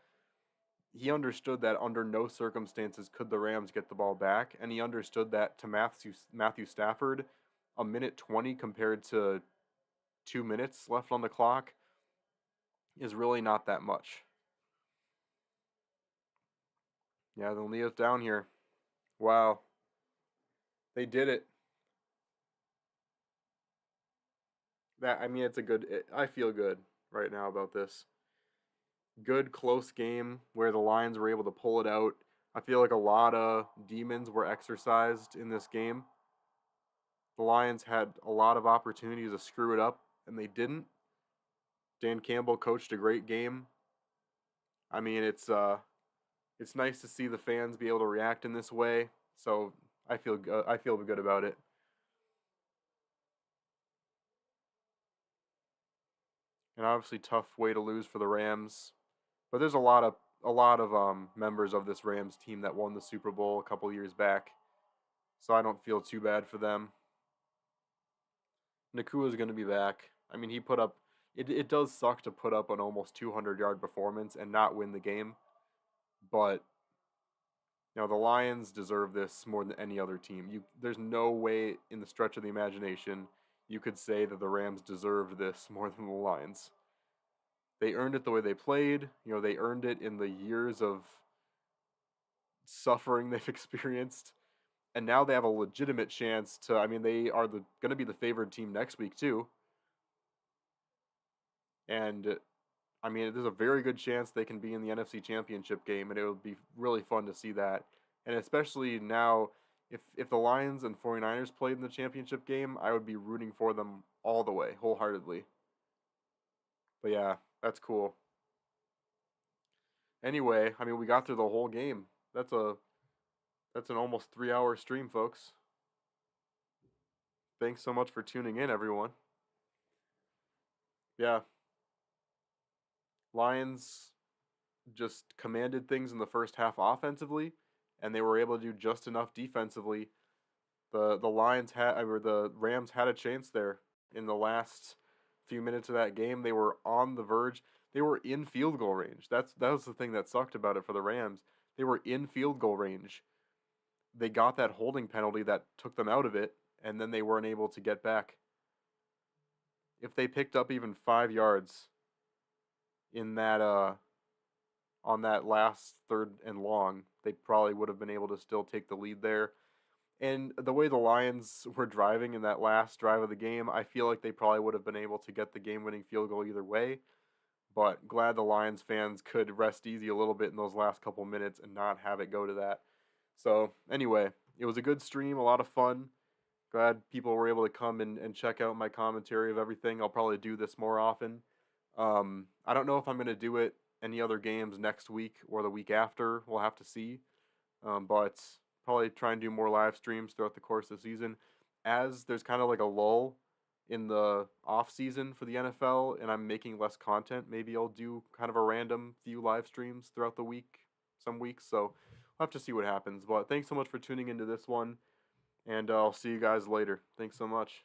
he understood that under no circumstances could the Rams get the ball back, and he understood that to Matthew Stafford, a minute 20 compared to 2 minutes left on the clock is really not that much. Yeah, they'll knee us down here. Wow. They did it. It's a good... I feel good right now about this. Good, close game where the Lions were able to pull it out. I feel like a lot of demons were exercised in this game. The Lions had a lot of opportunities to screw it up, and they didn't. Dan Campbell coached a great game. It's nice to see the fans be able to react in this way. So I feel good about it. And obviously, tough way to lose for the Rams, but there's a lot of members of this Rams team that won the Super Bowl a couple years back, so I don't feel too bad for them. Nakua is going to be back. He put up. It does suck to put up an almost 200-yard performance and not win the game, but the Lions deserve this more than any other team. There's no way in the stretch of the imagination you could say that the Rams deserved this more than the Lions. They earned it the way they played. They earned it in the years of suffering they've experienced. And now they have a legitimate chance to... they are going to be the favored team next week, too. And, there's a very good chance they can be in the NFC Championship game, and it would be really fun to see that. And especially now, if the Lions and 49ers played in the championship game, I would be rooting for them all the way, wholeheartedly. But yeah, that's cool. Anyway, we got through the whole game. That's an almost 3-hour stream, folks. Thanks so much for tuning in, everyone. Yeah. Lions just commanded things in the first half offensively, and they were able to do just enough defensively. The Rams had a chance there in the last few minutes of that game. They were on the verge. They were in field goal range. That was the thing that sucked about it for the Rams. They were in field goal range. They got that holding penalty that took them out of it, and then they weren't able to get back. If they picked up even 5 yards in that on that last 3rd and long, they probably would have been able to still take the lead there. And the way the Lions were driving in that last drive of the game, I feel like they probably would have been able to get the game-winning field goal either way. But glad the Lions fans could rest easy a little bit in those last couple minutes and not have it go to that. So anyway, it was a good stream, a lot of fun. Glad people were able to come and check out my commentary of everything. I'll probably do this more often. I don't know if I'm going to do it any other games next week or the week after. We'll have to see. But probably try and do more live streams throughout the course of the season. As there's kind of like a lull in the off season for the NFL and I'm making less content, maybe I'll do kind of a random few live streams throughout the week, some weeks. So we'll have to see what happens. But thanks so much for tuning into this one, and I'll see you guys later. Thanks so much.